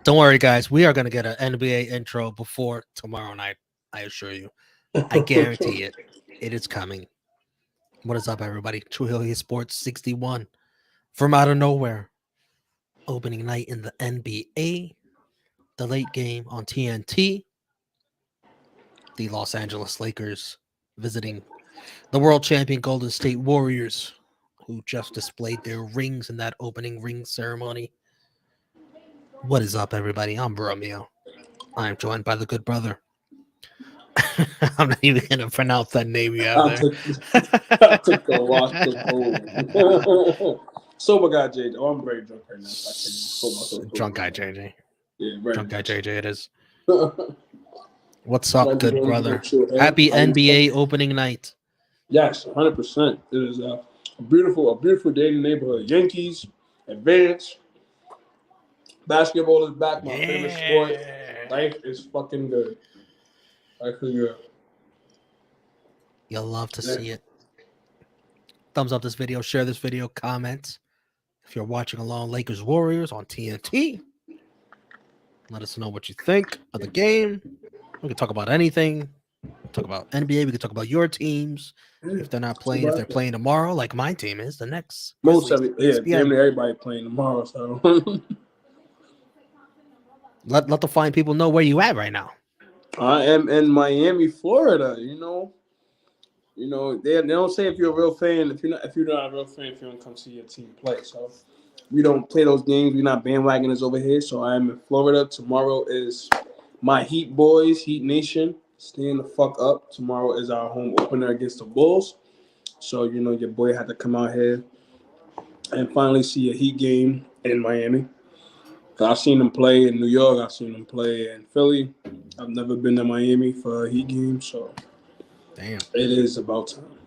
Don't worry, guys. We are going to get an NBA intro before tomorrow night. I assure you. I guarantee it. It is coming. What is up, everybody? True Hill Sports 61 from out of nowhere. Opening night in the NBA. The late game on TNT. The Los Angeles Lakers visiting the world champion Golden State Warriors, who just displayed their rings in that opening ring ceremony. What is up, everybody? I'm Romeo. I am joined by the good brother. I'm not even going to pronounce that name you have there. I took the watch the bowl. Sober guy JJ. Oh, I'm very drunk right now. So I can't pull myself. Drunk guy JJ. Yeah, very Drunk guy much. JJ it is. What's up, Like good brother? Happy NBA opening night. Yes, 100%. It is a beautiful day in the neighborhood. Yankees advance. Basketball is back. My favorite sport. Life is fucking good. Life is good. You'll love to see it. Thumbs up this video, share this video, comment. If you're watching along Lakers Warriors on TNT, let us know what you think of the game. We can talk about anything. Talk about NBA. We can talk about your teams. If they're not playing, if they're playing tomorrow, like my team is, the next. Most of it, yeah. Damn near everybody playing tomorrow. So let the fine people know where you at right now. I am in Miami, Florida. You know, they don't say if you're a real fan, if you're not a real fan, if you don't come see your team play. So we don't play those games. We're not bandwagoners over here. So I am in Florida. Tomorrow is my Heat boys, Heat Nation. Stand the fuck up. Tomorrow is our home opener against the Bulls. So your boy had to come out here and finally see a Heat game in Miami. I've seen them play in New York. I've seen them play in Philly. I've never been to Miami for a Heat game, so damn, it is about time.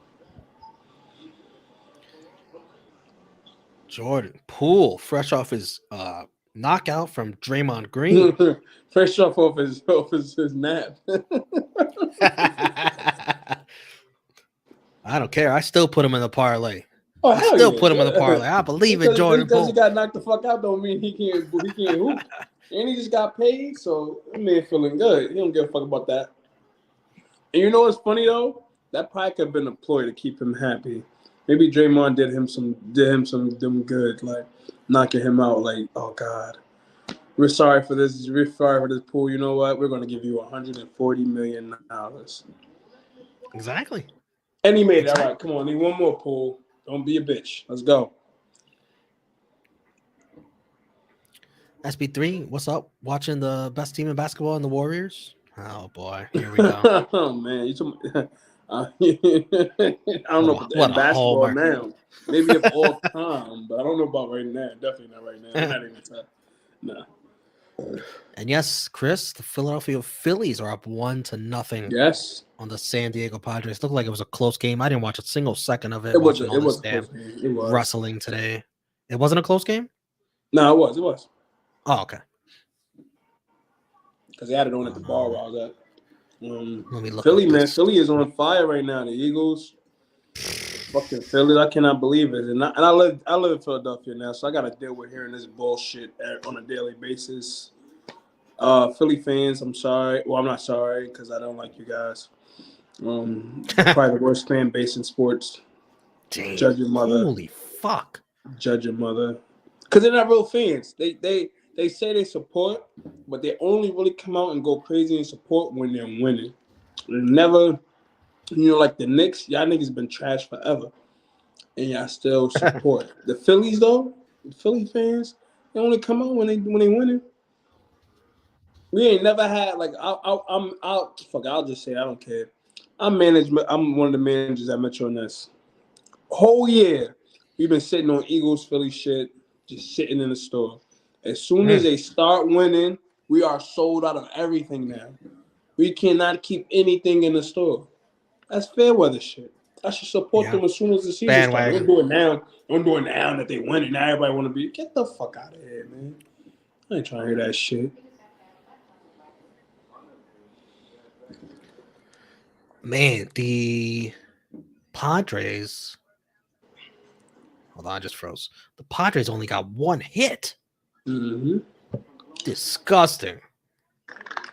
Jordan Poole, fresh off his knockout from Draymond Green. Fresh off his nap. I don't care. I still put him in the parlay. Oh, I still put him in the parlay. I believe in Jordan Poole. Because he got knocked the fuck out don't mean he can't hoop. And he just got paid, so that man feeling good. He don't give a fuck about that. And you know what's funny though? That probably could have been a ploy to keep him happy. Maybe Draymond did him some good, like knocking him out. Like, oh God, we're sorry for this. We're sorry for this Poole. You know what? We're gonna give you $140 million. Exactly. And he made it. All right, come on, need one more Poole. Don't be a bitch. Let's go. SB3, what's up? Watching the best team in basketball in the Warriors? Oh boy, here we go. Oh man, I don't know about basketball now. Maybe of all time, but I don't know about right now. Definitely not right now. Not even time. Nah. And yes, Chris, the Philadelphia Phillies are up 1-0. Yes. On the San Diego Padres. Looked like it was a close game. I didn't watch a single second of it. It was a close game. It was wrestling today. It wasn't a close game? No, it was. Oh, okay. Because they had it on at the bar where I was at. Let me look. Philly, man. Philly is on fire right now. The Eagles. Fucking Philly. I cannot believe it. And I live in Philadelphia now, so I got to deal with hearing this bullshit on a daily basis. Philly fans, I'm sorry. Well, I'm not sorry because I don't like you guys. Probably the worst fan base in sports. Damn, judge your mother. Holy fuck. Judge your mother. Because they're not real fans. They say they support, but they only really come out and go crazy and support when they're winning. Never, like the Knicks, y'all niggas been trash forever. And y'all still support. The Phillies, though, the Philly fans, they only come out when they winning. We ain't never had, like, I'll just say I don't care. I'm one of the managers at Metro Nest. Whole year, we've been sitting on Eagles, Philly shit, just sitting in the store. As soon as they start winning, we are sold out of everything now. We cannot keep anything in the store. That's fair weather shit. I should support them as soon as the season starts. Don't do it now. Don't do it now that they win and now everybody want to be. Get the fuck out of here, man. I ain't trying to hear that shit. Man, the Padres. Hold on, I just froze. The Padres only got one hit. Mm-hmm. Disgusting.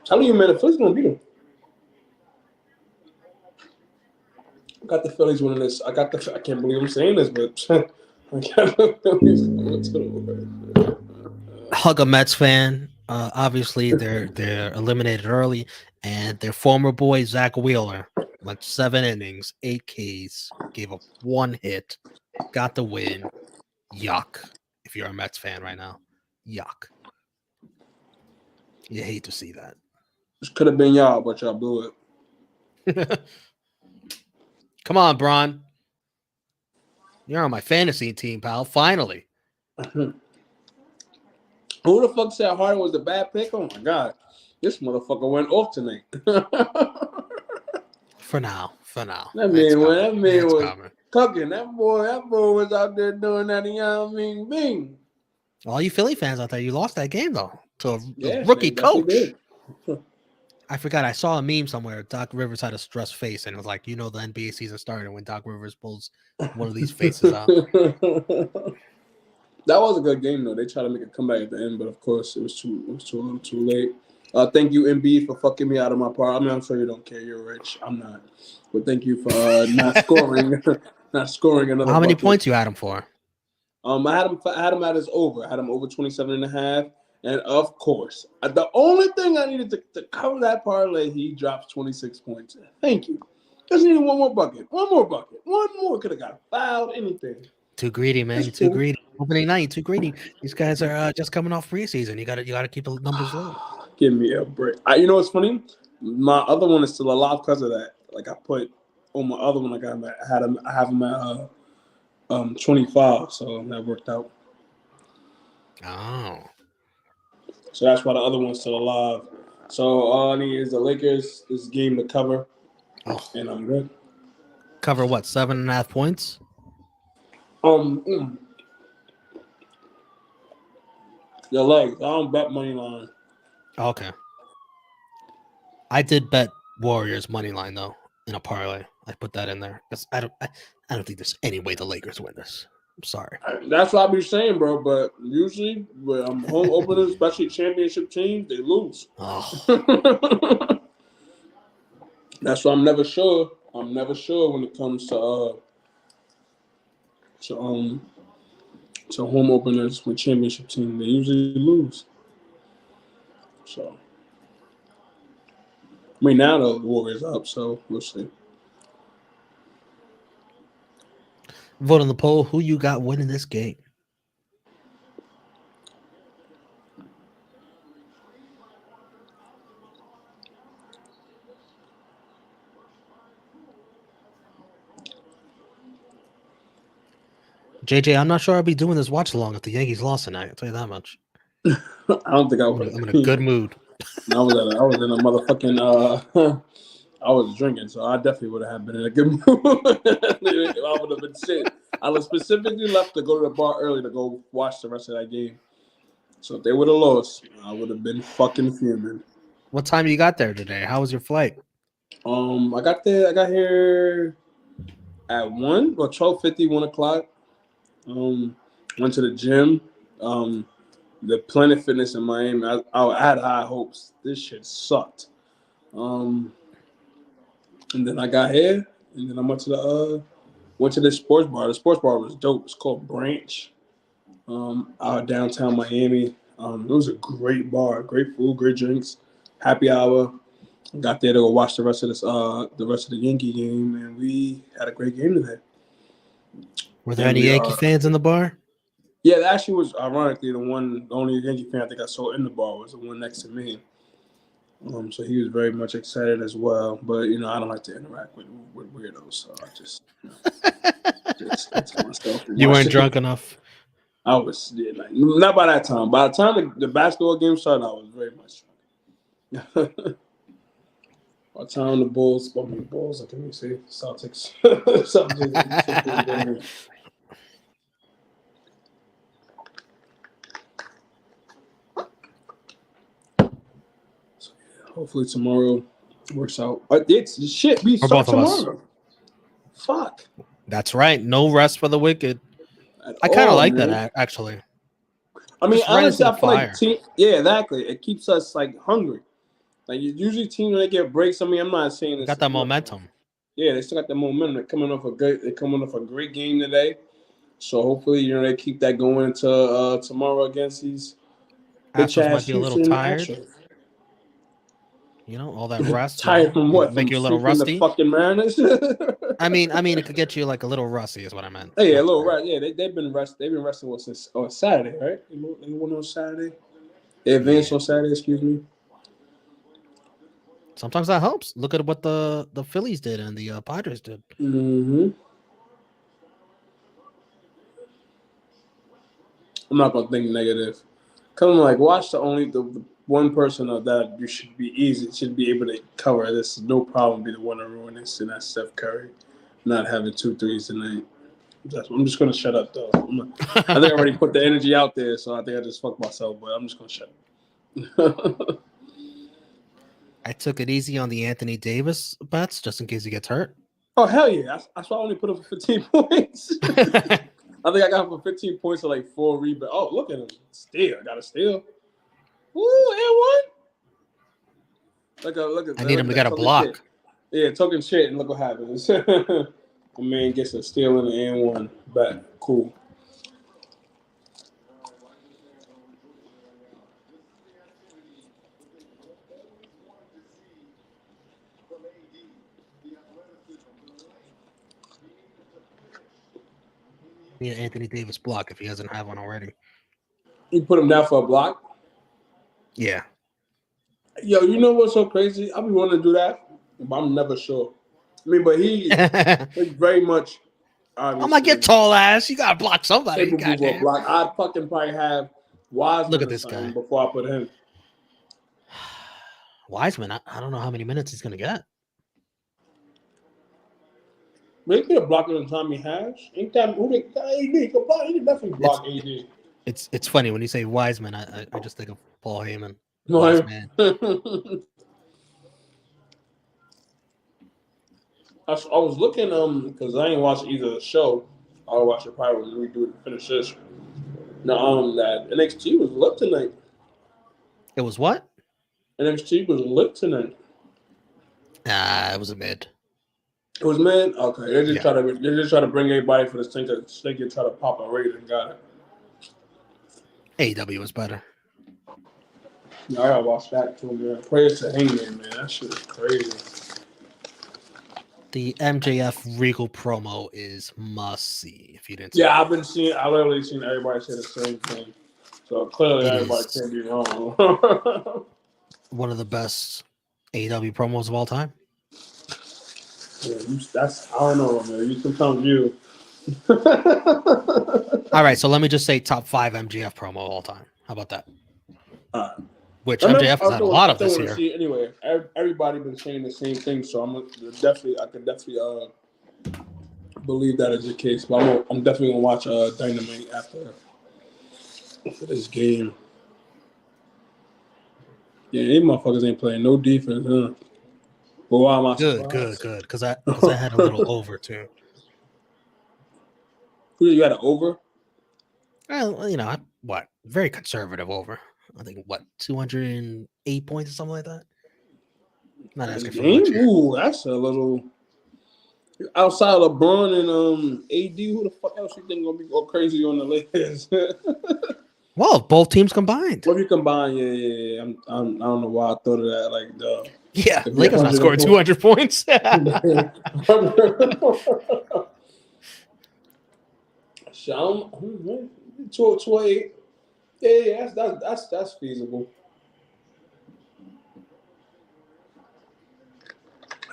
Telling you, man, the Phillies gonna beat them. I got the Phillies winning this. I can't believe I'm saying this, but I got the Phillies going to the World. Hug a Mets fan. Obviously, they're eliminated early, and their former boy Zach Wheeler went 7 innings, 8 Ks, gave up 1 hit, got the win. Yuck! If you're a Mets fan right now, yuck. You hate to see that. This could have been y'all, but y'all blew it. Come on, Bron. You're on my fantasy team, pal. Finally. Who the fuck said Harden was the bad pick? Oh my god, this motherfucker went off tonight. For now. That man was coming. cooking. That boy was out there doing that. You know what I mean? Bing. All you Philly fans out there, you lost that game though to a Yes, rookie coach. did. I forgot. I saw a meme somewhere. Doc Rivers had a stressed face, and it was like, you know, the NBA season started when Doc Rivers pulls one of these faces out. That was a good game though. They tried to make a comeback at the end, but of course it was too late. Thank you, Embiid, for fucking me out of my part. I mean, I'm sure you don't care. You're rich. I'm not. But thank you for not scoring, another. How many bucket. points you had him for? I had him at his over. I had him over 27.5. And of course, the only thing I needed to cover that parlay, he drops 26 points. Thank you. Just needed one more bucket. One more could have got fouled. Anything. Too greedy, man. You're too greedy. Opening night, too greedy. These guys are just coming off preseason. You gotta keep the numbers low. Give me a break. You know what's funny? My other one is still alive because of that. Like I put on my other one, I have him at 25, so that worked out. Oh. So that's why the other one's still alive. So all I need is the Lakers this game to cover, and I'm good. Cover what? 7.5 points? The legs. I don't bet money line. Okay. I did bet Warriors money line though in a parlay. I put that in there because I don't think there's any way the Lakers win this. I'm sorry. That's what I be saying, bro. But usually when I'm home openers, especially championship teams, they lose. Oh. That's why I'm never sure. I'm never sure when it comes to home openers with championship team. They usually lose. So I mean now the Warriors up, so we'll see. Vote on the poll. Who you got winning this game? JJ, I'm not sure I'll be doing this watch along if the Yankees lost tonight. I'll tell you that much. I don't think I would. I'm in a good mood. I was in a motherfucking. I was drinking, so I definitely would have been in a good mood. I would have been shit. I was specifically left to go to the bar early to go watch the rest of that game. So if they would have lost, I would have been fucking fuming. What time you got there today? How was your flight? I got here at 12:50, 1 o'clock. Went to the gym. The Planet Fitness in Miami. I had high hopes. This shit sucked. And then I got here, and then I went to the sports bar. The sports bar was dope. It's called Branch. Out downtown Miami. It was a great bar, great food, great drinks, happy hour. Got there to go watch the rest of the Yankee game, and we had a great game today. Were there any Yankee fans in the bar? Yeah, that actually was ironically the only Yankee fan I think I saw in the bar was the one next to me. So he was very much excited as well. But I don't like to interact with weirdos, so I just to myself. You weren't drunk enough. I was not by that time. By the time the basketball game started, I was very much drunk. By the time the Bulls, let me see, Celtics. Celtics. Hopefully tomorrow works out. It's shit. We start tomorrow. Fuck. That's right. No rest for the wicked. I kind of like that actually. I mean, Just right into honestly, the I feel like fire. yeah, exactly. It keeps us like hungry. Like usually teams when they get breaks. I mean, I'm not saying You this. got that momentum. Yeah, they still got the momentum. They're coming off a great game today. So hopefully, they keep that going into tomorrow against these bitch Astros might ass be a little Houston tired. Astros. All that rest. Tired from what? Make From you a little sweeping the rusty. fucking Mariners. I mean, it could get you like a little rusty, is what I meant. Oh, yeah, a Not little tired. right. Yeah, they've been resting. They've been resting since Saturday, right? They won on Saturday. They advanced Yeah. on Saturday. Excuse me. Sometimes that helps. Look at what the Phillies did and the Padres did. Mm-hmm. I'm not gonna think negative. Come like watch the one person that you should be easy should be able to cover this. No problem. Be the one to ruin this, and that's Steph Curry, not having 2 threes tonight. I'm just gonna shut up though. I think I already put the energy out there, so I think I just fucked myself. But I'm just gonna shut up. I took it easy on the Anthony Davis bets just in case he gets hurt. Oh hell yeah! That's why I only put him for 15 points. I think I got him for 15 points or like 4 rebounds. Oh, look at him. Steal. I got a steal. Ooh, and one. Look I at need him to that get a talking shit. block. Yeah, talking shit, and look what happens. The man gets a steal and an and one back. Cool. Yeah, Anthony Davis block if he doesn't have one already. You put him down for a block. Yeah. Yo, you know what's so crazy? I be wanting to do that, but I'm never sure. I mean, but he's very much I'm like, obviously get tall ass. You gotta block somebody. capable of a Goddamn. block. I'd fucking probably have Look Wiseman at or this something guy. before I put him. Wiseman, I don't know how many minutes he's gonna get. Maybe a blocker the time he has. Anytime who they got AD, he can block. He can definitely It's block AD. it's funny when you say Wiseman, I just think of Paul Heyman. No, Wise man. I was looking because I ain't watched either the show. I'll watch it probably when we do it to finish this. No, that NXT was lit tonight. It was what? NXT was lit tonight. It was a mid. It was man. Okay, Yeah. they just try to bring everybody for the thing to they can try to pop a rating. Got it. AEW was better. Yeah, I gotta watch that too, man. Prayers to Hangman, man. That shit is crazy. The MJF Regal promo is must see if you didn't see Yeah, it. I literally seen everybody say the same thing. So clearly It everybody is can't be wrong. one of the best AEW promos of all time. Yeah, I don't know, man. Sometimes you. All right, so let me just say top 5 MJF promo of all time. How about that? Which I MJF has had a lot of this want to year. see it anyway. Everybody been saying the same thing, so I can definitely believe that is the case. But I'm definitely gonna watch Dynamite after this game. Yeah, these motherfuckers ain't playing no defense, huh? But why am I surprised? Good. Because I had a little over too. You got an over? Well, what? Very conservative over. I think 208 points or something like that. Not This asking for much game? here. Ooh, that's a little. Outside of LeBron and AD, who the fuck else you think gonna be go crazy on the Lakers? Well, both teams combined. What if you combine? Yeah. I don't know why I thought of that. Like Yeah, if Lakers not scoring 200 points. Sean, 208. Yeah, that's feasible.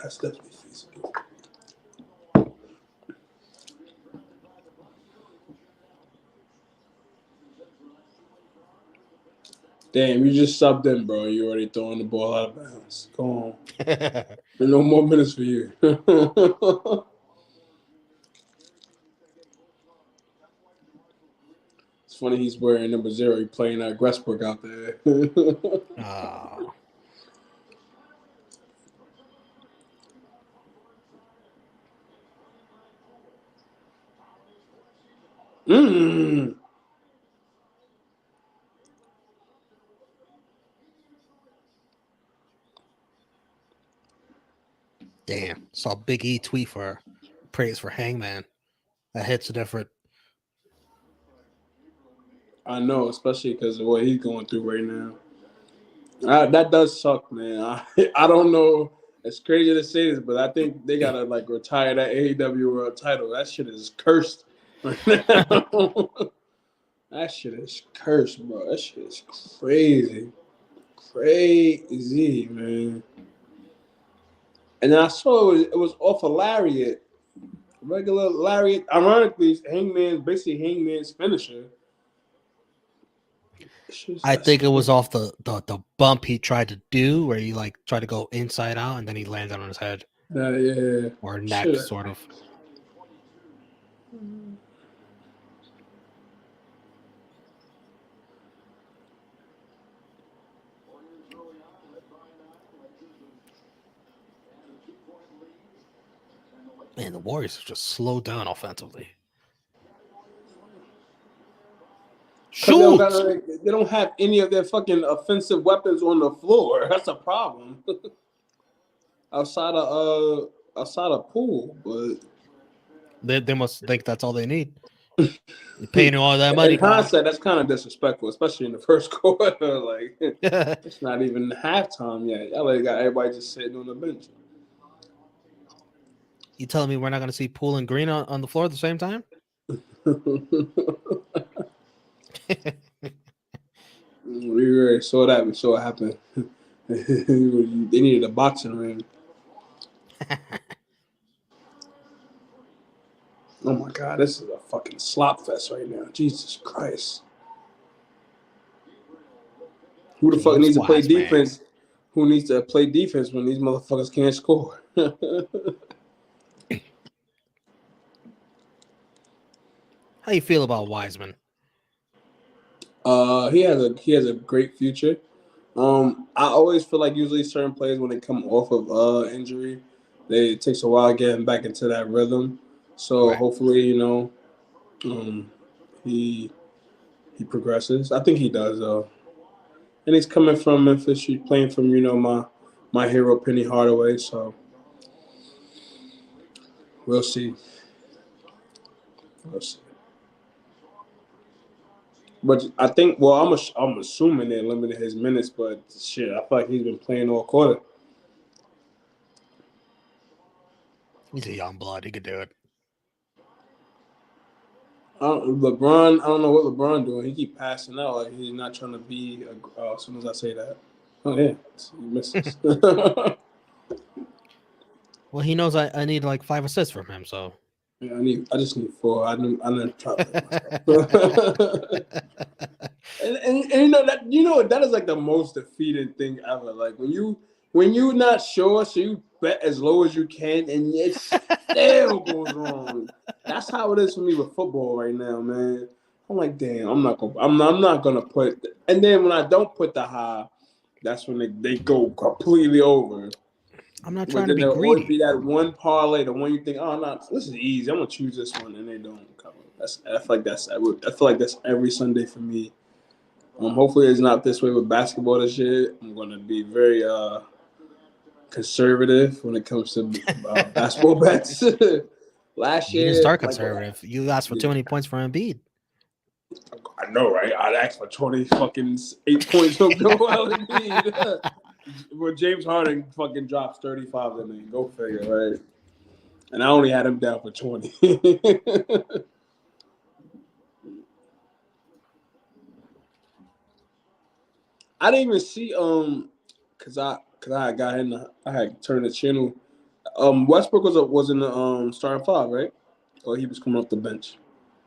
That's definitely feasible. Damn, you just subbed in, bro. You already throwing the ball out of bounds. Come on. There's no more minutes for you. It's funny he's wearing number 0. He's playing at Westbrook out there. Oh. Mm. Damn. Saw Big E tweet for praise for Hangman. That hits different. I know, especially because of what he's going through right now. That does suck, man. I don't know. It's crazy to say this, but I think they gotta like retire that AEW World Title. That shit is cursed right now. That shit is cursed, bro. That shit is crazy, man. And then I saw it was off a lariat, regular lariat. Ironically, basically Hangman's finisher. I think it was off the bump he tried to do where he like tried to go inside out and then he landed on his head. Yeah. Or neck, sort of. Man, the Warriors are just slowed down offensively. Shoot! They don't have any of their fucking offensive weapons on the floor. That's a problem. outside of Poole, but They must think that's all they need. You're paying all that money. In hindsight, that's kind of disrespectful, especially in the first quarter. Like it's not even halftime yet. LA got everybody just sitting on the bench. You telling me we're not going to see Poole and Green on the floor at the same time? We already saw that. We saw what happened. They needed a boxing ring. Oh my God, this is a fucking slop fest right now. Jesus Christ. Who the fuck needs to play defense? Man. Who needs to play defense when these motherfuckers can't score? How you feel about Wiseman? He has a great future. I always feel like usually certain players when they come off of injury, it takes a while getting back into that rhythm. So hopefully, he progresses. I think he does though. And he's coming from Memphis. He's playing from my hero Penny Hardaway. So we'll see. But I think, I'm assuming they limited his minutes, but shit, I feel like he's been playing all quarter. He's a young blood. He could do it. LeBron, I don't know what LeBron doing. He keep passing out like he's not trying to be. As soon as I say that, oh yeah, he misses. Well, he knows I need like 5 assists from him, so. Yeah, I just need 4. I didn't try myself. and that is like the most defeating thing ever. Like when you're not sure, so you bet as low as you can, and it still goes wrong. That's how it is for me with football right now, man. I'm like, damn, I'm not gonna put. And then when I don't put the high, that's when they go completely over. I'm not trying to be greedy. Always be that one parlay, the one you think, oh no, this is easy. I'm gonna choose this one, and they don't cover. I feel like that's every Sunday for me. Hopefully it's not this way with basketball this year. I'm gonna be very conservative when it comes to basketball bets. Last year, you didn't start conservative. You asked for too many points for Embiid. I know, right? I'd ask for 20 fucking 8 points from Joel Embiid. When James Harden fucking drops 35 in me, go figure, right? And I only had him down for 20. I didn't even see because I got in I had turned the channel. Westbrook was in the starting 5, right? Or he was coming off the bench.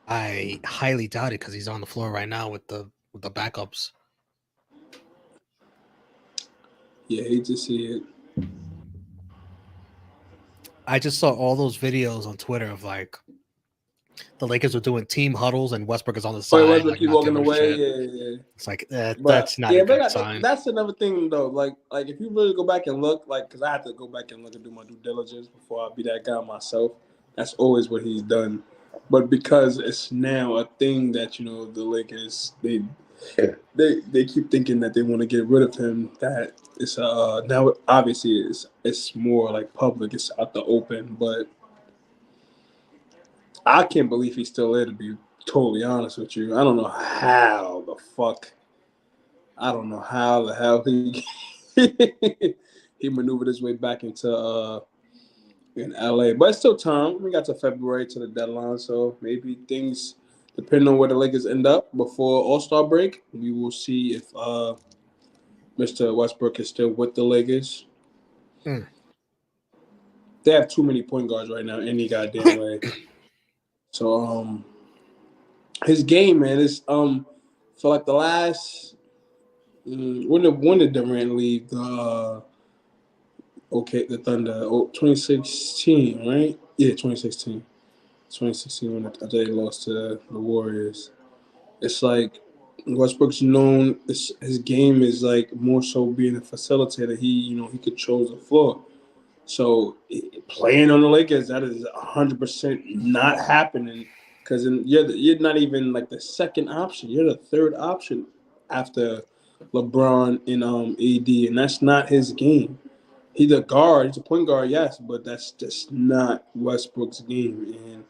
I highly doubt it because he's on the floor right now with the backups. Yeah, hate to see it. I just saw all those videos on Twitter of like the Lakers are doing team huddles and Westbrook is on the side. Westbrook keep walking away. Yeah. It's like that's not a good sign. That's another thing though. Like if you really go back and look, like because I have to go back and look and do my due diligence before I be that guy myself. That's always what he's done. But because it's now a thing that the Lakers they keep thinking that they want to get rid of him. That it's now obviously it's more like public. It's out the open, but I can't believe he's still there. To be totally honest with you, I don't know how the fuck. I don't know how the hell he he maneuvered his way back into in LA, but it's still time. We got to February to the deadline, so maybe things, depending on where the Lakers end up before All-Star break, we will see if Mr. Westbrook is still with the Lakers. Mm. They have too many point guards right now, any goddamn way. So his game, man, is for like the last when did Durant leave the the Thunder? 2016, right? Yeah, 2016. 2016 when they lost to the Warriors. It's like Westbrook's known. His game is like more so being a facilitator. He controls the floor. So playing on the Lakers, that is 100% not happening because you're not even like the second option. You're the third option after LeBron and AD, and that's not his game. He's a guard. He's a point guard, yes, but that's just not Westbrook's game. And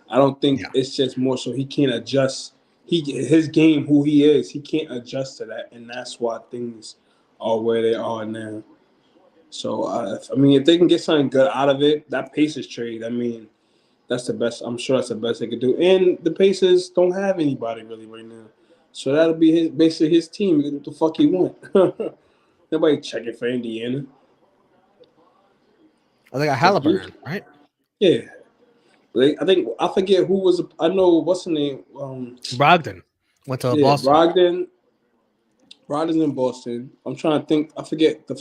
I don't think it's just more so he can't adjust. His game, who he is, he can't adjust to that, and that's why things are where they are now. So I mean, if they can get something good out of it, that Pacers trade, I mean, that's the best. I'm sure that's the best they could do. And the Pacers don't have anybody really right now, so that'll be basically his team. He can do what the fuck he want. Nobody checking for Indiana. I think I Halliburton, right? Yeah. I forget who was. I know what's the name. Brogdon went to Boston. Brogdon's in Boston. I'm trying to think. I forget the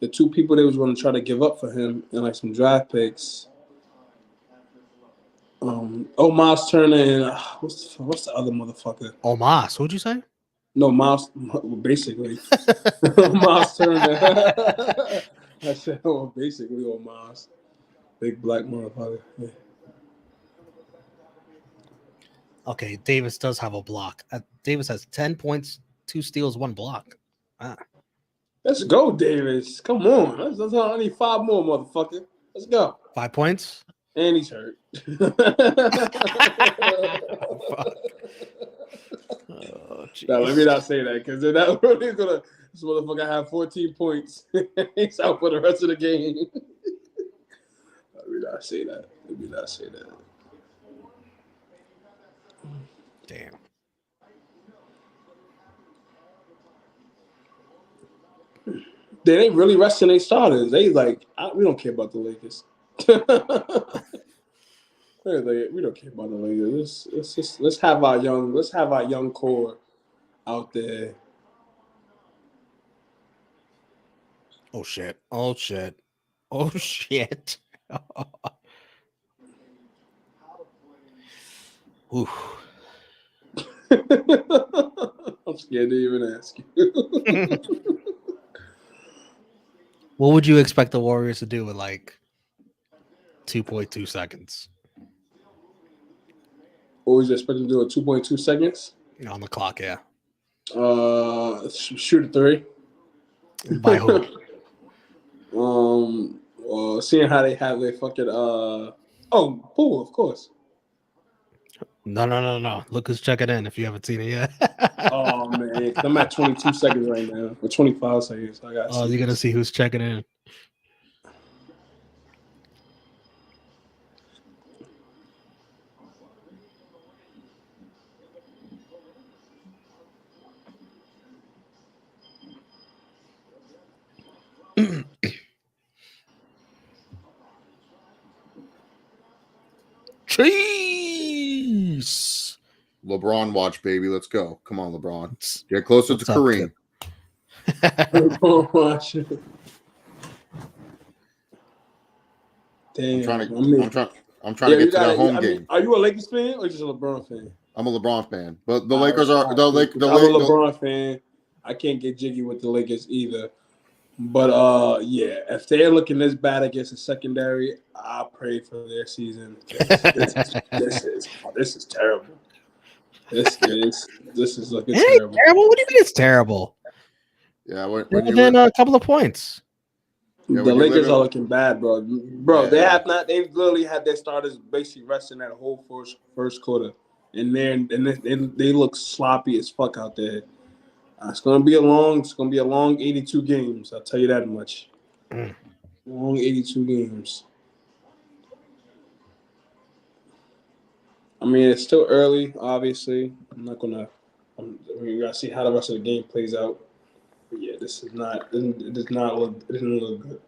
two people they was going to try to give up for him and like some draft picks. Miles Turner and what's the other motherfucker? Omas. Who'd you say? No, Miles. Basically, Miles Turner. I said, basically, Miles. Big black motherfucker. Yeah. Okay, Davis does have a block. Davis has 10 points, 2 steals, 1 block. Let's go, Davis. Come on. I need 5 more, motherfucker. Let's go. 5 points? And he's hurt. Oh, fuck. Oh, now, let me not say that, because that really is going to, this motherfucker have 14 points. He's out for the rest of the game. Let me not say that. Damn. They ain't really resting their starters. They like, we don't care about the Lakers. We don't care about the Lakers. Let's have our young core out there. Oh shit. Ooh. I'm scared to even ask you. What would you expect the Warriors to do with like 2.2 seconds? Always expecting to do it 2.2 seconds on the clock, yeah. Shoot a 3. By who? Seeing how they have their fucking Poole, of course. No. Look who's checking in if you haven't seen it yet. Oh man, I'm at 22 seconds right now, or 25 seconds. You're gonna see who's checking in. Cheese. LeBron watch, baby. Let's go. Come on, LeBron. Get closer to Kareem. LeBron watch. Damn. I'm trying to get to that home game. Are you a Lakers fan or just a LeBron fan? I'm a LeBron fan, but the Lakers are I'm a LeBron fan. I can't get jiggy with the Lakers either. But yeah, if they're looking this bad against the secondary, I pray for their season. This is terrible. This is looking terrible. Terrible? What do you mean it's terrible? Yeah, when within a couple of points. Yeah, The Lakers are looking bad, bro. Bro, Yeah. they've literally had their starters basically resting that whole first quarter, and they look sloppy as fuck out there. It's gonna be a long 82 games. I'll tell you that much. Long 82 games. I mean, it's still early. Obviously, we gotta see how the rest of the game plays out. But yeah, this is not. It does not look. It doesn't look good.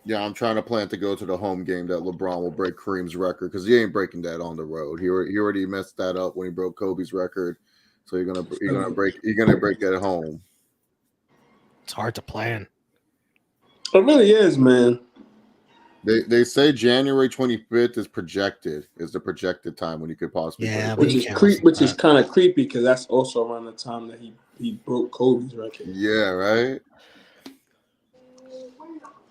Yeah, I'm trying to plan to go to the home game that LeBron will break Kareem's record because he ain't breaking that on the road. He already messed that up when he broke Kobe's record, so you're gonna break that at home. It's hard to plan. It really is, man. They say January 25th is the projected time when you could possibly break it. Which is kind of creepy because that's also around the time that he broke Kobe's record. Yeah, right.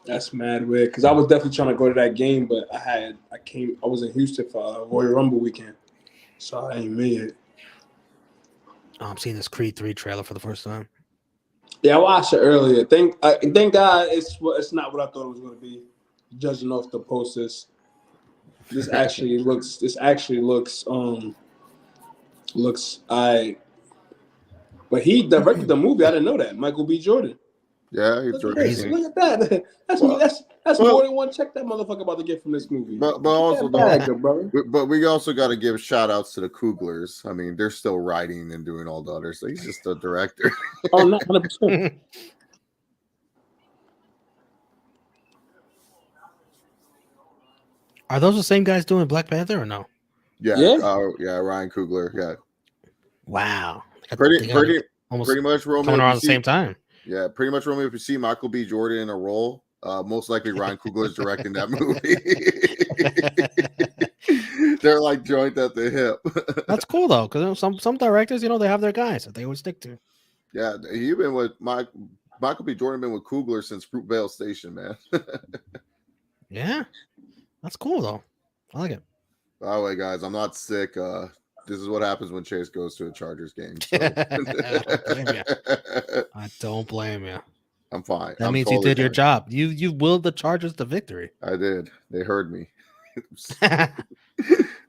That's mad weird because I was definitely trying to go to that game, but I was in Houston for Royal Rumble weekend, so I ain't made it. Oh, I'm seeing this Creed 3 trailer for the first time. Yeah, I watched it earlier. Thank God it's not what I thought it was going to be. Judging off the posters, this actually looks I. But he directed the movie. I didn't know that. Michael B. Jordan. Yeah, Look at that. That's more than one check that motherfucker about to get from this movie. But we also got to give shout outs to the Couglers. I mean, they're still writing and doing all the other stuff. He's just a director. Oh, not 100%. Are those the same guys doing Black Panther or no? Yeah. Ryan Coogler. Yeah. Wow. Pretty much Romeo coming around the same time. Yeah, pretty much Romeo. If you see Michael B. Jordan in a role, most likely Ryan Coogler is directing that movie. They're like joint at the hip. That's cool though, because some directors, they have their guys that they always stick to. Yeah, he's been with Michael B. Jordan been with Coogler since Fruitvale Station, man. Yeah, that's cool though. I like it. By the way, guys, I'm not sick. This is what happens when Chase goes to a Chargers game. So. I don't blame you. I'm fine. That means totally you did your job. You willed the Chargers to victory. I did. They heard me. I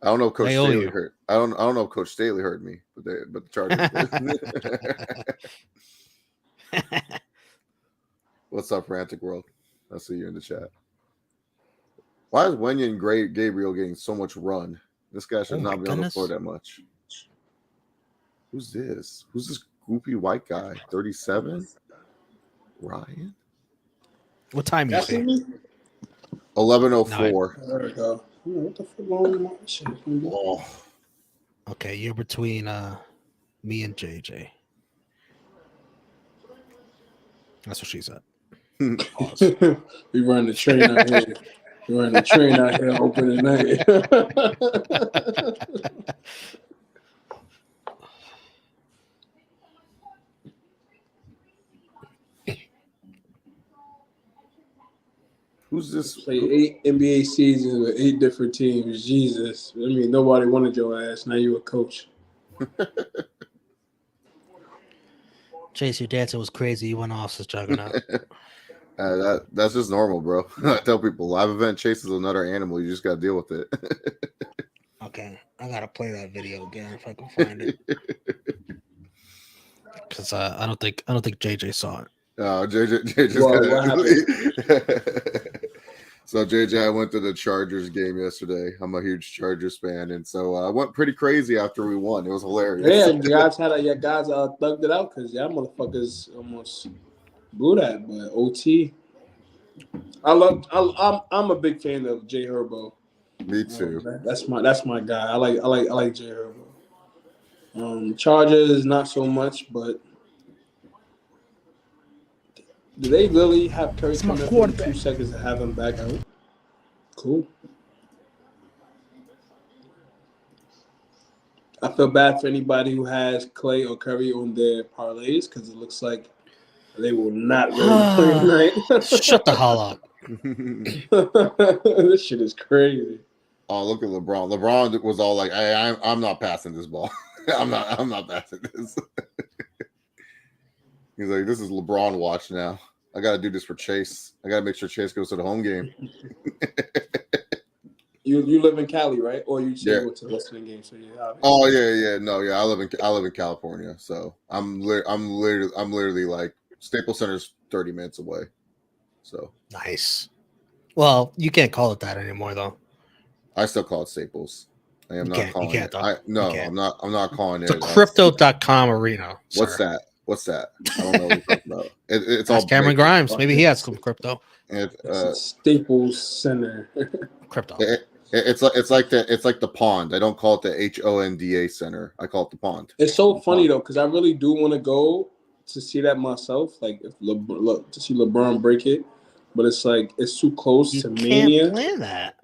don't know if Coach Staley heard. I don't know if Coach Staley heard me, but the Chargers did. What's up, Frantic World? I see you in the chat. Why is Wenyan and Gabriel getting so much run? This guy should not be on the floor that much. Who's this? Who's this goopy white guy? 37? Ryan? What time you see? 11:04. There we go. What the fuck going on? Oh. Okay, you're between me and JJ. That's what she said. We run the train out here. Opening night. Who's this? Play 8 NBA seasons with 8 different teams. Jesus. I mean, nobody wanted your ass. Now you a coach. Chase, your dancing was crazy. You went off since Juggernaut. That's just normal, bro. I tell people live event Chase is another animal. You just got to deal with it. Okay, I gotta play that video again if I can find it. Because I don't think JJ saw it. JJ So JJ, I went to the Chargers game yesterday. I'm a huge Chargers fan, and so I went pretty crazy after we won. It was hilarious. Yeah, you guys thugged it out because y'all motherfuckers almost blew that. But OT, I'm a big fan of Jay Herbo. Me too. That's my guy. I like Jay Herbo. Chargers not so much, but do they really have Curry coming up in 2 seconds to have him back out? Cool. I feel bad for anybody who has Clay or Curry on their parlays because it looks like they will not really play tonight. Shut the hell up. This shit is crazy. Oh, look at LeBron. LeBron was all like, "Hey, I'm not passing this ball. I'm not passing this." He's like, this is LeBron watch now. I got to do this for Chase. I got to make sure Chase goes to the home game. You live in Cali, right? Or you say Yeah. you go to the Western game? So yeah. Oh yeah. No, yeah. I live in California, so I'm literally like Staples Center's 30 minutes away. So nice. Well, you can't call it that anymore, though. I still call it Staples. I am not calling it. I'm not calling it. The Crypto.com arena. What's sir. What's that? I don't know what you're talking about. It's That's all Cameron Grimes. Maybe he has some crypto. Staples Center. Crypto. It's like the pond. I don't call it the HONDA Center. I call it the pond. It's so funny though, because I really do want to go to see that myself. Like if to see LeBron break it, but it's like it's too close to Mania. Can't plan that.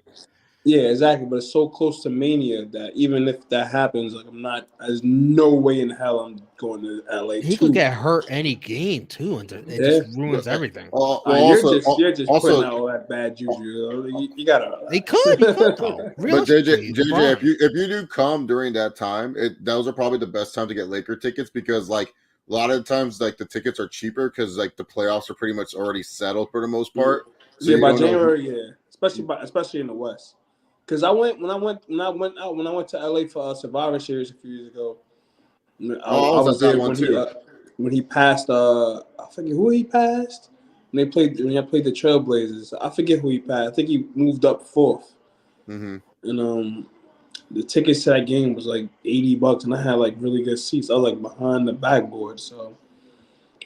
Yeah, exactly. But it's so close to Mania that even if that happens, like there's no way in hell I'm going to LA. He could get hurt any game too, and it just ruins everything. You're just putting out all that bad juju. You gotta. He could though. But JJ, if you do come during that time, those are probably the best time to get Laker tickets because like a lot of the times like the tickets are cheaper because like the playoffs are pretty much already settled for the most part. So yeah, by January, especially in the West. Because when I went to LA for Survivor Series a few years ago, I was there when he passed. I forget who he passed. When I played the Trailblazers, I forget who he passed. I think he moved up 4th. Mm-hmm. And the tickets to that game was like $80, and I had like really good seats. I was like behind the backboard, so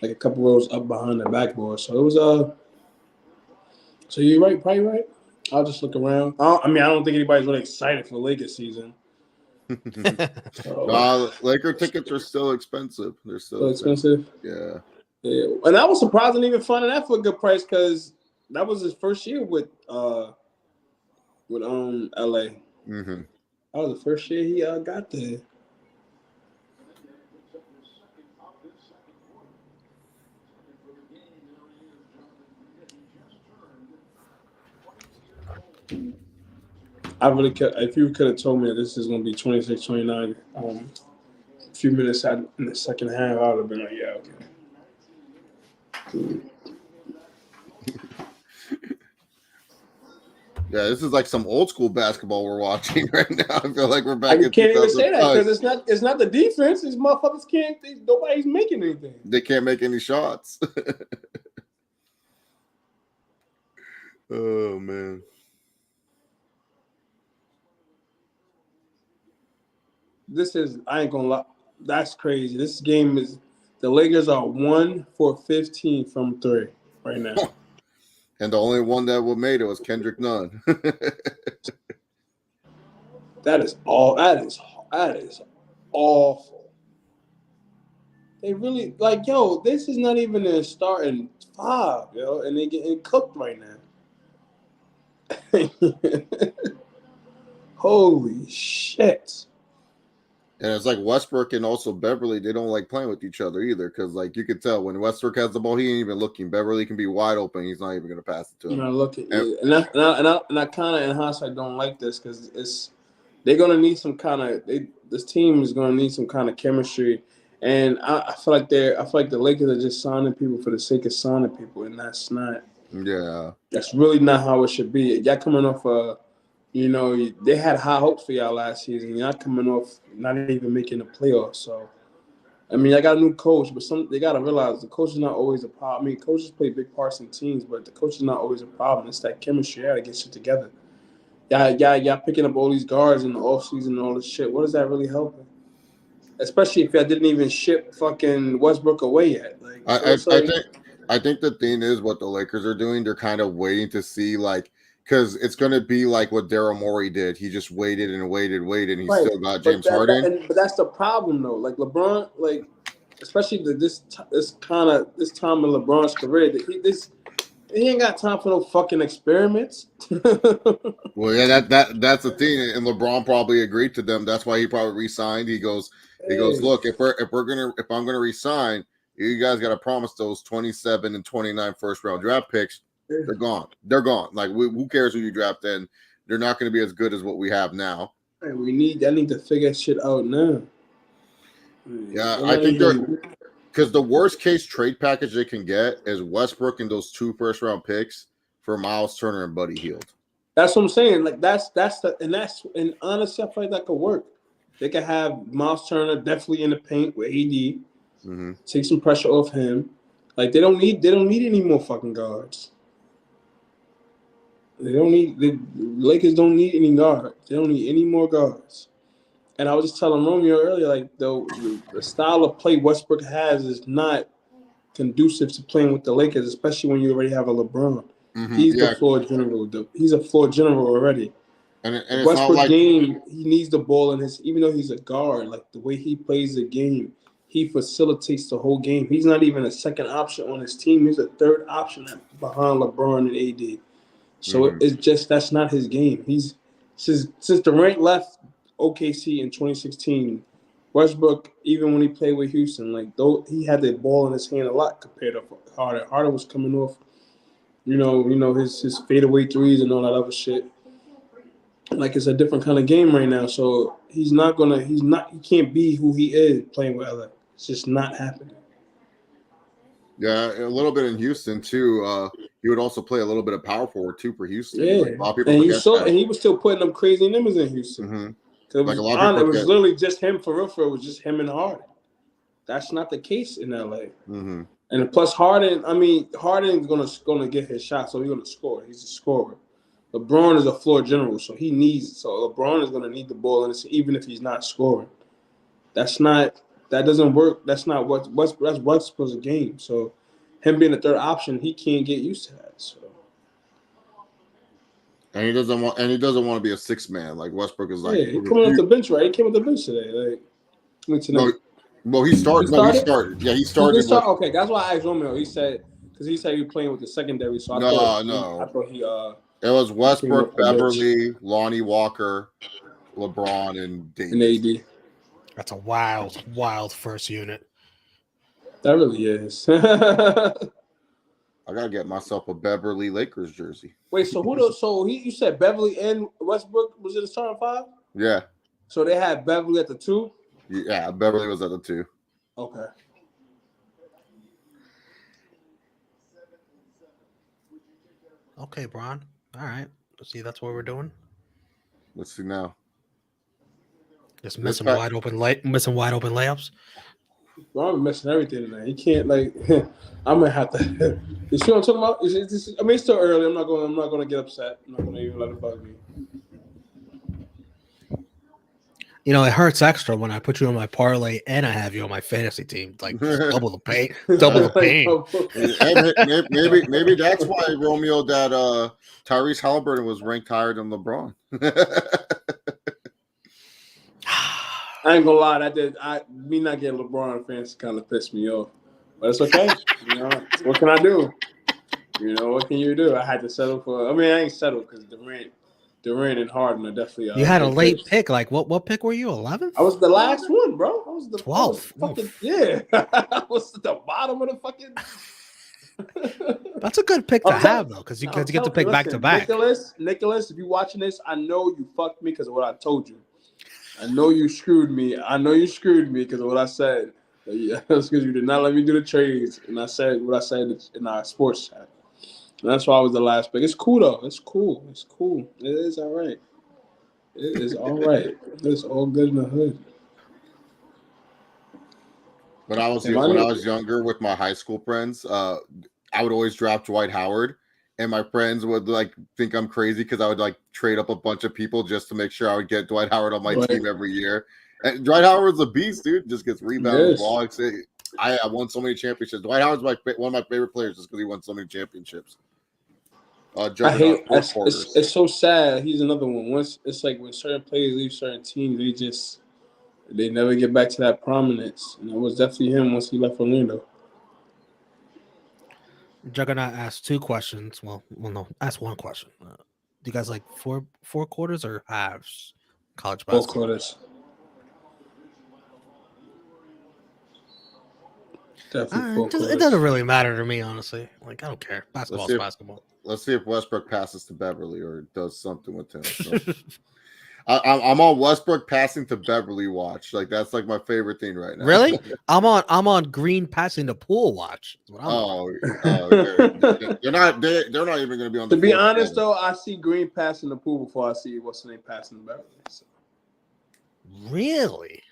like a couple rows up behind the backboard. So it was So you're right, probably right. I'll just look around. I don't think anybody's really excited for the Lakers season. Laker tickets are still expensive. They're still expensive. Yeah. And I was surprised and even finding that for a good price because that was his first year with LA. Mm-hmm. That was the first year he got there. I really could. If you could have told me that this is going to be 26-29, a few minutes out in the second half, I would have been like, yeah, okay. Yeah, this is like some old school basketball we're watching right now. I feel like we're back. You can't even say that because it's not the defense. These motherfuckers nobody's making anything. They can't make any shots. Oh man. I ain't gonna lie, that's crazy. This game is the Lakers are 1 for 15 from 3 right now. And the only one that made it was Kendrick Nunn. That is awful. They really this is not even their starting 5, and they getting cooked right now. Holy shit. And it's like Westbrook and also Beverly, they don't like playing with each other either. Because like you could tell when Westbrook has the ball, he ain't even looking. Beverly can be wide open. He's not even going to pass it to him. And I kind of in hindsight don't like this because they're going to need some kind of this team is going to need some kind of chemistry. And I feel like the Lakers are just signing people for the sake of signing people, and that's not. Yeah. That's really not how it should be. Y'all coming off they had high hopes for y'all last season. You're not coming off, not even making the playoffs. So, I got a new coach, but they got to realize the coach is not always a problem. Coaches play big parts in teams, but the coach is not always a problem. It's that chemistry. You got to get shit together. Y'all picking up all these guards in the offseason and all this shit. What is that really helping? Especially if y'all didn't even ship fucking Westbrook away yet. I think the thing is what the Lakers are doing. They're kind of waiting to see because it's going to be like what Daryl Morey did. He just waited and waited, and he still got James Harden. But that's the problem, though. Like LeBron, especially this time in LeBron's career, he ain't got time for no fucking experiments. Well, yeah, that's the thing, and LeBron probably agreed to them. That's why he probably re-signed. He goes, look, if I'm gonna re-sign, you guys got to promise those 27 and 29 first round draft picks. They're gone. Like, who cares who you draft in? They're not going to be as good as what we have now. I need to figure shit out now. Yeah, I think they're Because the worst case trade package they can get is Westbrook and those 2 first-round picks for Miles Turner and Buddy Hield. That's what I'm saying. Like that's and honestly, I feel like that could work. They could have Miles Turner definitely in the paint with AD, take some pressure off him. Like they don't need any more fucking guards. The Lakers don't need any guards. They don't need any more guards. And I was just telling Romeo earlier, like the style of play Westbrook has is not conducive to playing with the Lakers, especially when you already have a LeBron. He's the floor general. He's a floor general already. And Westbrook game, he needs the ball in his. Even though he's a guard, like the way he plays the game, he facilitates the whole game. He's not even a second option on his team. He's a third option behind LeBron and AD. So it's just that's not his game. He's since Durant left OKC in 2016, Westbrook, even when he played with Houston, like though he had the ball in his hand a lot compared to Harden. Harden was coming off, his fadeaway threes and all that other shit. Like it's a different kind of game right now. So he can't be who he is playing with LA. It's just not happening. Yeah, a little bit in Houston too. He would also play a little bit of power forward too for Houston. Yeah, like, a lot of people and he was still putting them crazy numbers in Houston. It was literally just him for real. It was just him and Harden. That's not the case in LA. And plus Harden, Harden's gonna get his shot, so he's gonna score. He's a scorer. LeBron is a floor general, so LeBron is gonna need the ball, and even if he's not scoring, that doesn't work. That's not that's Westbrook's game. So him being the third option, he can't get used to that. So. And he doesn't want to be a 6-man like Westbrook is like. Yeah, he coming off the bench, right? He came off the bench today. He started. Yeah, he started. Okay, that's why I asked Romeo. He said because he was playing with the secondary. So I thought he. It was Westbrook, Beverly, Lonnie Walker, LeBron, and Davis. And AD. That's a wild first unit. That really is. I gotta get myself a Beverly Lakers jersey. Wait, so you said Beverly and Westbrook was in the starting 5? Yeah. So they had Beverly at the 2? Yeah, Beverly was at the 2. Okay. Okay, Bron. All right. Let's see. That's what we're doing. Let's see now. Just missing wide open layups. Well, I'm missing everything tonight. He can't I'm gonna have to. You see what I'm talking about? It's still early. I'm not gonna get upset. I'm not gonna even let it bug me. It hurts extra when I put you on my parlay and I have you on my fantasy team. Like double the pain. Maybe that's why Romeo that Tyrese Halliburton was ranked higher than LeBron. I ain't gonna lie, me not getting LeBron fans kind of pissed me off, but it's okay. What can I do? What can you do? I had to settle for. I ain't settled because Durant and Harden are definitely. You had a late pick. Like what pick were you? 11th? I was the last one, bro. I was the 12th. Yeah, I was at the bottom of the fucking. That's a good pick to have though, because you get to pick back to back. Nicholas, if you're watching this, I know you fucked me because of what I told you. I know you screwed me. Because of what I said. Yeah, that's because you did not let me do the trades, and I said what I said in our sports chat. And that's why I was the last pick. It's cool though. It's cool. It is all right. It is all right. It's all good in the hood. When I was younger with my high school friends, I would always draft Dwight Howard, and my friends would think I'm crazy because I would trade up a bunch of people just to make sure I would get Dwight Howard on my team every year. And Dwight Howard's a beast, dude. Just gets rebounds, blocks. I won so many championships. Dwight Howard's one of my favorite players just because he won so many championships. It's so sad. He's another one. Once it's like when certain players leave certain teams, they never get back to that prominence. And it was definitely him once he left Orlando. Juggernaut asked 2 questions. Well, no, ask 1 question. Do you guys like four quarters or halves? College basketball. 4 quarters. It doesn't really matter to me, honestly. I don't care. Basketball's basketball. Let's see if Westbrook passes to Beverly or does something with him. So. I'm on Westbrook passing to Beverly watch. Like that's like my favorite thing right now. Really? I'm on Green passing the Pool watch. They're not even going to be on. To be honest, though, I see Green passing the Pool before I see what's the name passing the Beverly. So. Really?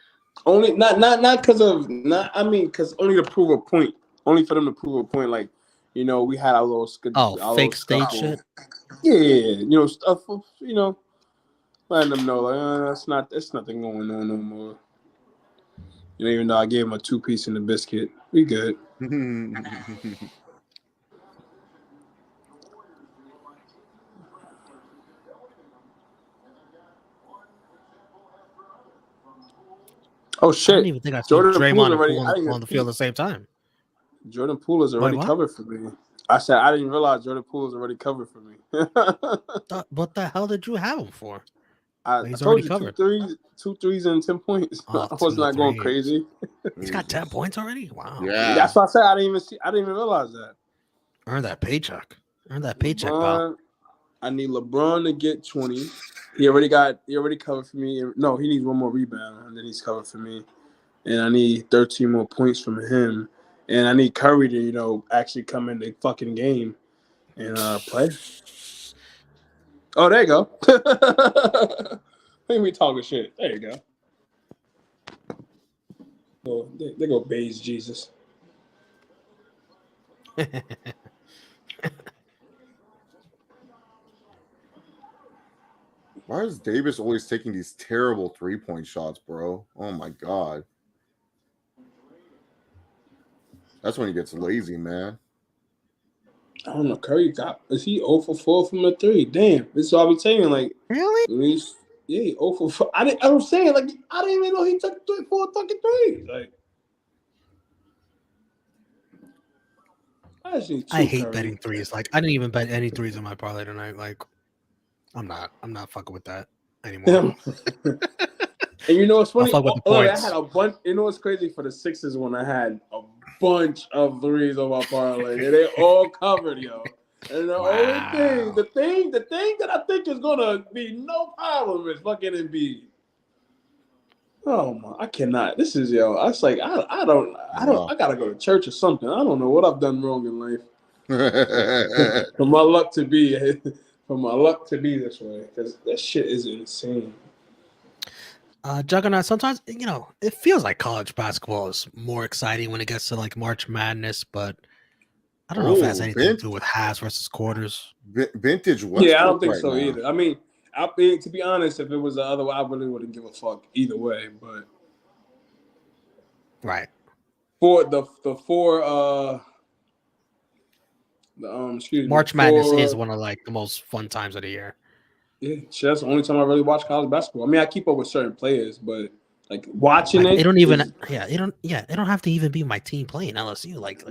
Only not because of because only to prove a point. Only for them to prove a point. Like, we had our little fake state shit. Yeah, stuff. Letting them know like there's nothing going on no more. Even though I gave him a 2-piece and a biscuit, we good. Oh shit! I don't even think I saw Draymond and Poole on the field at the same time. Jordan Poole is already covered for me. I said I didn't realize Jordan Poole is already covered for me. What the hell did you have him for? He's already covered. 2 threes and 10 points. I was not going crazy. He's got 10 points already. Wow. Yeah, that's what I said. I didn't even realize that. Earn that paycheck, pal. I need LeBron to get 20. He already covered for me. No, he needs one more rebound, and then he's covered for me. And I need 13 more points from him. And I need Curry to, actually come in the fucking game and play. Oh, there you go. Think we talking shit. There you go. Oh, they go Baze Jesus. Why is Davis always taking these terrible 3-point shots, bro? Oh my god. That's when he gets lazy, man. I don't know. Curry is he 0 for 4 from the 3? Damn. This is what I be saying. Like, really? Yeah, 0 for 4. I'm saying, like, I didn't even know he took 4 fucking 3s. Like, I hate betting 3s. Like, I didn't even bet any 3s in my parlay tonight. Like, I'm not fucking with that anymore. And you know what's funny? I had a bunch. You know what's crazy for the Sixers when I had a bunch of 3s on my parlay, and they all covered, yo. And the only thing that I think is gonna be no problem is fucking Embiid. Oh my, I cannot. This is I was like, I gotta go to church or something. I don't know what I've done wrong in life. For my luck to be this way, because that shit is insane. Juggernaut, sometimes, it feels like college basketball is more exciting when it gets to like March Madness, but I don't know if it has anything to do with halves versus quarters. Vintage Westbrook. Yeah, I don't think so either. I mean, to be honest, if it was the other way, I really wouldn't give a fuck either way. But right for March Madness is one of like the most fun times of the year. Yeah, that's the only time I really watch college basketball. I mean, I keep up with certain players, but like watching it don't have to even be my team playing LSU. Like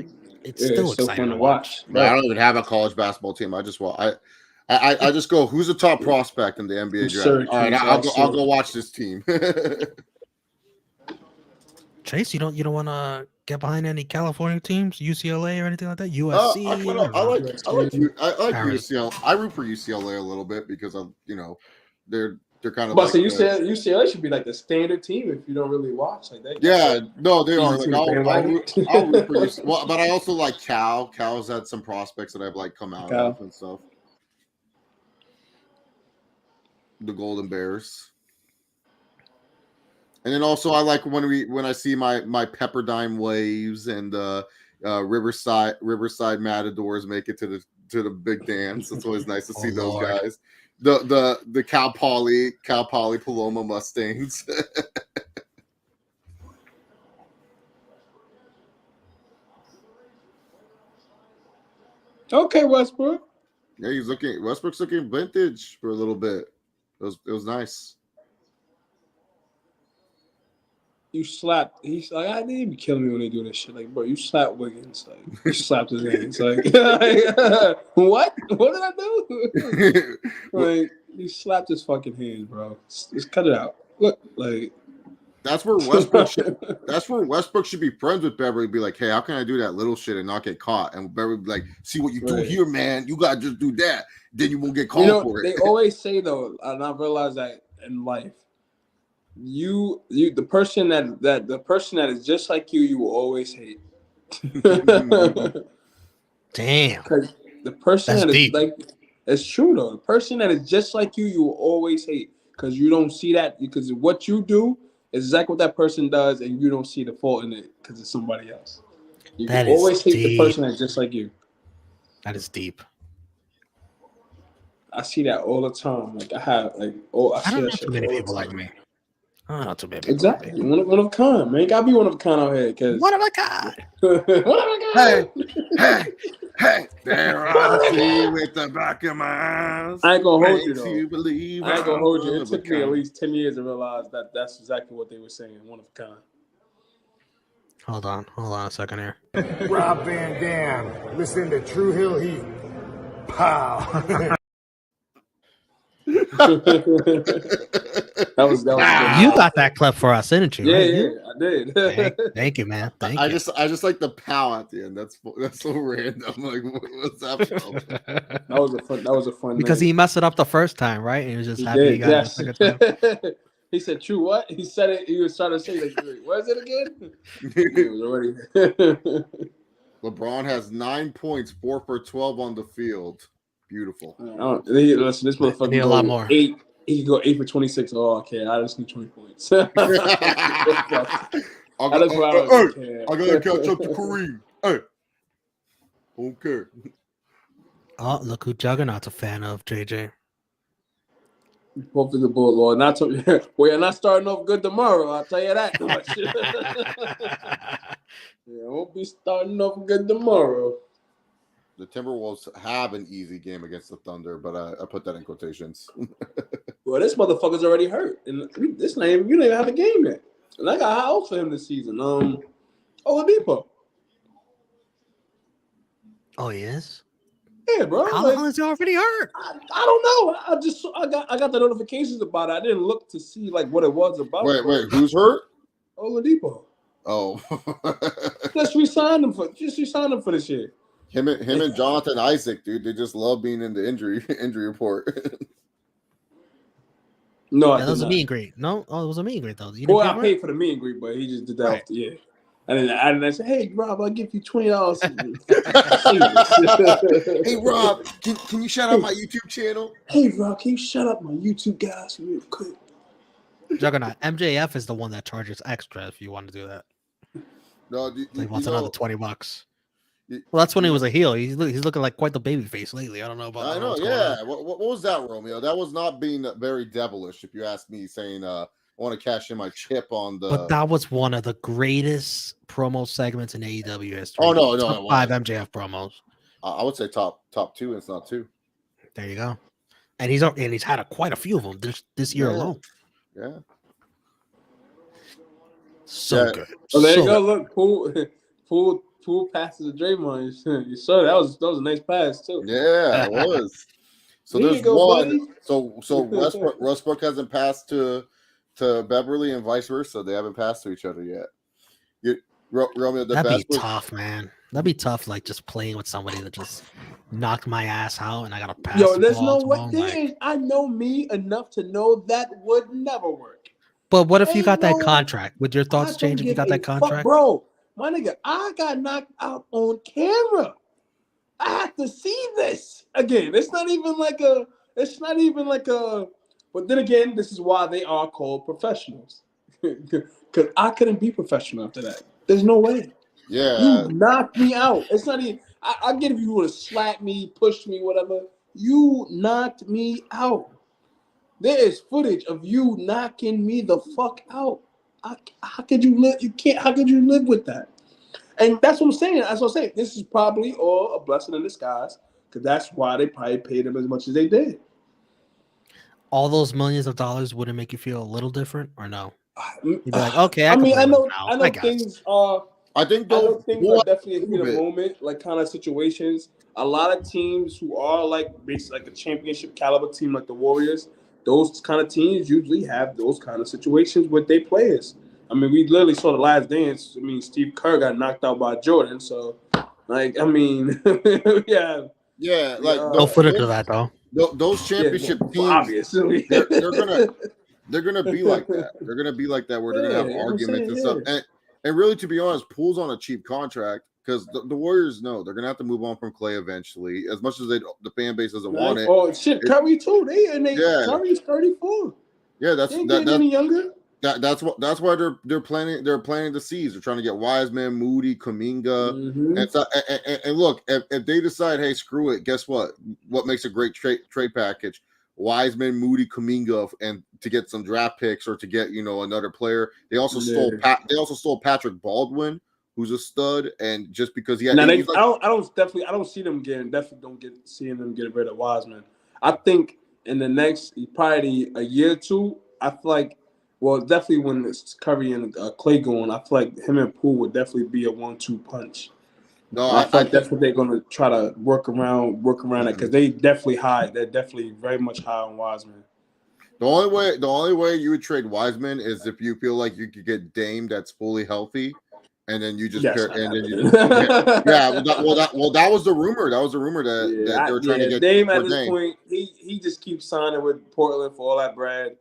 it's still exciting fun to watch. Right. I don't even have a college basketball team. I just I just go, who's the top prospect in the NBA draft? All right, I'll go watch this team. Chase, you don't want to get behind any California teams, UCLA or anything like that? USC. I like UCLA. I root for UCLA a little bit because of they're kind of. But so UCLA should be like the standard team if you don't really watch like that. Yeah, no, they are. Like, I'll root for UCLA. Well, but I also like Cal. Cal's had some prospects that I've like come out of and stuff. The Golden Bears. And then also I like when I see my Pepperdine Waves and Riverside Matadors make it to the big dance. It's always nice to see those guys. The Cal Poly Paloma Mustangs. Okay, Westbrook. Yeah, Westbrook's looking vintage for a little bit. It was nice. You slapped. He's like, I didn't even kill me when they do this shit. Like, bro, you slapped Wiggins. Like, you slapped his hands. Like, what? What did I do? Like, you slapped his fucking hands, bro. Just cut it out. Look, like. That's where Westbrook should be friends with Beverly. Be like, hey, how can I do that little shit and not get caught? And Beverly be like, see what you do here, man. You gotta just do that. Then you won't get caught for it. They always say though, and I realize that in life. The person that is just like you will always hate. Damn. Because the person That's that is deep. like, it's true though. The person that is just like you will always hate because you don't see that, because what you do is exactly what that person does, and you don't see the fault in it because it's somebody else. You That can is always hate the deep. person that's just like you. That is deep. I see that all the time. Like I don't know too many people like me. I don't know too many people like Exactly. me. One of a kind, man. You gotta be one of a kind out here, cause One of a kind. one of a kind. Hey, there I see with the back of my eyes. I ain't gonna hold you though. You believe I ain't gonna hold you. It took me at kind. least 10 years to realize that that's exactly what they were saying. One of a kind. Hold on a second here. Rob Van Dam, listen to True Hill Heat. Pow. that was good. You got that clip for us, didn't you? Yeah, right? yeah, I did. Thank you, man. Thank I you. just like the pow at the end. That's so random. Like, what's that from? That was a fun because night. he messed it up the first time, right? And he was just He happy did, he got it the second time. He said, "True what?" He said it. He was trying to say, like, what is it again? He was already. LeBron has 9 points, 4 for 12 on the field. Beautiful. Listen, this motherfucker need a lot more. 8. He can go 8 for 26. Oh, okay. I just need 20 points. I gotta catch up to Kareem. Hey, okay. Oh, look who Juggernaut's a fan of, JJ. Hopefully the Bulls. Well, we're not starting off good tomorrow. I'll tell you that much. Yeah, won't be starting off good tomorrow. The Timberwolves have an easy game against the Thunder, but I put that in quotations. Well, this motherfucker's already hurt, and this name you don't even have a game yet. And I got high hopes for him this season. Oladipo. Oh, he is? Yeah, bro. How long is he already hurt? I don't know. I got the notifications about it. I didn't look to see like what it was about. Wait, who's hurt? Oladipo. Oh, Just re-signed him for this year. Him and Jonathan Isaac, dude. They just love being in the injury report. No, that was a meet and greet. No, it was a meet and greet though. Well, I paid for the meet and greet, but he just did that. Right. Yeah. And then I said, "Hey, Rob, I'll give you $20." Hey, Rob, can you shout out my YouTube channel? Hey, Rob, can you shout out my YouTube guys real quick? Juggernaut, MJF is the one that charges extra if you want to do that. No, he wants another $20. Well, that's when he was a heel. He's looking like quite the baby face lately. I don't know about. I know, yeah. What was that, Romeo? That was not being very devilish, if you ask me. Saying, "I want to cash in my chip on the." But that was one of the greatest promo segments in AEW history. Oh no, top 5 MJF promos. I would say top 2, and it's not 2. There you go. And he's had quite a few of them this year alone. Yeah. So good. Oh, there you go. Look, Poole passes to Draymond. You saw that was a nice pass too. Yeah, it was. So there's one. Buddy. So Westbrook hasn't passed to Beverly and vice versa. They haven't passed to each other yet. Romeo, that'd be tough, man. That'd be tough, like just playing with somebody that just knocked my ass out and I gotta pass. Yo, there's no way. I know me enough to know that would never work. But what if you got that contract? Would your thoughts change if you got that contract? Bro, my nigga, I got knocked out on camera. I have to see this again. It's not even like a. But then again, this is why they are called professionals. Because I couldn't be professional after that. There's no way. Yeah. You knocked me out. It's not even. I get if you would have slapped me, pushed me, whatever. You knocked me out. There is footage of you knocking me the fuck out. How could you live? You can't. How could you live with that? And that's what I'm saying. That's what I'm saying. This is probably all a blessing in disguise, because that's why they probably paid him as much as they did. All those millions of dollars wouldn't make you feel a little different, or no? You'd be like, okay. I know things are. I think things are definitely in a moment, like kind of situations. A lot of teams who are like basically like a championship caliber team, like the Warriors, those kind of teams usually have those kind of situations with their players. I mean, we literally saw the Last Dance. I mean, Steve Kerr got knocked out by Jordan. So, like, I mean, yeah. Yeah, like no footage of that though. Those championship teams, obviously, they're They're gonna be like that. They're gonna be like that where they're gonna have arguments and stuff. And really, to be honest, Poole's on a cheap contract because the Warriors know they're gonna have to move on from Clay eventually. As much as the fan base doesn't want it. Oh shit, Curry too. Curry's 34. Yeah, that's any younger. That's why they're planning the C's. They're trying to get Wiseman, Moody, Kuminga, and look, if they decide, hey, screw it, guess what? What makes a great trade package? Wiseman, Moody, Kuminga, and to get some draft picks or to get another player. They also stole Patrick Baldwin, who's a stud, and just because he had, I don't see them seeing them get rid of Wiseman. I think in the next probably a year or two, I feel like. Well, definitely when it's Curry and Clay going, I feel like him and Poole would definitely be a 1-2 punch. No, I feel like that's what they're going to try to work around it because they're definitely very much high on Wiseman. The only way you would trade Wiseman is if you feel like you could get Dame that's fully healthy, and then you just that was the rumor. That was the rumor that they were trying to get Dame at this point. He just keeps signing with Portland for all that bread.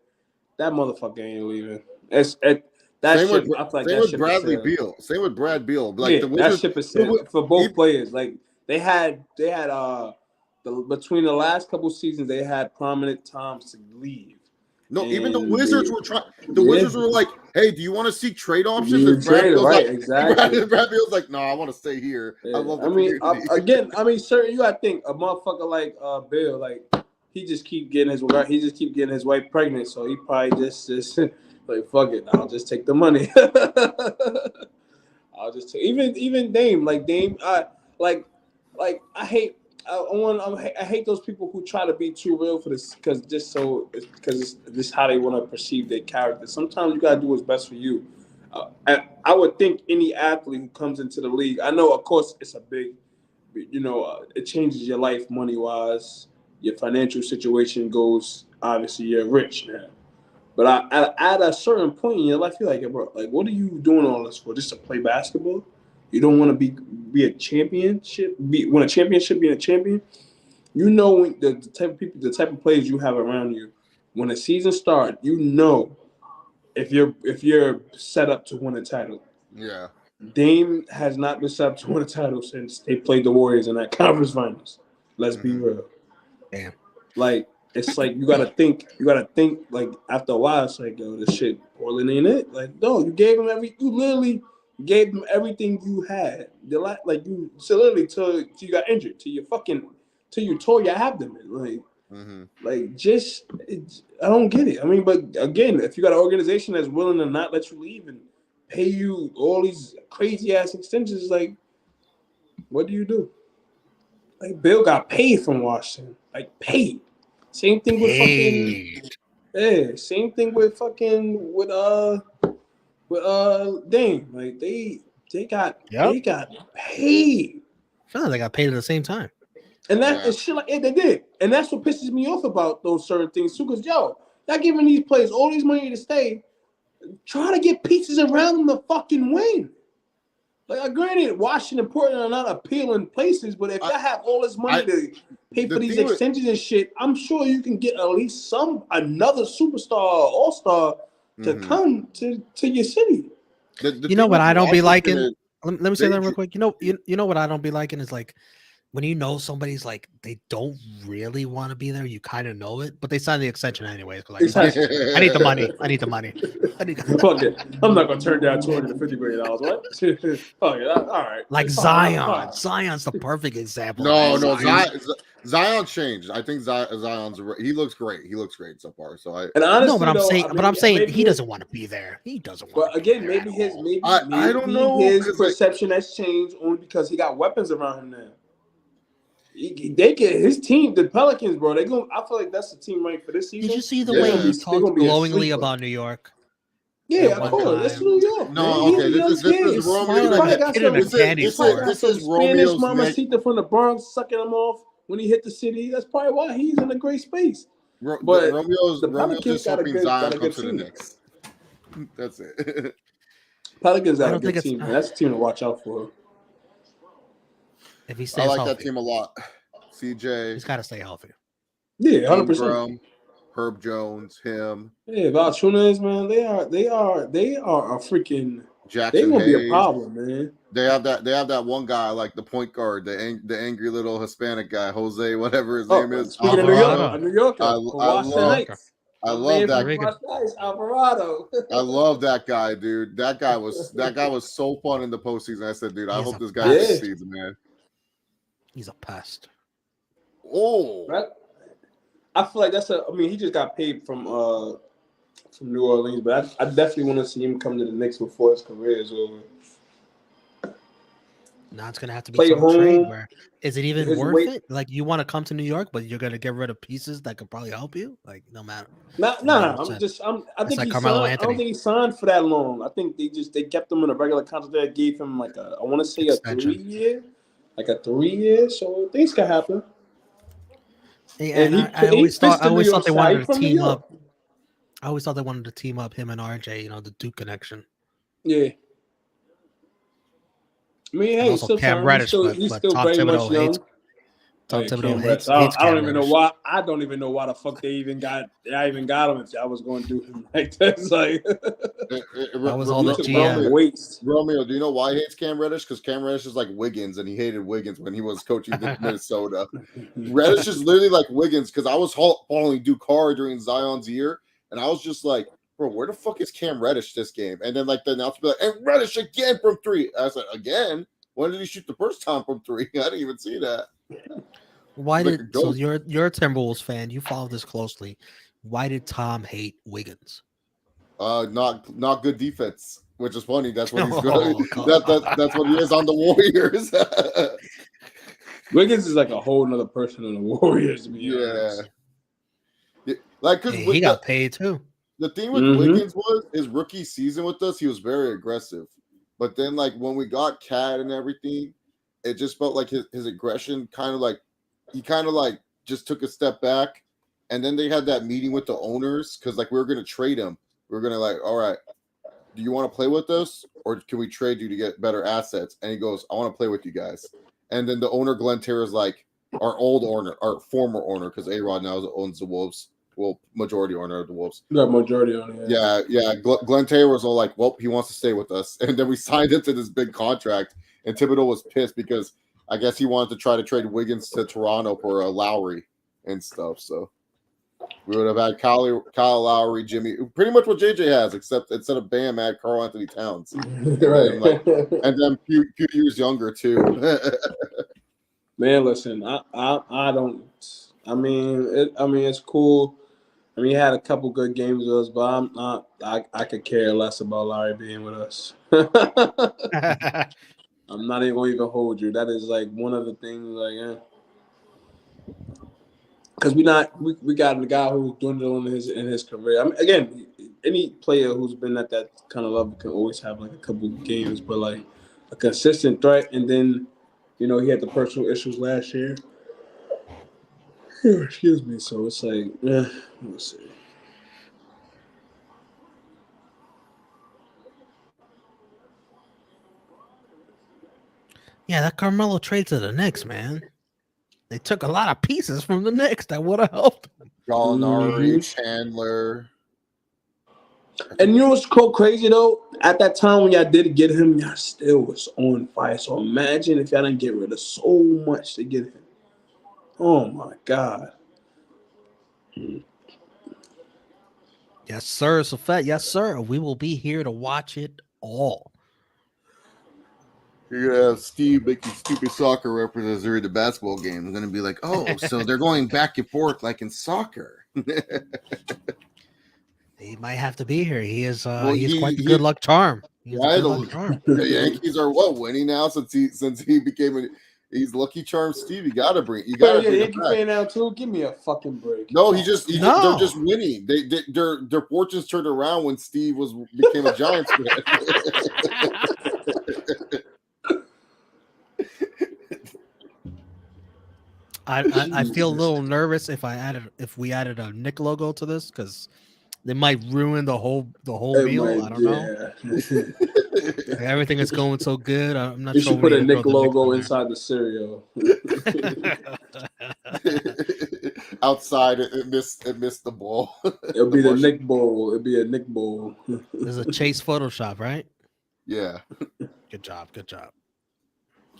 That motherfucker ain't leaving. Same with Bradley Beal. Same with Brad Beal. Like the Wizards, that ship is set for both players. Like they had between the last couple seasons, they had prominent times to leave. No, even the Wizards were trying. The Wizards were like, "Hey, do you want to seek trade options?" And Brad Beal's like, exactly. Brad Beal's like, "No, I want to stay here. Yeah. I love the community." Sir, you gotta think a motherfucker like Bill, like. He just keep getting his wife pregnant, so he probably just like fuck it. I'll just take the money. I'll just take even Dame. I hate those people who try to be too real for this because this is how they want to perceive their character. Sometimes you gotta do what's best for you. I would think any athlete who comes into the league. I know, of course, it's a big, it changes your life money wise. Your financial situation goes, obviously, you're rich now. But at a certain point in your life, you're like, bro, like, what are you doing all this for? Just to play basketball? You don't want to be a championship, win a championship, being a champion? When the type of players you have around you, when the season starts, if you're set up to win a title. Yeah. Dame has not been set up to win a title since they played the Warriors in that conference finals. Let's be real. Damn. Like it's like you gotta think like after a while it's like, yo, this shit Portland ain't it? Like, no, you literally gave them everything you had. You literally till you got injured, till you tore your abdomen. I don't get it. I mean, but again, if you got an organization that's willing to not let you leave and pay you all these crazy ass extensions, like, what do you do? Like Bill got paid from Washington. Like paid. Same thing with same thing with Dame. Like they got paid. I feel like they got paid at the same time. And that's shit like they did. And that's what pisses me off about those certain things too. Because y'all giving these players all these money to stay. Try to get pieces around them to fucking win. Like, granted, Washington and Portland are not appealing places, but if y'all have all this money to pay for these extensions and shit, I'm sure you can get at least another superstar or all-star to come to your city. You know what I don't be liking? Let me say that real quick. You know what I don't be liking is like when somebody's like they don't really want to be there, you kind of know it, but they sign the extension anyways. Like, I need the money. Fuck it. I'm not gonna turn down $250 million. What? Fuck it. All right. Like Zion. Zion's the perfect example. No, Zion changed. I think Zion's he looks great. He looks great so far. So I'm saying he doesn't want to be there. He doesn't want. But again, maybe I don't know. His perception has changed only because he got weapons around him now. They get his team, the Pelicans, bro. I feel like that's the team right for this season. Did you see the way he talked glowingly about New York? Yeah, of course. It's New York. No, okay. This is Romeo. This is Romeo's mamacita from the Bronx sucking him off when he hit the city. That's probably why he's in a great space. But Romeo's just hoping Zion comes to the Knicks. That's it. Pelicans got a good team. That's a team to watch out for. If he stays I like healthy. that team a lot. CJ. He's got to stay healthy. Yeah, 100%. Herb Jones, him. Yeah, Valanciunas, man, they are a freaking. Jackson They gonna be a Hayes. problem, man. They have that one guy, like the point guard, the angry little Hispanic guy, Jose, whatever his name is. Speaking of New Yorker, I love that. Alvarado. I love that guy, dude. That guy was so fun in the postseason. I said, dude, I hope this guy succeeds, man. He's a pest. Oh, right? I feel like he just got paid from New Orleans, but I definitely want to see him come to the Knicks before his career is over. Now it's gonna have to be Play some home. trade. Where is it even worth weight. it? Like, you want to come to New York, but you're gonna get rid of pieces that could probably help you. Like, no matter. No. I think like he Carmelo signed. Anthony. I don't think he signed for that long. I think they kept him in a regular contract. That gave him like I want to say Extension. a 3 year. So things can happen. Yeah, I always thought they wanted to team up. I always thought they wanted to team up him and RJ. The Duke connection. Yeah. I mean, hey, also Cam Reddish, he's still Tom very Thibodeau much young. Tom Thibodeau hates I Cam don't even know Reddish. why. I don't even know why the fuck I even got him if I was going to do him like that. It's like that was all the GM waste. Romeo, do you know why he hates Cam Reddish? Because Cam Reddish is like Wiggins, and he hated Wiggins when he was coaching Minnesota. Reddish is literally like Wiggins, because I was following Duke Hard during Zion's year, and I was just like, bro, where the fuck is Cam Reddish this game? And then like the announcement, and Reddish again from 3. I said, again? When did he shoot the first time from 3? I didn't even see that. So you're a Timberwolves fan. You follow this closely. Why did Tom hate Wiggins? Not good defense, which is funny. That's what he's good. That's what he is on the Warriors. Wiggins is like a whole nother person on the Warriors. To be honest. Like, because he got paid too. The thing with Wiggins was his rookie season with us, he was very aggressive. But then, like, when we got Cat and everything, it just felt like his aggression he just took a step back. And then they had that meeting with the owners, because, like, we were going to trade him. We were going to, like, all right, do you want to play with us, or can we trade you to get better assets? And he goes, I want to play with you guys. And then the owner, Glenn Taylor's like, our former owner, because A-Rod now owns the Wolves. Well, majority owner of the Wolves. Yeah, majority owner. Yeah. Glenn Taylor was all like, well, he wants to stay with us. And then we signed into this big contract. And Thibodeau was pissed because I guess he wanted to try to trade Wiggins to Toronto for a Lowry and stuff. So we would have had Kyle Lowry, Jimmy, pretty much what JJ has, except instead of Bam, had Karl Anthony Towns. Right. And then few years younger, too. Man, listen, I don't. I mean, it's cool. I mean, he had a couple good games with us, but I could care less about Larry being with us. I'm not even going to hold you. That is like one of the things, like, because we got a guy who's dwindling in his career. I mean, again, any player who's been at that kind of level can always have like a couple games, but like a consistent threat. And then, he had the personal issues last year. Excuse me. So it's like, let's see. Yeah, that Carmelo trade to the Knicks, man. They took a lot of pieces from the Knicks that would have helped. Gallinari, Chandler. And what's crazy though? At that time when y'all did get him, y'all still was on fire. So imagine if y'all didn't get rid of so much to get him. Oh my God. Yes, sir. It's a fact. Yes, sir. We will be here to watch it all. You're going to have Steve making stupid soccer references during the basketball game. I'm going to be like, oh, so they're going back and forth like in soccer. He might have to be here. He is he's quite the good luck charm. The Yankees are winning now since he became he's Lucky Charm Steve. You gotta bring Yankee fan now too. Give me a fucking break. No, they're just winning. Their fortunes turned around when Steve became a Giants fan. I feel a little nervous if we added a Nick logo to this, because they might ruin the whole meal. I don't know. Everything is going so good. I'm not sure. You should put a Nick logo inside the cereal. outside. It missed the ball. It'll be the Nick Bowl. It'll be a Nick Bowl. There's a Chase Photoshop, right? Yeah. Good job. Good job.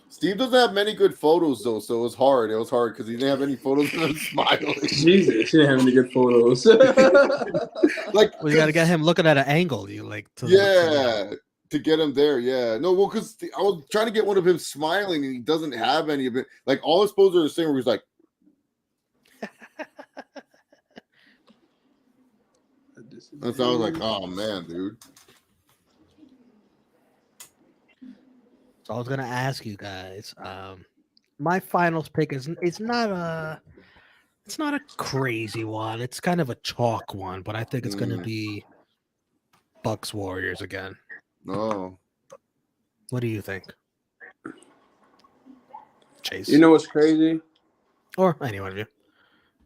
Steve doesn't have many good photos though, so it was hard. It was hard because he didn't have any photos of him smiling. Jesus, she didn't have any good photos. Like, well, you got to get him looking at an angle. You like to to get him there. Yeah, no, well, because I was trying to get one of him smiling, and he doesn't have any of it. Like all his poses are the same. Where he's like, and so I was like, oh man, dude. So I was gonna ask you guys. My finals pick is not a crazy one. It's kind of a chalk one, but I think it's gonna be Bucks Warriors again. Oh, what do you think, Chase? You know what's crazy? Or any one of you?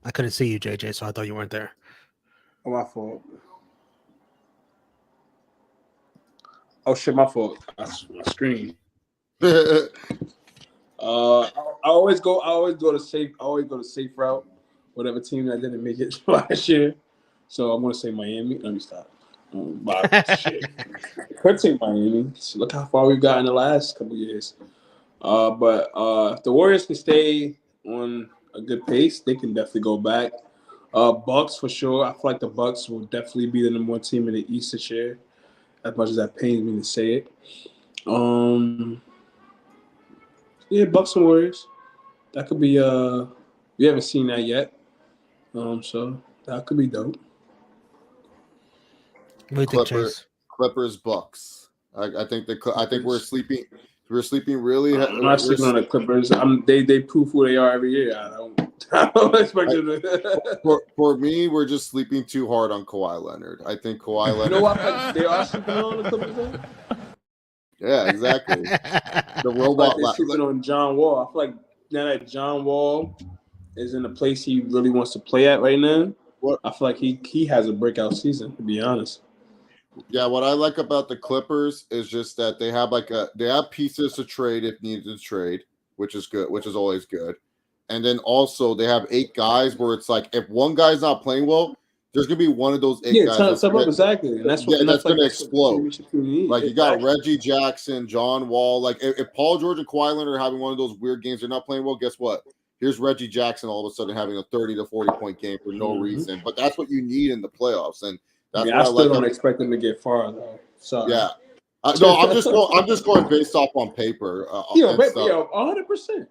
I couldn't see you, JJ, so I thought you weren't there. Oh, my fault. Oh shit, my fault. My screen. I always go to safe route. Whatever team that didn't make it last year, so I'm gonna say Miami. Let me stop. Shit. Could say Miami. Look how far we've got in the last couple years. But if the Warriors can stay on a good pace, they can definitely go back. Bucks for sure. I feel like the Bucks will definitely be the number one team in the East this year. As much as that pains me to say it. Yeah, Bucks and Warriors. That could be we haven't seen that yet. So that could be dope. Clippers, Bucks. I think we're sleeping. We're sleeping really. I'm not sleeping on the Clippers. They prove who they are every year. I don't expect them to. For me, we're just sleeping too hard on Kawhi Leonard. I think Kawhi Leonard. You know what? They are sleeping on the Clippers, though? Yeah, exactly. The robot. They're sleeping on John Wall. I feel like now that John Wall is in the place he really wants to play at right now, I feel like he has a breakout season, to be honest. Yeah, what I like about the Clippers is just that they have pieces to trade if needed to trade, which is good, which is always good. And then also they have 8 guys where it's like if one guy's not playing well, there's gonna be one of those 8 guys. Exactly. And that's gonna explode. Like you got Reggie Jackson, John Wall. Like if Paul George and Kawhi Leonard are having one of those weird games, they're not playing well. Guess what? Here's Reggie Jackson all of a sudden having a 30 to 40 point game for no reason. But that's what you need in the playoffs, and that's what I still don't expect them to get far though. Sorry. Yeah. No, I'm just going based off on paper. 100%.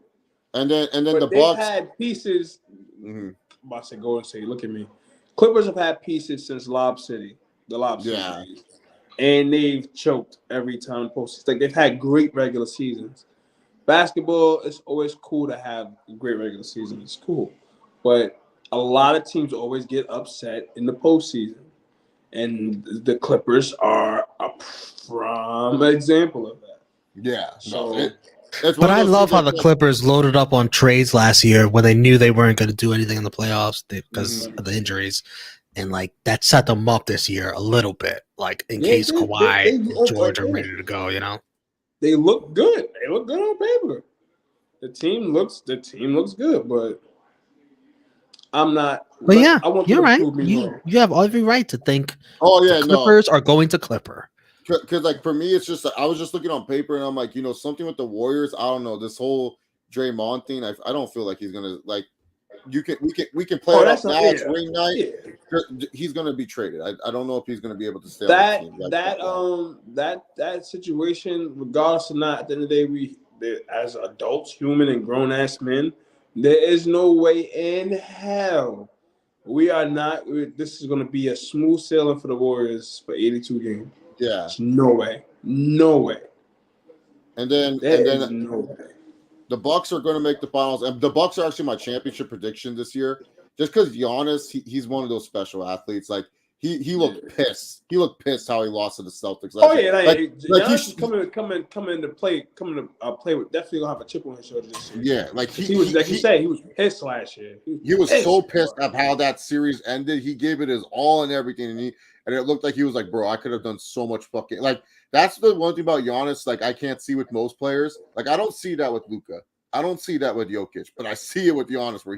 And then but the Bucks had pieces. I'm about to go and say, look at me. Clippers have had pieces since Lob City, the Lob City days, and they've choked every time postseason. Like they've had great regular seasons. Basketball, it's always cool to have a great regular season. It's cool, but a lot of teams always get upset in the postseason, and the Clippers are a prime example of that. Yeah. So. But I love how the Clippers loaded up on trades last year when they knew they weren't going to do anything in the playoffs because of the injuries. And, like, that set them up this year a little bit, like, in case Kawhi and George are ready to go, you know? They look good. They look good on paper. The team looks good, but I'm not. But, yeah, you're right. You have every right to think the Clippers are going to Clipper. Because, like, for me, it's just I was just looking on paper, and I'm like, something with the Warriors. I don't know this whole Draymond thing. I don't feel like he's gonna like. We can play it off now. It's ring night. Yeah. He's gonna be traded. I don't know if he's gonna be able to stay. That situation, regardless of not, at the end of the day, we as adults, human and grown ass men, there is no way in hell we are not. This is gonna be a smooth sailing for the Warriors for 82 games. Yeah. No way. And then no way. The Bucks are going to make the finals, and the Bucks are actually my championship prediction this year. Just because Giannis, he's one of those special athletes. Like he looked pissed. He looked pissed how he lost to the Celtics. Giannis coming to play with definitely gonna have a chip on his shoulder this year. Yeah, like he was like you say, he was pissed last year. He was so pissed of how that series ended. He gave it his all and everything, and it looked like he was like, bro, I could have done so much fucking like. That's the one thing about Giannis, like I can't see with most players. Like I don't see that with Luka. I don't see that with Jokic, but I see it with Giannis, where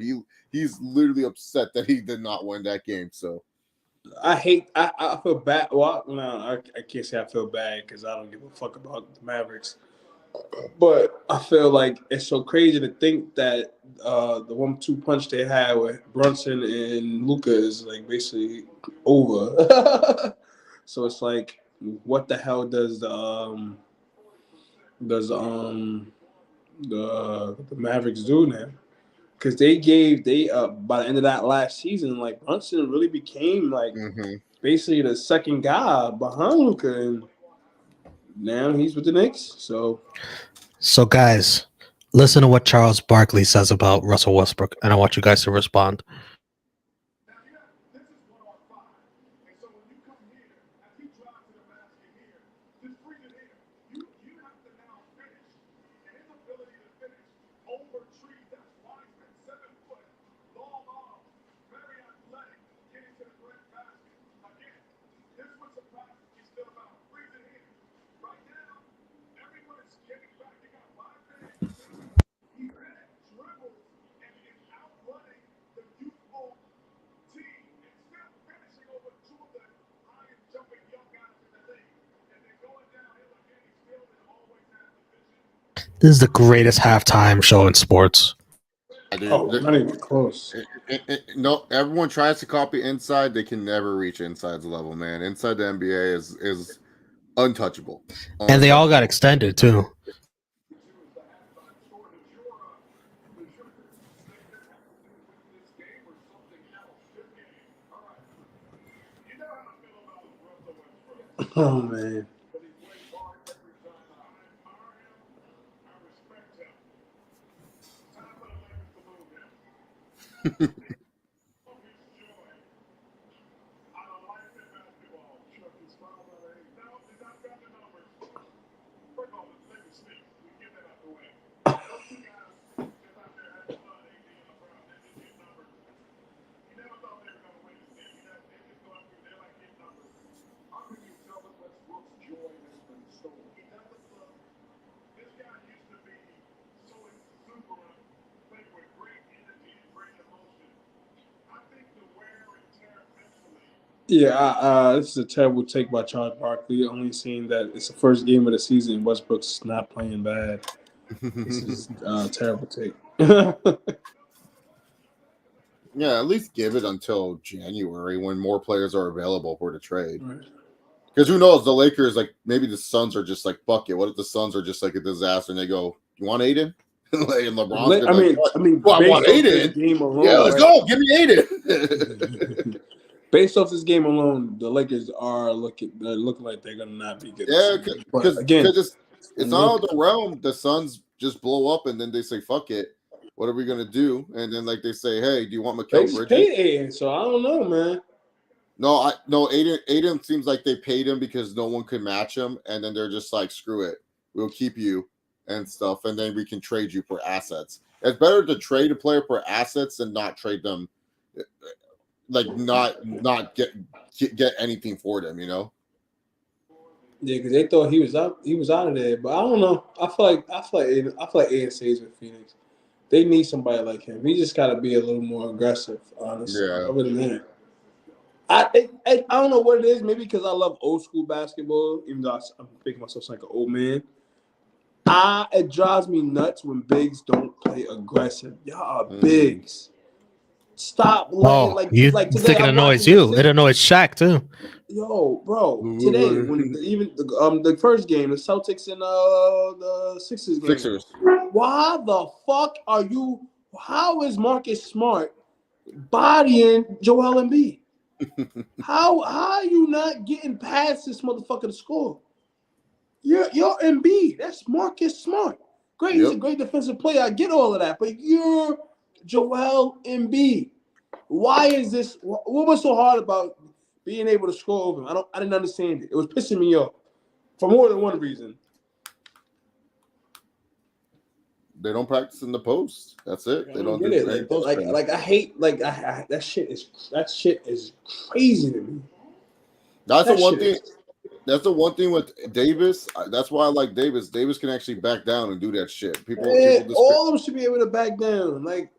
he's literally upset that he did not win that game. So I feel bad. Well, no, I can't say I feel bad because I don't give a fuck about the Mavericks. But I feel like it's so crazy to think that the 1-2 punch they had with Brunson and Luka is like basically over. So it's like, what the hell does the Mavericks do now? Because they by the end of that last season, like Brunson really became like basically the second guy behind Luka, and now he's with the Knicks. So guys, listen to what Charles Barkley says about Russell Westbrook, and I want you guys to respond. This is the greatest halftime show in sports. Not even close. No, everyone tries to copy Inside. They can never reach Inside's level, man. Inside the NBA is untouchable. And they all got extended, too. Oh, man. Yeah, this is a terrible take by Charles Barkley. Only seeing that it's the first game of the season and Westbrook's not playing bad. This is a terrible take. Yeah, at least give it until January when more players are available for the trade. Because who knows, the Lakers, like maybe the Suns are just like, fuck it. What if the Suns are just like a disaster and they go, you want Aiden? And LeBron's I want Aiden. Game alone, yeah, let's go. Give me Aiden. Based off this game alone, the Lakers are looking like they're gonna not be good. Yeah, because it's out of the realm. The Suns just blow up and then they say, fuck it. What are we gonna do? And then like they say, hey, do you want Mikal Bridges? Paid Aiden, so I don't know, man. No, Aiden seems like they paid him because no one could match him, and then they're just like, screw it, we'll keep you and stuff, and then we can trade you for assets. It's better to trade a player for assets than not trade them, like not get anything for them, you know? Yeah, because they thought he was out of there, but I don't know. I feel like Aiden stays with Phoenix. They need somebody like him. He just got to be a little more aggressive, honestly. Yeah. Other than that, I don't know what it is. Maybe because I love old school basketball, even though I'm thinking myself like an old man. It drives me nuts when bigs don't play aggressive. Y'all are bigs. Stop letting you like today. Think it annoys you. It annoys Shaq too. Yo, bro. Today, when the first game, the Celtics and the Sixers game. Sixers. Why the fuck are you? How is Marcus Smart bodying Joel Embiid? How are you not getting past this motherfucker to score? You're Embiid. That's Marcus Smart. Great, he's a great defensive player. I get all of that, but you're Joel Embiid. Why is this? What was so hard about being able to score over him? I didn't understand it. It was pissing me off for more than one reason. They don't practice in the post. That's it. They don't do it. Like I hate that shit is crazy to me. That's the one thing. That's the one thing with Davis. That's why I like Davis. Davis can actually back down and do that shit. People all of them should be able to back down. Like,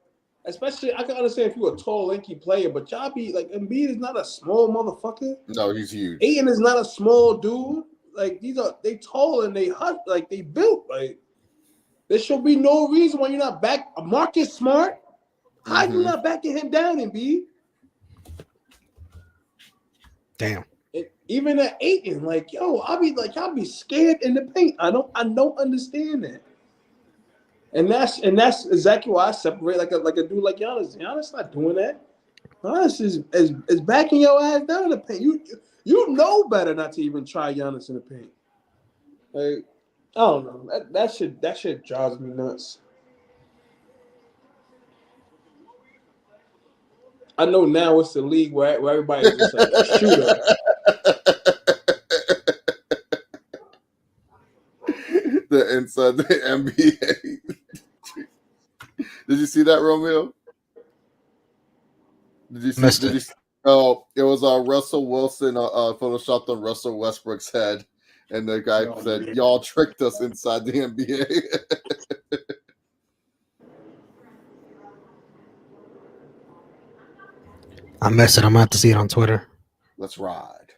especially, I can understand if you're a tall, lanky player, but y'all be like, Embiid is not a small motherfucker. No, he's huge. Ayton is not a small dude. Like, they tall and they built. Like, there should be no reason why you're not back. Marcus Smart, how you not backing him down, Embiid? Damn. Even at Ayton, like, yo, I'll be scared in the paint. I don't understand that. And that's exactly why I separate like a dude like Giannis. Giannis not doing that. Giannis is backing your ass down in the paint. You know better not to even try Giannis in the paint. Like, I don't know. That shit drives me nuts. I know now it's the league where everybody's just like a shooter. The inside the NBA. Did you see that, Romeo? Did you see? Oh, it was Russell Wilson photoshopped on Russell Westbrook's head, and the guy said, "Y'all tricked us inside the NBA." I missed it. I'm gonna have to see it on Twitter. Let's ride.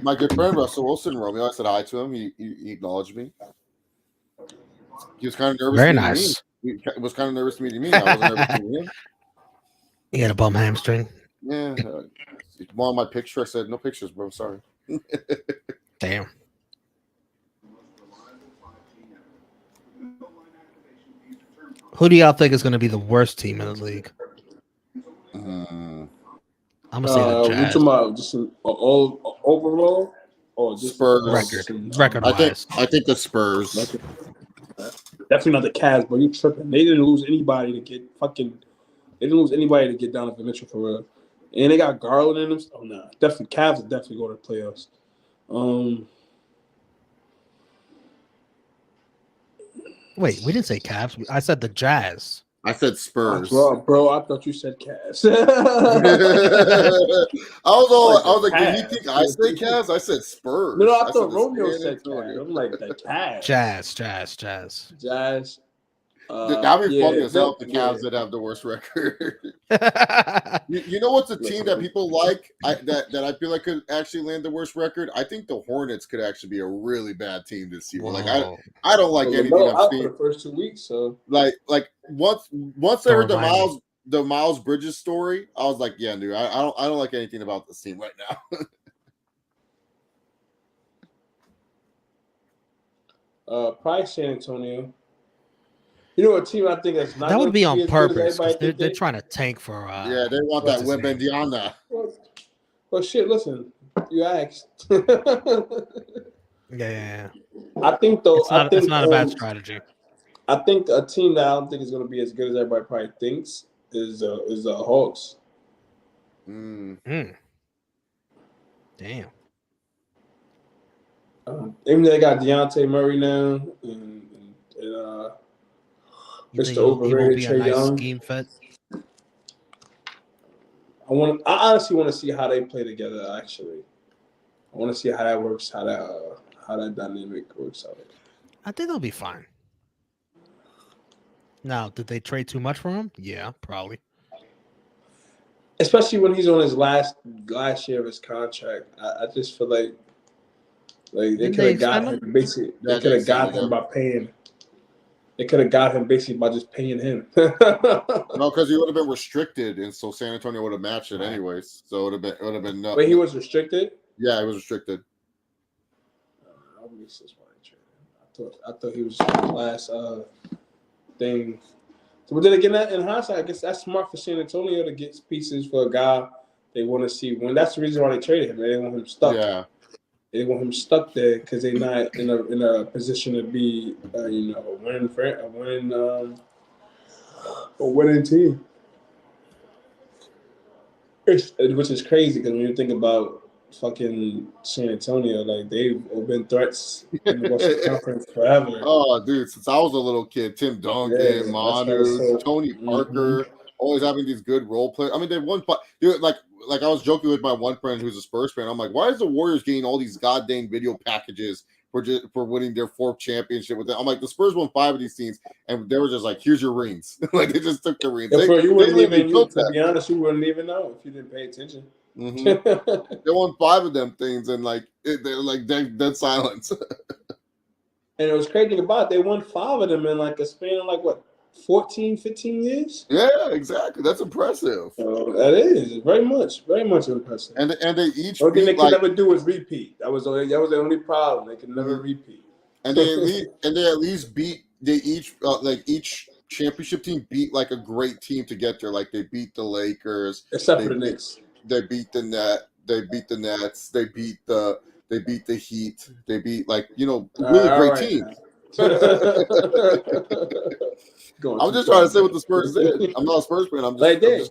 My good friend Russell Wilson, Romeo. I said hi to him. He acknowledged me. He was kind of nervous. Very nice. He was kind of nervous to meet me. I wasn't nervous to meet him. He had a bum hamstring. Yeah. On my picture, I said, "No pictures, bro. Sorry." Damn. Who do y'all think is going to be the worst team in the league? I'm gonna say the Jazz. We're talking about just all overall or just Spurs record wise. I think the Spurs. Definitely not the Cavs, but you tripping. They didn't lose anybody to get Donovan Mitchell for real. And they got Garland in them. Oh no, definitely Cavs will definitely go to the playoffs. Wait, we didn't say Cavs. I said the Jazz. I said Spurs. Bro, I thought you said Cavs. I was like, did he think I said Cavs? I said Spurs. No, I thought Romeo said Cavs. I'm like, the Cavs. Jazz. That'd be funny as hell if the Cavs did have the worst record. you know what's a team that people like that I feel like could actually land the worst record? I think the Hornets could actually be a really bad team this year. Whoa. Like I don't like anything I've seen for the first 2 weeks. So like once I heard the Miles Bridges story, I was like, yeah, dude, I don't like anything about this team right now. Probably San Antonio. You know, a team I think that's not. That would be on purpose. They're trying to tank for. Yeah, they want that Wembendiana. Well, shit. Listen, you asked. Yeah. I think though, it's not a bad strategy. I think a team that I don't think is going to be as good as everybody probably thinks is the Hawks. Damn. Even they got Dejounte Murray now, and Mr. Overrated Trae Young. Scheme fit? I honestly want to see how they play together. Actually, I want to see how that works. How that dynamic works out. I think they'll be fine. Now, did they trade too much for him? Yeah, probably. Especially when he's on his last year of his contract. I just feel like they could have got him basically. They could have got him by paying. They could have got him basically by just paying him. No, because he would have been restricted, and so San Antonio would have matched it anyways. So it would have been. Wait, he was restricted? Yeah, he was restricted. I thought he was just a class thing. So, but then again, in hindsight, I guess that's smart for San Antonio to get pieces for a guy they want to see win. That's the reason why they traded him. They didn't want him stuck. Yeah. They want him stuck there because they're not in a position to be, a winning team. Which is crazy because when you think about fucking San Antonio, like they've been threats in the Western Conference forever. Oh, dude, since I was a little kid, Tim Duncan, Manu, Tony Parker, always having these good role players. I mean, they won. Dude, like like I was joking with my one friend who's a Spurs fan. I'm like, why is the Warriors getting all these goddamn video packages for winning their 4th championship with them? I'm like, the Spurs won 5 of these teams, and they were just like, here's your rings. Like they just took the rings. Yeah, bro, you wouldn't even. To that. be honest, you wouldn't even know if you didn't pay attention. Mm-hmm. They won 5 of them things, and like they're like dead silence. And it was crazy about it, they won 5 of them in like a span of like what, 14, 15 years? Yeah, exactly. That's impressive. That is very much impressive. And they each one thing they could like, never do is repeat. That was the only problem. They could never repeat. And they at least beat each championship team beat like a great team to get there. Like they beat the Lakers, except for the Knicks. They beat the Nets. They beat the Heat. They beat really great teams. I'm just trying to say what the Spurs did. I'm not a Spurs fan. I'm just like that.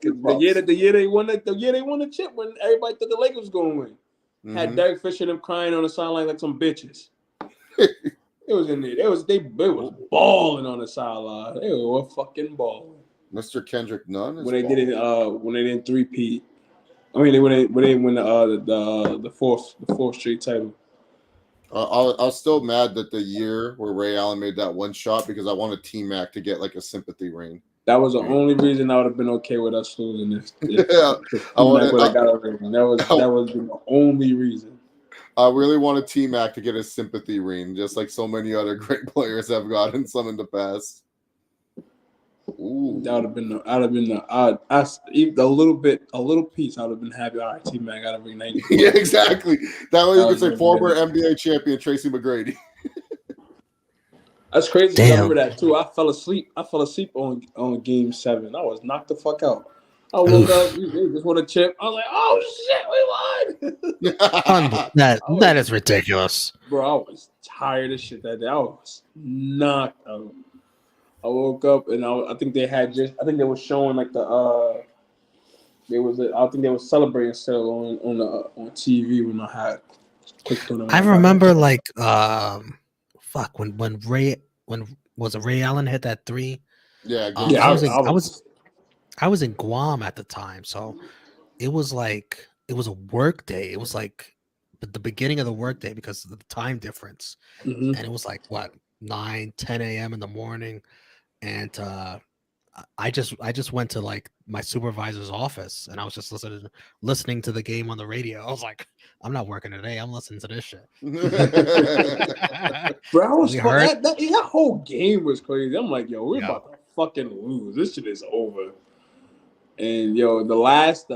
The year they won the chip when everybody thought the Lakers was going to win. Had Derek Fisher and them crying on the sideline like some bitches. It was in there. They was balling on the sideline. They were fucking balling. Mr. Kendrick Nunn when they didn't three-peat. I mean, when they win the fourth straight title. I was still mad that the year where Ray Allen made that one shot because I wanted T-Mac to get like a sympathy ring. That was the only reason I would have been okay with us losing this. Yeah, I got a ring. That was the only reason. I really wanted T-Mac to get a sympathy ring, just like so many other great players have gotten some in the past. Ooh. That would have been a little piece. I would have been happy. All right, T-Mac got a ring. Yeah, exactly. That way you could say former NBA champion Tracy McGrady. That's crazy. Damn. I remember that too. I fell asleep on Game 7. I was knocked the fuck out. I woke up. They just won a chip. I was like, "Oh shit, we won!" That is ridiculous, bro. I was tired of shit that day. I was knocked out. I woke up and I think they were showing like I think they were celebrating still on TV when I had clicked on it. I remember when Ray Allen hit that 3? Yeah, I was in Guam at the time, so it was a work day. It was like the beginning of the work day because of the time difference, and it was like 9, 10 a.m. in the morning. And I just went to like my supervisor's office and I was just listening to the game on the radio. I was like, I'm not working today. I'm listening to this shit. Bro, that whole game was crazy. I'm like, yo, we're about to fucking lose. This shit is over. And yo, the last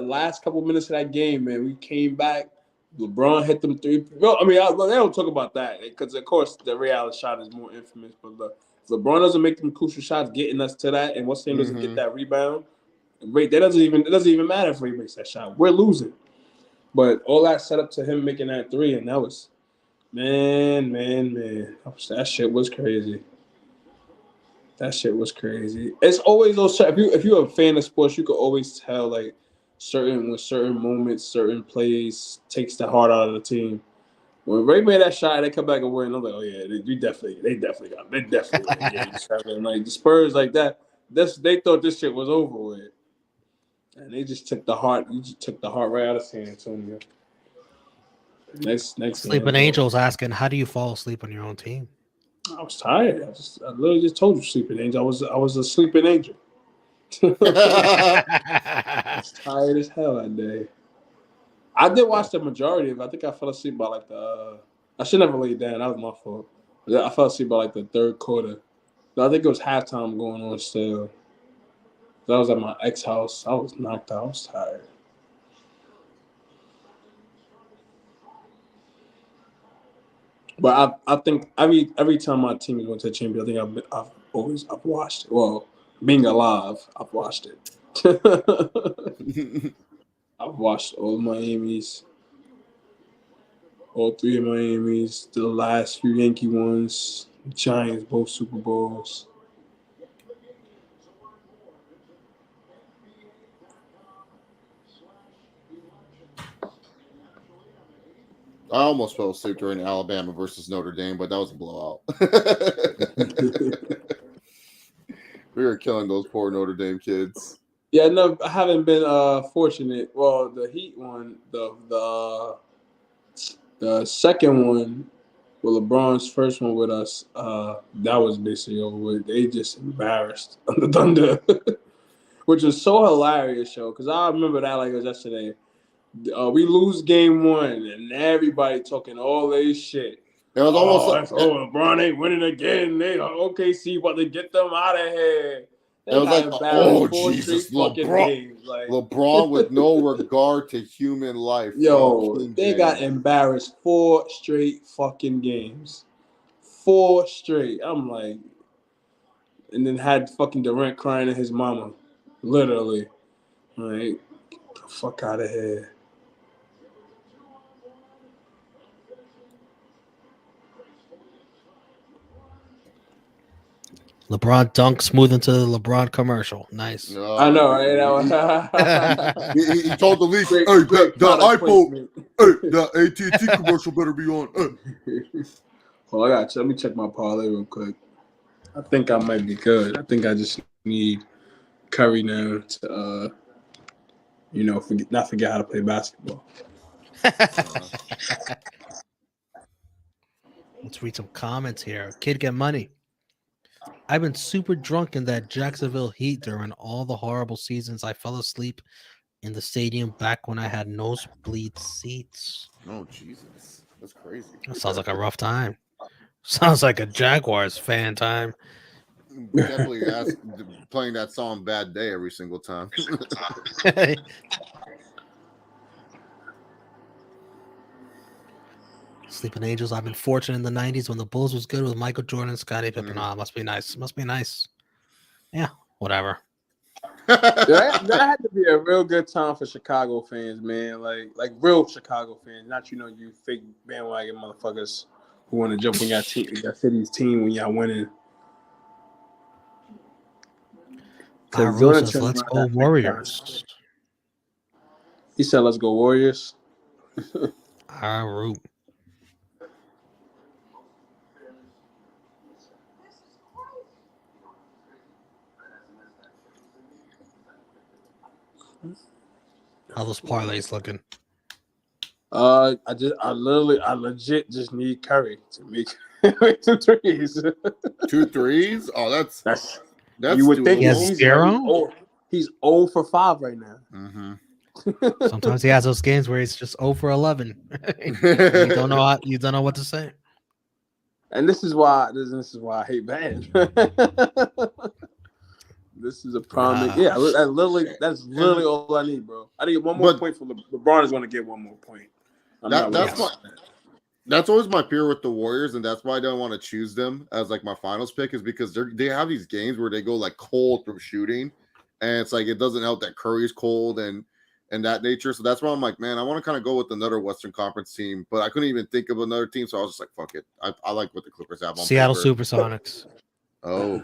couple minutes of that game, man, we came back. LeBron hit them 3. Well, I mean, they don't talk about that because of course the Ray Allen shot is more infamous, but LeBron doesn't make them crucial shots, getting us to that, and what's name doesn't get that rebound. It doesn't even matter if he makes that shot. We're losing. But all that set up to him making that 3, and that was, man. That shit was crazy. That shit was crazy. It's always those. If you're a fan of sports, you can always tell like certain moments, certain plays takes the heart out of the team. When Ray made that shot, they come back and win. I'm like, oh yeah, they definitely got Game 7. Like the Spurs, like that. They thought this shit was over with, and they just took the heart. You just took the heart right out of San Antonio. Next. Sleeping Angel's asking, how do you fall asleep on your own team? I was tired. I literally just told you, Sleeping Angel. I was a sleeping angel. I was tired as hell that day. I did watch the majority of it. I think I fell asleep by like I should never lay down. That was my fault. I fell asleep by like the third quarter. I think it was halftime going on still. I was at my ex house. I was knocked out. I was tired. But I think every time my team went to the championship, I think I've watched it. Well, being alive, I've watched it. I've watched all of Miami's, all 3 of Miami's, the last few Yankee ones, Giants, both Super Bowls. I almost fell asleep during Alabama versus Notre Dame, but that was a blowout. We were killing those poor Notre Dame kids. Yeah, no, I haven't been fortunate. Well, the Heat one, the second one, well, LeBron's first one with us, that was basically over with. They just embarrassed the Thunder, which was so hilarious, show. Because I remember that like it was yesterday. We lose game one, and everybody talking all this shit. It was almost like LeBron ain't winning again. They OKC about to get them out of here. They it was got like, embarrassed oh four Jesus, straight fucking LeBron, games. Like LeBron with no regard to human life. yo, King they got James. embarrassed 4 straight fucking games. 4 straight. I'm like, and then had fucking Durant crying at his mama, literally. Like, get the fuck out of here. LeBron dunk smooth into the LeBron commercial. Nice. I know, right? He told the league, Great- hey, great the product iPhone, placement. hey, the AT&T commercial better be on. Well, I got you. Let me check my parlay real quick. I think I might be good. I think I just need Curry now to, not forget how to play basketball. Let's read some comments here. Kid get money. I've been super drunk in that Jacksonville Heat during all the horrible seasons. I fell asleep in the stadium back when I had nosebleed seats. Oh, Jesus. That's crazy. That sounds like a rough time. Sounds like a Jaguars fan time. Definitely playing that song Bad Day every single time. Sleeping Angels. I've been fortunate in the 90s when the Bulls was good with Michael Jordan, Scottie Pippen. Must be nice. Must be nice. Yeah, whatever. that had to be a real good time for Chicago fans, man. Like real Chicago fans, not you fake bandwagon motherfuckers who want to jump on your city's team when y'all winning. Aru says, let's go Warriors. He said, let's go Warriors. Aru. How those parlays looking? I legit just need Curry to make 2 threes. 2 threes? Oh, that's you would think he has 0. He's 0 for 5 right now. Mm-hmm. Sometimes he has those games where he's just 0 for 11. You don't know what to say. And this is why I hate bad. This is a problem. Yeah, that's literally all I need, bro. I need one more point for LeBron is going to get one more point. That's always my fear with the Warriors, and that's why I don't want to choose them as like my finals pick, is because they have these games where they go like cold from shooting, and it's like it doesn't help that Curry's cold and that nature. So that's why I'm like, man, I want to kind of go with another Western Conference team, but I couldn't even think of another team, so I was just like, fuck it. I like what the Clippers have on Seattle paper. Supersonics. Oh,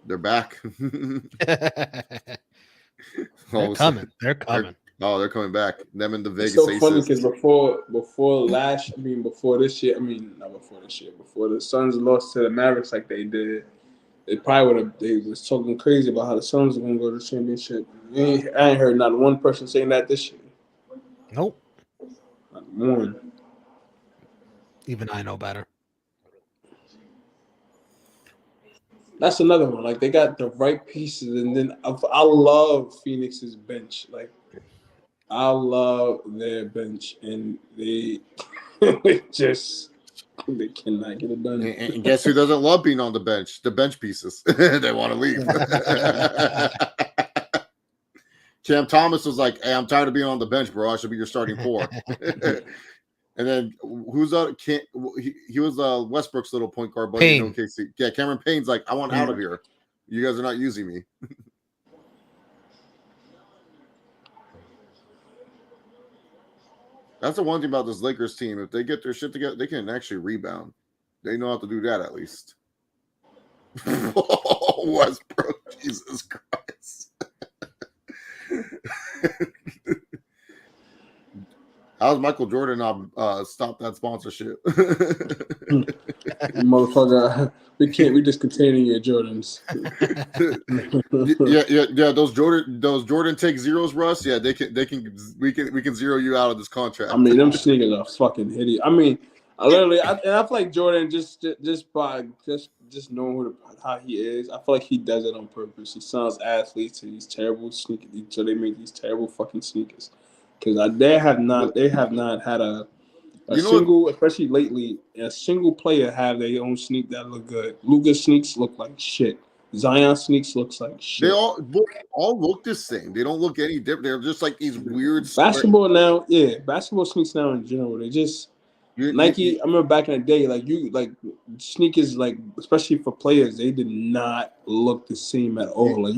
they're back. They're coming. They're coming. They're coming back. Them and the Vegas It's so Aces. funny because before the Suns lost to the Mavericks like they did, they was talking crazy about how the Suns are going to go to the championship. I ain't heard not one person saying that this year. Nope. Not one. Even I know better. That's another one. Like, they got the right pieces, and then I love Phoenix's bench. Like, I love their bench, and they they cannot get it done. And guess who doesn't love being on the bench? The bench pieces. They want to leave. Cam Thomas was like, hey, I'm tired of being on the bench, bro. I should be your starting 4. And then who's he was Westbrook's little point guard buddy in OKC. Yeah, Cameron Payne's like, I want out of here. You guys are not using me. That's the one thing about this Lakers team. If they get their shit together, they can actually rebound. They know how to do that at least. Westbrook, Jesus Christ. How's Michael Jordan stop that sponsorship? Motherfucker, we discontinuing your Jordans. yeah. Those Jordan take zeros, Russ. Yeah, we can zero you out of this contract. I mean, them sneakers are fucking hideous. I mean, I feel like Jordan just knowing how he is. I feel like he does it on purpose. He signs athletes to these terrible sneakers, so they make these terrible fucking sneakers. Because they have not had a single, especially lately, a single player have their own sneak that look good. Luka's sneaks look like shit. Zion sneaks looks like shit. They all look the same. They don't look any different. They're just like these weird basketball sneaks now in general. They just Nike. I remember back in the day, like sneakers, like especially for players, they did not look the same at all. Like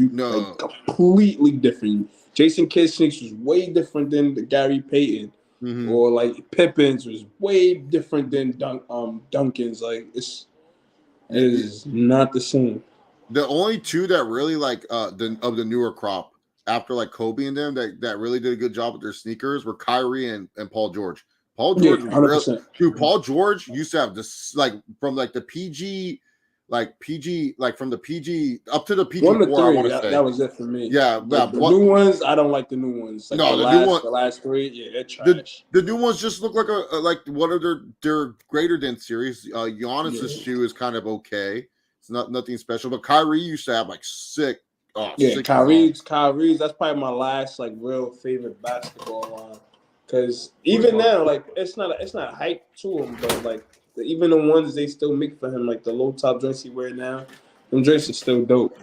completely different. Jason Kidd sneaks was way different than the Gary Payton, or like Pippen's was way different than Duncan's. Like it is not the same. The only two that really like of the newer crop after like Kobe and them that really did a good job with their sneakers were Kyrie and Paul George. Paul George, Paul George used to have this like from like the PG from the PG up to the PG 4. I want to say that was it for me. Yeah, the new ones, I don't like the new ones. Like the last three, yeah, they're trash. The new ones just look like like one of their greater than series. Giannis's shoe is kind of okay. It's nothing special, but Kyrie used to have like sick. Kyrie's. That's probably my last like real favorite basketball line. Because even now, like it's not hype to him, but like even the ones they still make for him, like the low top joints he wear now, them joints are still dope.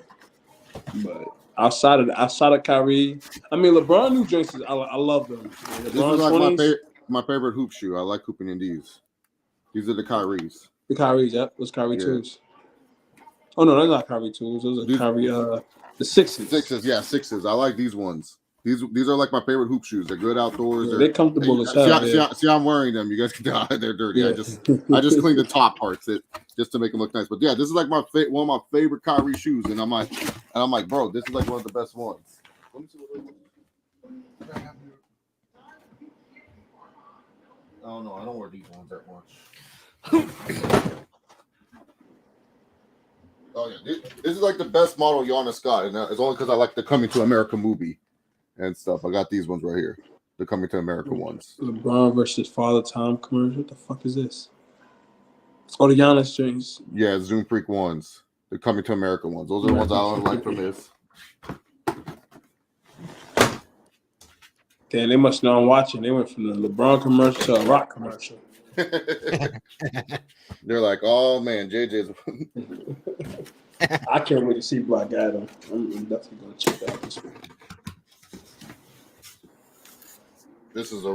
But outside of Kyrie, I mean LeBron new joints, I love them. This is like my favorite hoop shoe. I like hooping in these. These are the Kyries. The Kyries, yep. Those Kyrie twos. Oh no, they're not Kyrie twos. Those are Kyrie the sixes. Sixes. I like these ones. These are like my favorite hoop shoes. They're good outdoors. Yeah, they're comfortable as hell. See, I'm wearing them. You guys can tell they're dirty. Yeah. I just clean the top parts just to make them look nice. But yeah, this is like one of my favorite Kyrie shoes, and I'm like, bro, this is like one of the best ones. Let me see what oh no, I don't wear these ones that much. Oh yeah, this is like the best model Giannis got, and it's only because I like the Coming to America movie and stuff. I got these ones right here, the Coming to America ones. LeBron versus Father Time commercial. What the fuck is this? Oh, the Giannis jeans. Yeah, Zoom Freak ones, the Coming to America ones. Those are the ones I don't like from this. Damn, they must know I'm watching. They went from the LeBron commercial to a Rock commercial. They're like, oh man, JJ's. I can't wait to see Black Adam. I'm definitely gonna check that out this week. This is a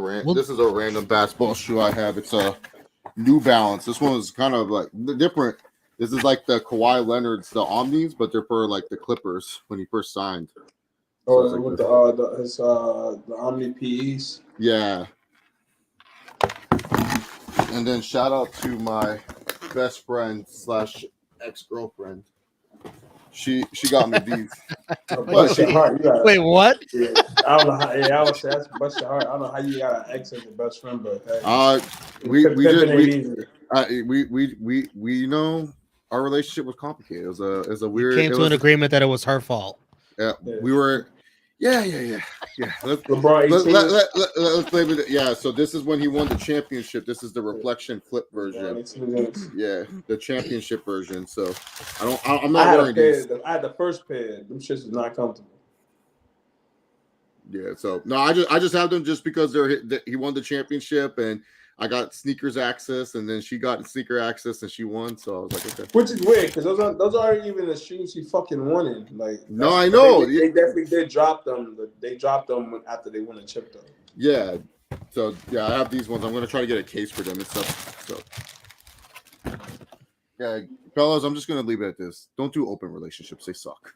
random basketball shoe I have. It's a New Balance. This one is kind of like different. This is like the Kawhi Leonard's, the Omnis, but they're for like the Clippers when he first signed. Oh, so with the Omni PEs. Yeah. And then shout out to my best friend / ex-girlfriend. She got me these. Wait, what? Yeah, I don't know how. Yeah, I would say that's bless your heart. I don't know how you got an ex as your best friend, but hey, we know our relationship was complicated. It was a weird. Came to an agreement that it was her fault. Yeah, we were. Yeah. Let's play with it. Yeah, so this is when he won the championship. This is the reflection flip version. Yeah, the championship version. So I'm not wearing these. I had the first pair. Them shits is not comfortable. Yeah, so no, I just have them just because he won the championship, and I got sneakers access, and then she got sneaker access, and she won. So I was like, okay. Which is weird because those aren't even the shoes he fucking wanted. Like, no, I know they definitely did drop them. They dropped them after they won a chip, though. Yeah. So yeah, I have these ones. I'm gonna try to get a case for them and stuff. So yeah, fellas, I'm just gonna leave it at this. Don't do open relationships; they suck.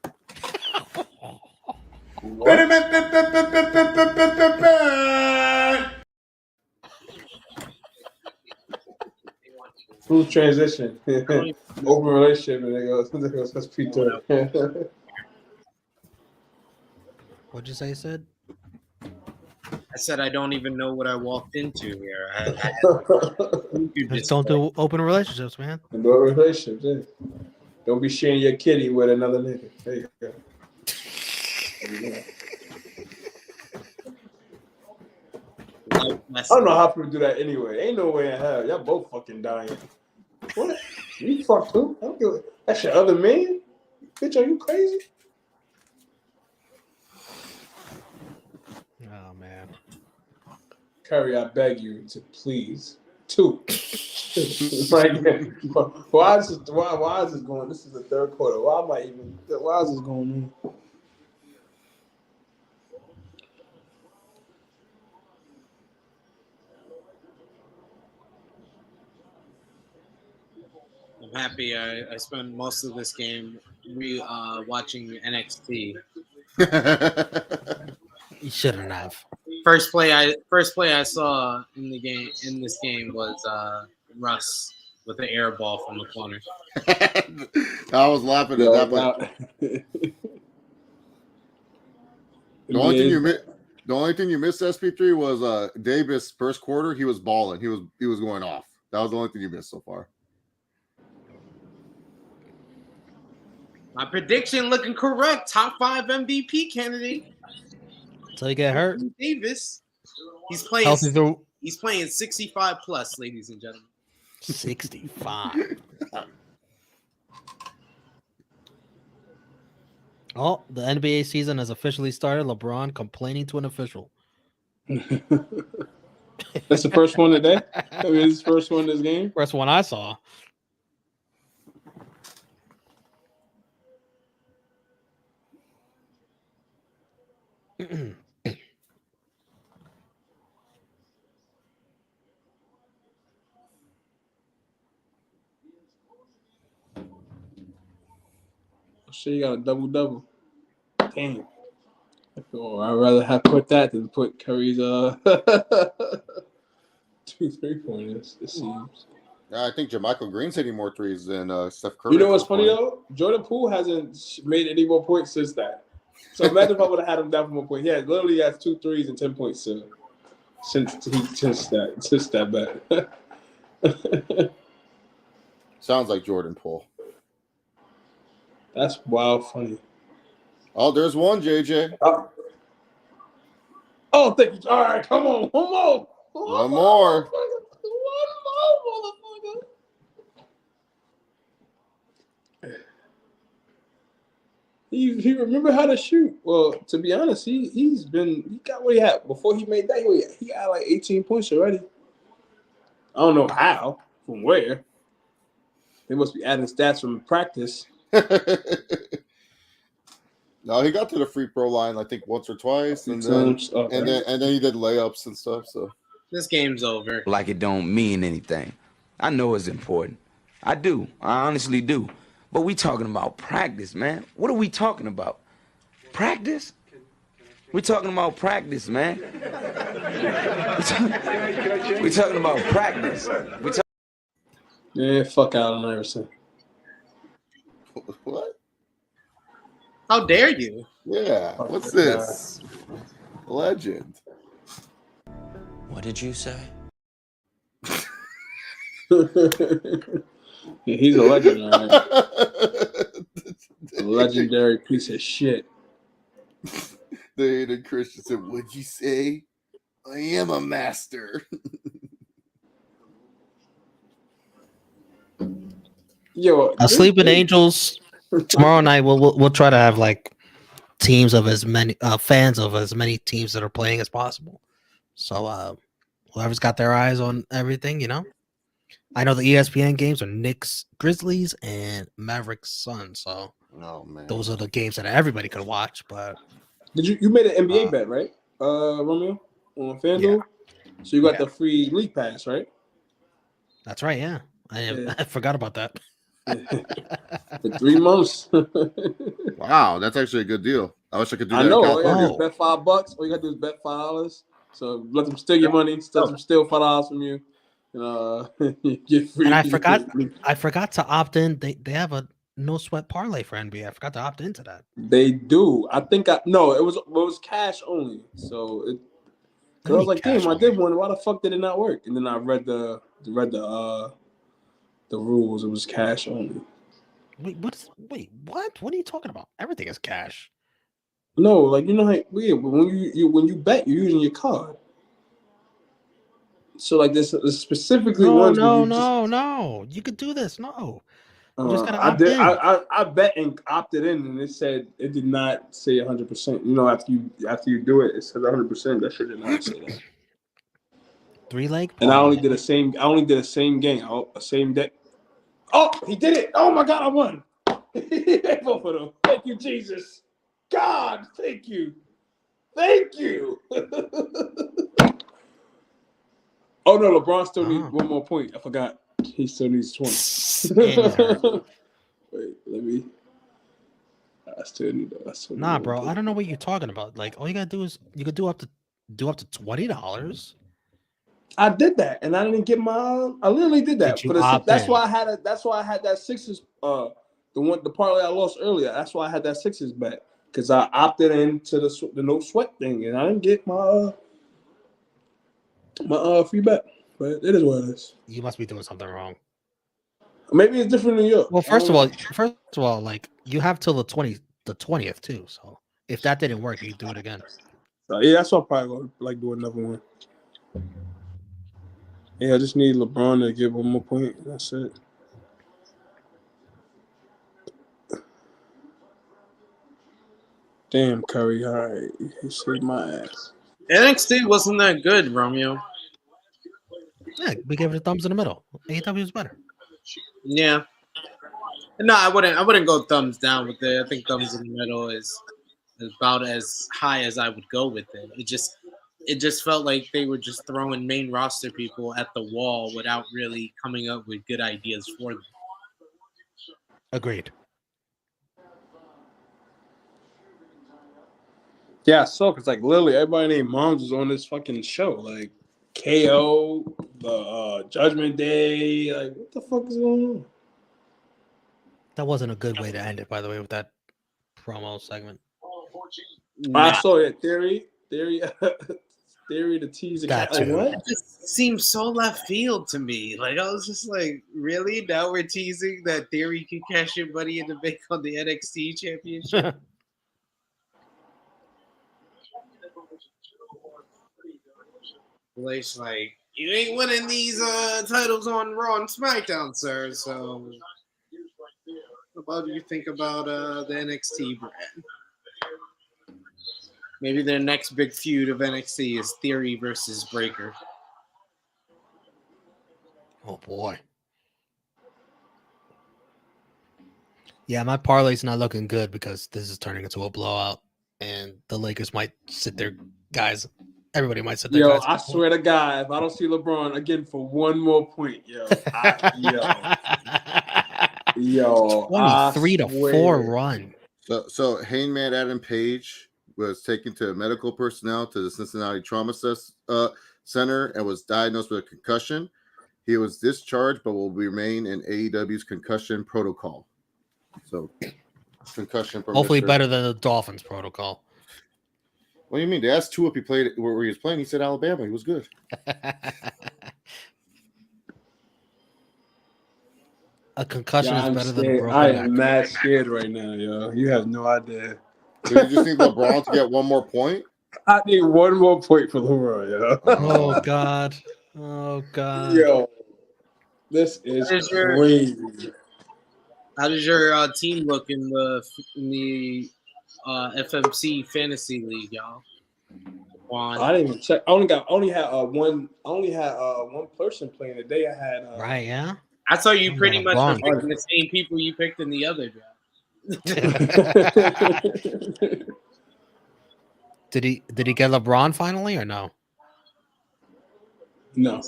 Smooth transition. Open relationship, and they go, that's Peter. What'd you say, Sid? I said I don't even know what I walked into here. Just don't do open relationships, man. And no relationships. Yeah. Don't be sharing your kitty with another nigga. There you go. I don't know how people do that anyway. Ain't no way in hell. Y'all both fucking dying. What? You fucked who? I don't give a... That's your other man? Bitch, are you crazy? Oh, man. Curry, I beg you to please. 2. Right here. Why is this going? This is the third quarter. Why is this going on? I'm happy I spent most of this game watching NXT. You shouldn't have. First play I saw in this game was Russ with the air ball from the corner. I was laughing at that. But the only thing you missed, SP3, was Davis first quarter. He was balling. He was going off. That was the only thing you missed so far. My prediction looking correct. Top 5 MVP candidate. Until you get hurt. Davis. He's playing 65 plus, ladies and gentlemen. 65. Oh, the NBA season has officially started. LeBron complaining to an official. That's the first one today? I mean, it's the first one this game? First one I saw. Sure, you got a double-double. Damn. I'd rather have put that than put Curry's 2 3-pointers, it seems. I think JaMychal Green's hitting more threes than Steph Curry. You know what's funny, though? Jordan Poole hasn't made any more points since that. So imagine if I would have had him down for more points. He literally has 2 threes and 10 points since that bet. Sounds like Jordan Poole. That's wild funny. Oh, there's one, JJ. Oh, thank you. All right, come on. One more. Motherfucker. He remember how to shoot. Well, to be honest, he got what he had before he made that. He got like 18 points already. I don't know how, from where. They must be adding stats from practice. No, he got to the free throw line, I think, once or twice, and then he did layups and stuff. So this game's over. Like it don't mean anything. I know it's important. I do. I honestly do. But we talking about practice, man. What are we talking about? Practice? We're talking about practice, man. We're talking about practice. Yeah, fuck Allen Iverson. What? How dare you? Yeah. What's this? Legend. What did you say? Yeah, he's a legend, all right. A legendary piece of shit. The hated Christian said, "What'd you say? I am a master." Yo, Sleeping Angels. Tomorrow night, we'll try to have like teams of as many fans of as many teams that are playing as possible. So whoever's got their eyes on everything, you know. I know the ESPN games are Knicks, Grizzlies, and Mavericks, Suns. So those are the games that everybody could watch. But you made an NBA bet, right, Romeo, on FanDuel? Yeah. So you got the free league pass, right? That's right. Yeah, I forgot about that. For 3 months. Wow, that's actually a good deal. I wish I could do that. I know. All you gotta do is bet $5. All you gotta do is bet $5. So let them steal your money. Let them steal $5 from you. Get free. And I forgot to opt in. They have a no sweat parlay for NBA. I forgot to opt into that. They do. I think it was cash only. So Cause I was like, damn, I did one. Why the fuck did it not work? And then I read the rules. It was cash only. Wait, what? What are you talking about? Everything is cash. No, like you know how when you bet, you're using your card. So like this specifically ones where you no. You could do this. No. You just gotta I opt did. in. I bet and opted in, and it said it did not say 100%. You know, after you do it, it says 100%. That shit did not say that. 3-leg. And I only did the same game, same day. Oh, he did it! Oh my God, I won! Both of them. Thank you, Jesus. God, thank you. Oh no, LeBron still needs one more point. I forgot. He still needs 20. Wait, let me. I still need that. Nah, bro. I don't know what you're talking about. Like, all you gotta do is you could do up to $20. I did that, and I didn't get my. I literally did that. Did you opt That's in? why I had a. That's why I had that Sixers. The parlay I lost earlier. That's why I had that Sixers bet because I opted into the no sweat thing, and I didn't get my free bet. But it is what it is. You must be doing something wrong. Maybe it's different in New York. Well, first of all, like you have till the 20th too. So if that didn't work, you do it again. Yeah, that's why I'm probably gonna like do another one. Yeah, I just need LeBron to give one more point. That's it. Damn, Curry. All right, he saved my ass. NXT wasn't that good, Romeo. Yeah, we gave it a thumbs in the middle. AEW is better. Yeah. No, I wouldn't go thumbs down with it. I think thumbs in the middle is about as high as I would go with it. It just felt like they were just throwing main roster people at the wall without really coming up with good ideas for them. Agreed. Yeah, I saw because like literally everybody named Moms was on this fucking show. Like KO, the Judgment Day. Like what the fuck is going on? That wasn't a good way to end it, by the way, with that promo segment. I saw it. Theory, to tease the cat. Like what? It just seems so left field to me. Like I was just like, really? Now we're teasing that Theory can cash your money in the bank on the NXT championship? Blake's like, you ain't winning these titles on Raw and SmackDown, sir. So, what do you think about the NXT brand? Maybe their next big feud of NXT is Theory versus Breaker. Oh boy. Yeah, my parlay's not looking good because this is turning into a blowout, and the Lakers might sit their guys. Everybody might sit their guys. I swear to God, if I don't see LeBron again for one more point, 23-4 run. So Hangman Adam Page was taken to medical personnel to the Cincinnati Trauma Center and was diagnosed with a concussion. He was discharged, but will remain in AEW's concussion protocol. So, concussion. Hopefully, better than the Dolphins protocol. What do you mean? They asked Tua if he played where he was playing. He said Alabama. He was good. A concussion is better than a broken neck. I neck. am mad scared right now, yo. You have no idea. So you just need LeBron to get one more point? I need one more point for LeBron, yo. Oh God. Yo, this is crazy. How does your team look in the FMC Fantasy League, y'all? Juan. I didn't even check. I only had one person playing today. I had right, yeah. I saw you pretty much were picking the same people you picked in the other draft. Did he get LeBron finally or no? No.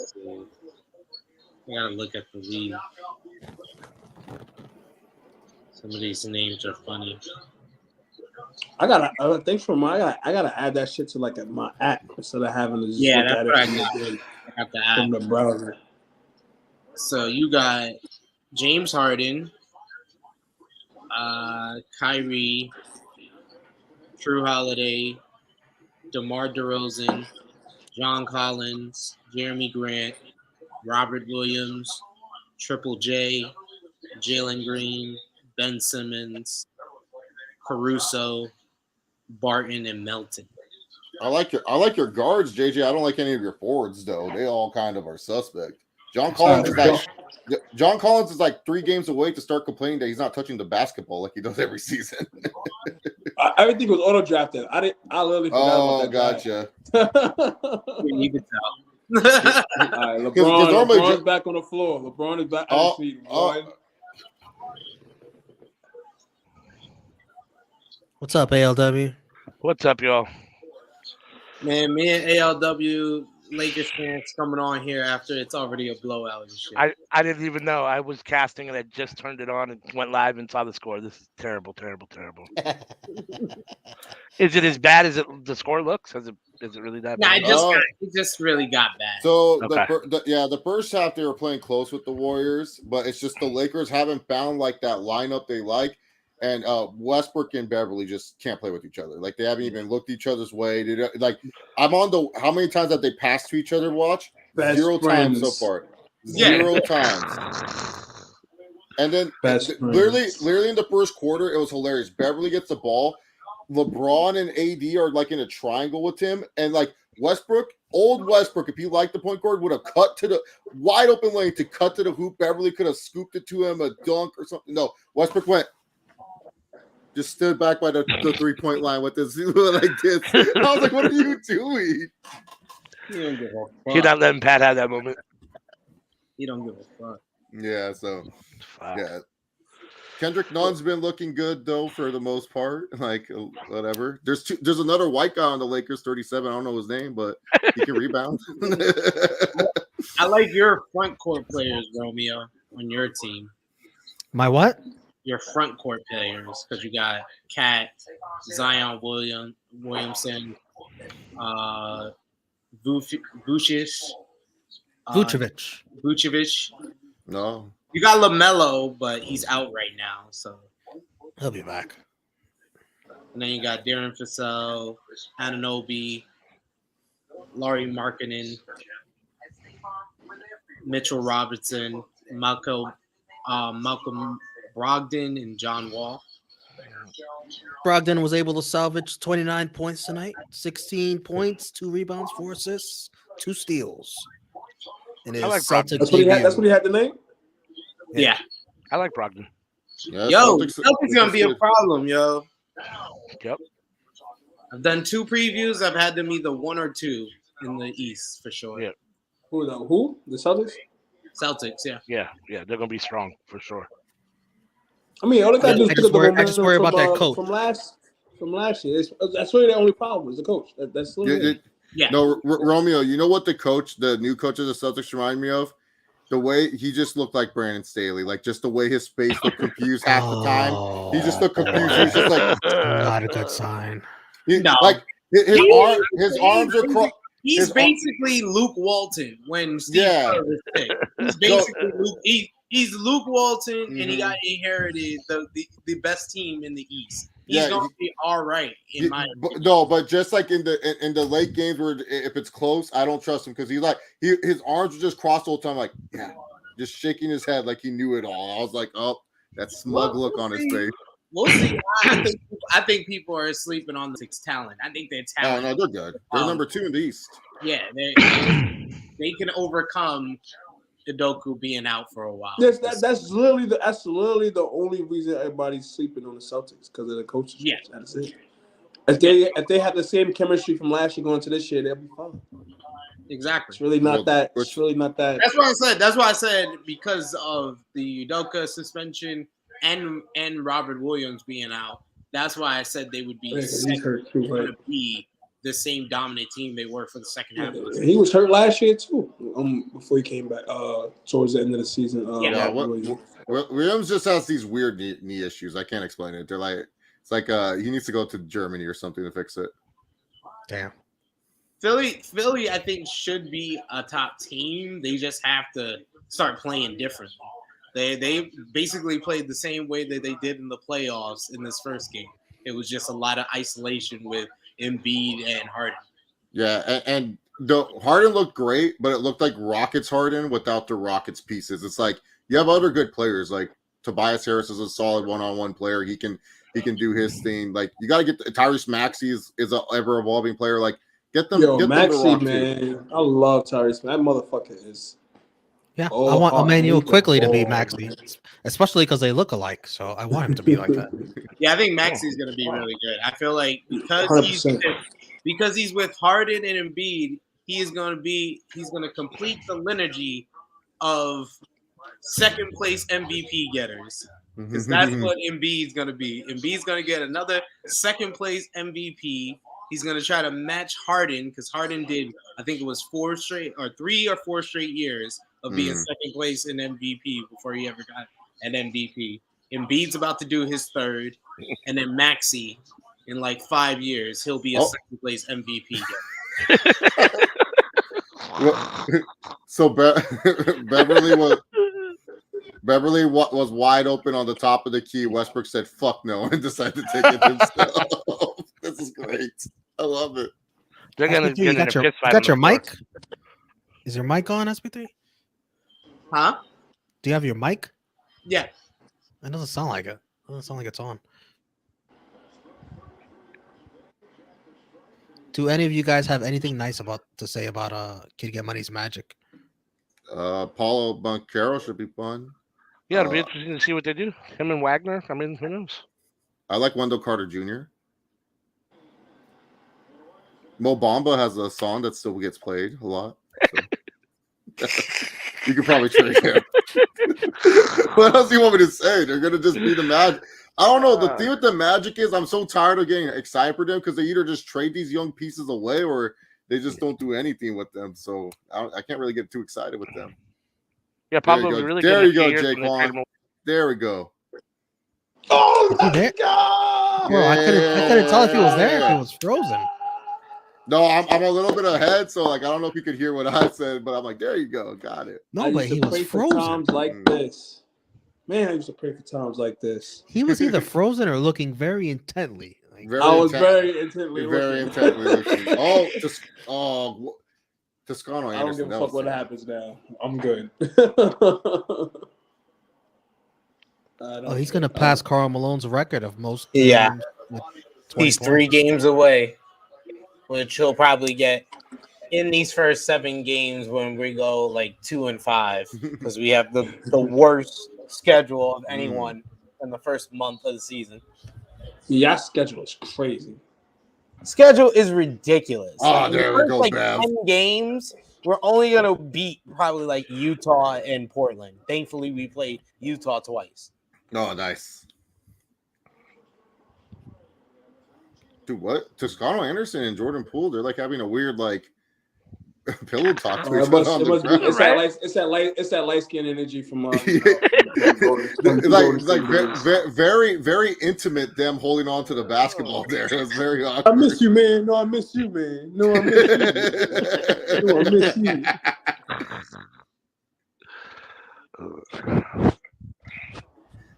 I gotta look at the league. Some of these names are funny. I gotta add that shit to like my app instead of having to just look at it from the browser. So you got James Harden, Kyrie, Drew Holiday, DeMar DeRozan, John Collins, Jeremy Grant, Robert Williams, Triple J, Jalen Green, Ben Simmons, Caruso, Barton, and Melton. I like your guards, JJ. I don't like any of your forwards though. They all kind of are suspect. John Collins is like 3 games away to start complaining that he's not touching the basketball like he does every season. Everything was auto drafted. I literally forgot about that. Gotcha. You can tell. All right, LeBron's back on the floor. LeBron is back on his feet. What's up, ALW? What's up, y'all? Man, me and ALW Lakers fans coming on here after it's already a blowout and shit. I didn't even know. I was casting and I just turned it on and went live and saw the score. This is terrible, terrible, terrible. Is it as bad as the score looks? Is it really that bad? It just really got bad. So the first half they were playing close with the Warriors, but it's just the Lakers haven't found like that lineup they like. And Westbrook and Beverly just can't play with each other. Like they haven't even looked each other's way. I'm on the how many times have they passed to each other? Watch Best 0 friends. times so far. 0 times. And then literally in the first quarter, it was hilarious. Beverly gets the ball. LeBron and AD are like in a triangle with him, and like old Westbrook, if he liked the point guard, would have cut to the wide open lane to cut to the hoop. Beverly could have scooped it to him, a dunk or something. No, Westbrook just stood back by the 3-point line with this like this. I was like, "What are you doing?" He don't give a fuck. You're not letting Pat have that moment. He don't give a fuck. Yeah, so yeah. Kendrick Nunn's been looking good though for the most part. Like whatever. There's another white guy on the Lakers, 37. I don't know his name, but he can rebound. I like your front court players, Romeo, on your team. My what? Your front court players, because you got Cat, Zion Williamson, Vucevic. No. You got LaMelo, but he's out right now, so he'll be back. And then you got Darren Vassell, Anunoby, Laurie Markkinen, Mitchell Robertson, Malcolm Brogdon, and John Wall. Brogdon was able to salvage 29 points tonight, 16 points, 2 rebounds, 4 assists, 2 steals. And I like Celtics. That's what he had to name? Yeah. I like Brogdon. Yeah, Celtics gonna be a problem, yo. Yep. I've done 2 previews. I've had them either 1 or 2 in the East for sure. Yeah. Who? The Celtics? Celtics, yeah. Yeah, they're gonna be strong for sure. I mean, all they gotta do is pick up the momentum I just worry about that coach from last year. That's really the only problem is the coach. That's yeah. No, Romeo. You know what the new coach of the Celtics remind me of? The way he just looked like Brandon Staley, like just the way his face looked confused half the time. He just looked confused. He's just like not a good sign. Like his arms are crossed. He's basically Luke Walton when Steve Kerr was sick. He's basically Luke. He's Luke Walton, and he got inherited the best team in the East. He's gonna be all right in my opinion. No, but just like in the late games where if it's close, I don't trust him because his arms were just crossed all the time, like just shaking his head like he knew it all. I was like, oh, that smug look on his face. We'll see. I think people are sleeping on the Celtics talent. I think they're talented. Oh no, they're good. They're number 2 in the East. Yeah, they can overcome Udoka being out for a while. Yes, that's literally the only reason everybody's sleeping on the Celtics because of the coaches. Yeah, that's it. If they have the same chemistry from last year going to this year, they'll be fine. Exactly. It's really not that. It's really not that. That's what I said. That's why I said because of the Udoka suspension and Robert Williams being out. That's why I said they would be to be the same dominant team they were for the second half. Of the season. He was hurt last year too. Before he came back towards the end of the season. Williams just has these weird knee issues. I can't explain it. They're like it's like he needs to go to Germany or something to fix it. Damn. Philly, I think should be a top team. They just have to start playing differently. They basically played the same way that they did in the playoffs in this first game. It was just a lot of isolation with Embiid and Harden. Yeah, and Harden looked great, but it looked like Rockets Harden without the Rockets pieces. It's like you have other good players. Like Tobias Harris is a solid one-on-one player. He can do his thing. Like you got to get Tyrese Maxey is an ever-evolving player. Like get them. Yo, get Maxey, them to man, I love Tyrese. Man, that motherfucker is. Yeah, I want Emmanuel quickly to be Maxey, especially because they look alike. So I want him to be like that. Yeah, I think Maxey's going to be really good. I feel like because he's with Harden and Embiid, he's going to complete the lineage of second place MVP getters. Because that's what Embiid's going to be. Embiid's going to get another second place MVP. He's going to try to match Harden because Harden did, I think it was 3 or 4 straight years of being second place in MVP before he ever got an MVP. Embiid's about to do his third, and then Maxey in like 5 years he'll be a second place MVP. So Beverly was wide open on the top of the key. Westbrook said "fuck no" and decided to take it himself. This is great. I love it. They're gonna got your mic. Is your mic on, SB3? Huh? Do you have your mic? Yeah. It doesn't sound like it. It doesn't sound like it's on. Do any of you guys have anything nice to say about Kid Get Money's Magic? Paulo Banchero should be fun. Yeah, it'll be interesting to see what they do. Him and Wagner. I mean, who knows? I like Wendell Carter Jr. Mo Bamba has a song that still gets played a lot. So. You could probably trade him. What else do you want me to say? They're gonna just be the Magic. I don't know. The thing with the Magic is I'm so tired of getting excited for them because they either just trade these young pieces away or they just don't do anything with them. So I can't really get too excited with them. Yeah, Pablo really good. There you go, Jake Juan. There we go. Oh, let's go! Bro, I couldn't tell if he was there. If he was frozen. No, I'm a little bit ahead, so like I don't know if you could hear what I said, but I'm like, there you go, got it. No, but he was frozen. Times like this, man. I used to pray for times like this. He was either frozen or looking very intently. I was very intently looking. Toscano. I don't give a fuck what happens now. I'm good. He's gonna pass Karl Malone's record of most. Yeah, he's 3 games away, which he'll probably get in these first 7 games when we go like 2-5 because we have the worst schedule of anyone in the first month of the season. Yeah, schedule is crazy. Schedule is ridiculous. Oh, there we go, like Bev. 10 games, we're only gonna beat probably like Utah and Portland. Thankfully, we played Utah twice. Oh, nice. Dude, what? Toscano Anderson and Jordan Poole, they're like having a weird like pillow talk to each other. It's that light skin energy from it's very, very intimate. Them holding on to the basketball there. It was very awkward. I miss you, man. No, I miss you, man. No, I miss you. No, I miss you.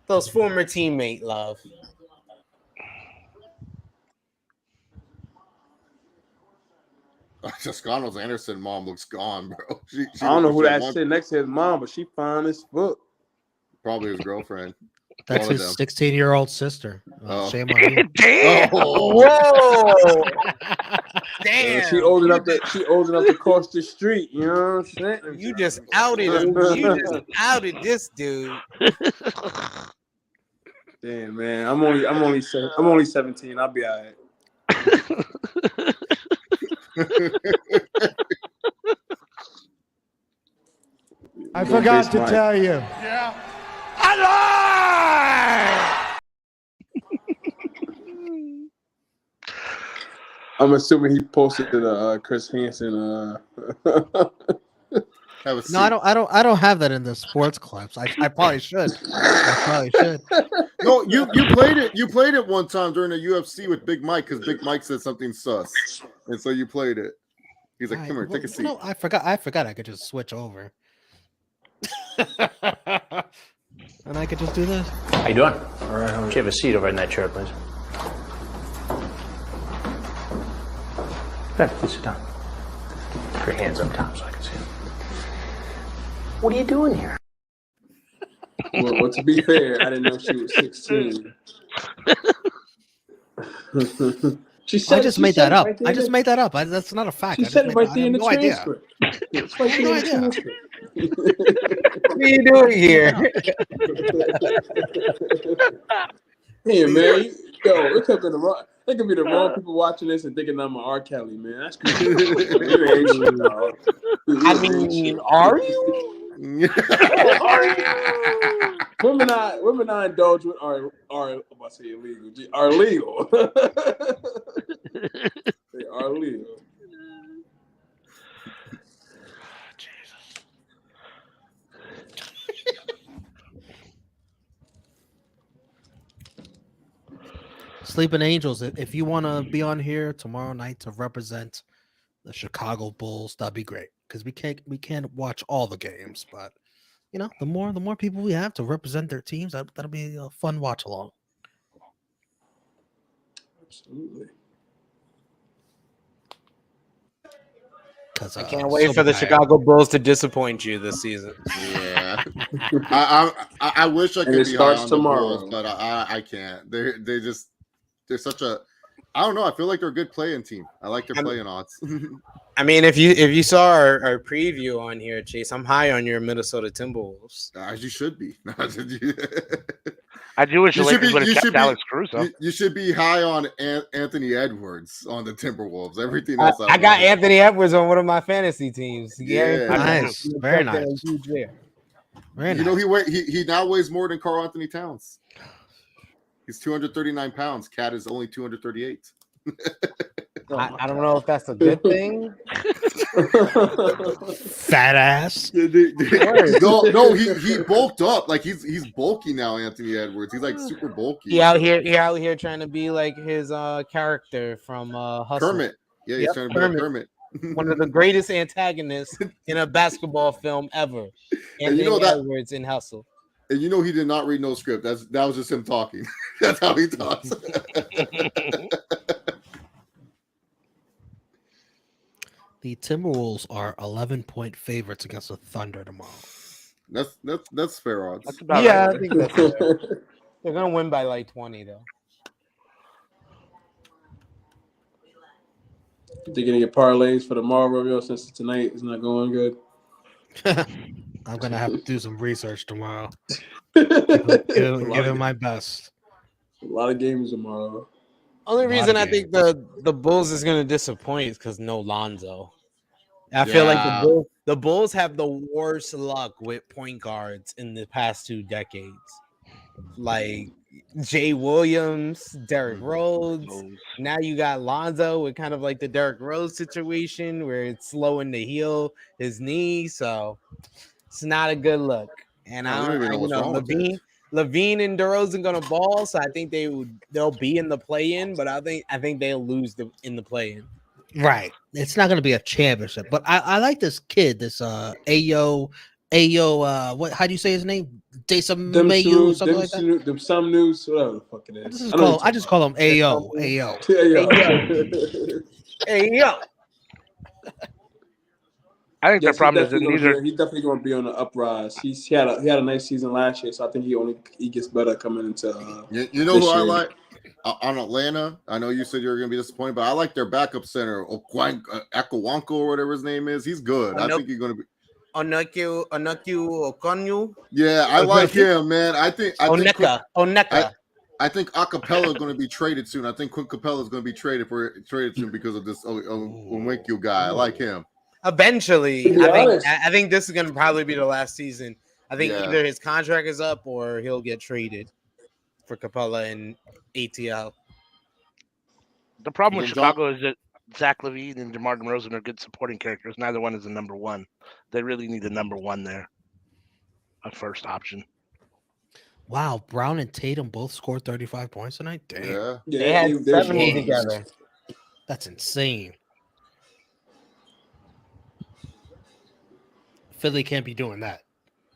Those former teammate love. Toscano's Anderson mom looks gone, bro. She I don't know who that's sitting next to his mom, but she fine as fuck. Probably his girlfriend. That's his 16-year-old sister. Shame on you. Damn! Whoa! Damn! She old enough to cross the street. You know what I'm saying? You just outed him. You just outed this dude. Damn, man. I'm only 17. I'll be all right. I forgot to tell you. Yeah. I I'm assuming he posted the Chris Hansen. No, I don't have that in the sports clips. I probably should. No, you played it. You played it one time during the UFC with Big Mike because Big Mike said something sus, and so you played it. He's like, "Come here, take a seat." No, I forgot I could just switch over, and I could just do this. How you doing? All right. Can you have a seat over in that chair, please? Okay, please sit down. Your hands up, Tom, so I can see them. What are you doing here? Well, to be fair, I didn't know she was 16. She said, I just made that up. Right I just made that up. That's not a fact. She said it right there in the transcript. It's right there in the transcript. What are you doing here? Hey man, yo, it could be the wrong people watching this and thinking I'm an R. Kelly, man. That's crazy. You ain't shit, dog. I mean, are you? Women not indulge with are I'm about to say illegal. Are legal. They are legal. Sleeping Angels, if you want to be on here tomorrow night to represent the Chicago Bulls, that'd be great. Because we can't watch all the games, but you know, the more people we have to represent their teams, that'll be a fun watch along. Absolutely. I can't wait for the Chicago Bulls to disappoint you this season. Yeah, I wish I could. And it be starts on tomorrow, the Bulls, but I can't. They're such a. I don't know. I feel like they're a good playing team. I like their playing odds. I mean, if you saw our preview on here, Chase, I'm high on your Minnesota Timberwolves. As you should be. I do wish the Lakers would have kept Alex Caruso. You should be high on Anthony Edwards on the Timberwolves. Everything else. I got Anthony Edwards on one of my fantasy teams. Yeah, nice, very nice. Very nice. He now weighs more than Karl Anthony Towns. He's 239 pounds. Cat is only 238. I don't know if that's a good thing. Fat ass. No, he bulked up. Like he's bulky now, Anthony Edwards. He's like super bulky. He out here trying to be like his character from Hustle. Kermit. Yeah, he's trying to be like Kermit. One of the greatest antagonists in a basketball film ever. And you know that Edwards in Hustle. And you know he did not read no script. That was just him talking. That's how he talks. The Timberwolves are 11-point favorites against the Thunder tomorrow. That's fair odds. That's about right. I think that's fair. They're gonna win by like 20 though. They're gonna get parlays for tomorrow, Romeo, since tonight is not going good. I'm gonna have to do some research tomorrow. Give it my best. A lot of games tomorrow. Only reason I think the Bulls is gonna disappoint is because no Lonzo. I feel like the Bulls have the worst luck with point guards in the past 2 decades. Like Jay Williams, Derrick Rose. Now you got Lonzo with kind of like the Derrick Rose situation where it's slowing to heal his knee. So it's not a good look. And Levine and DeRozan gonna ball, so I think they'll be in the play-in, but I think they'll lose in the play-in. Right. It's not gonna be a championship, but I like this kid, this Ayo, what? How do you say his name? Jason Mayu, something like that. Some news, whatever the fuck it is. I just call him Ayo. Ayo. I think the problem is that he's definitely going to be on the uprise. He had a nice season last year, so I think he gets better coming into. You know who I like on Atlanta? I know you said you were going to be disappointed, but I like their backup center, Akawanko or whatever his name is. He's good. I think he's going to be. Onaku Okonyu. Yeah, I like him, man. I think Oneka. I think Acapella is going to be traded soon. I think Quinn Capella is going to be traded soon because of this Onwenu guy. I like him. Eventually, I think this is going to probably be the last season. I think either his contract is up or he'll get traded for Capella and ATL. The problem with Chicago is that Zach LaVine and DeMar DeRozan are good supporting characters. Neither one is a number one. They really need a number one there, a first option. Wow, Brown and Tatum both scored 35 points tonight. Damn. Yeah. They had 70 together. That's insane. Philly can't be doing that.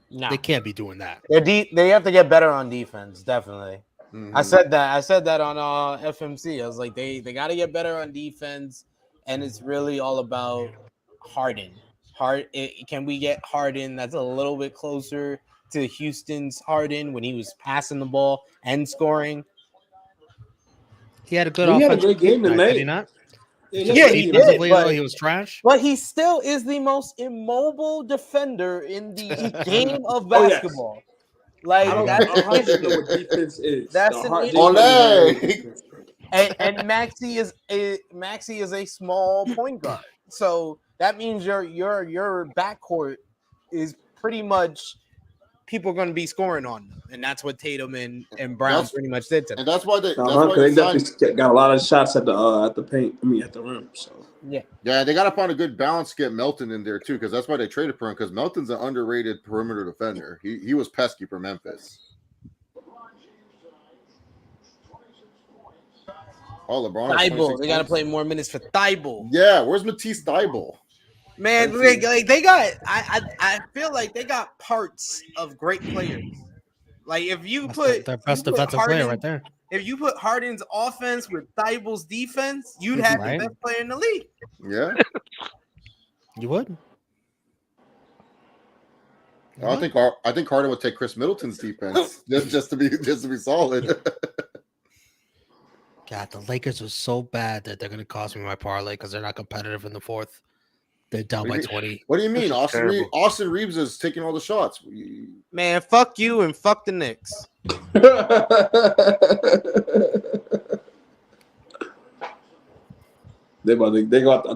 No. They can't be doing that. They have to get better on defense, definitely. Mm-hmm. I said that on FMC. I was like, they got to get better on defense, and it's really all about Harden. Can we get Harden that's a little bit closer to Houston's Harden when he was passing the ball and scoring? He had a good He had a offensive great game night, tonight. did he not? Yeah, he Defensively, did, though, he was trash. But he still is the most immobile defender in the game of Oh, yes. basketball. Like, I don't that's an issue. know what defense is. That's The an Hart- issue. Olé! And Maxey is a small point guard, so that means your backcourt is pretty much people are going to be scoring on them, and that's what Tatum and Brown pretty much did to them. And that's why they definitely got a lot of shots at the paint. I mean, at the rim. So yeah, they got to find a good balance to get Melton in there too, because that's why they traded for him. Because Melton's an underrated perimeter defender. He was pesky for Memphis. Oh, LeBron. Thibault, they got to play more minutes for Thibault. Yeah, where's Matisse Thibault? Man, they got. I feel like they got parts of great players. Like if you put their best defensive player right there. If you put Harden's offense with Thibault's defense, you'd have the best player in the league. Yeah, you would. I think Harden would take Chris Middleton's defense just to be solid. God, the Lakers are so bad that they're going to cost me my parlay because they're not competitive in the fourth. They're down by 20. What do you mean? Austin Reeves is taking all the shots. Man, fuck you and fuck the Knicks. I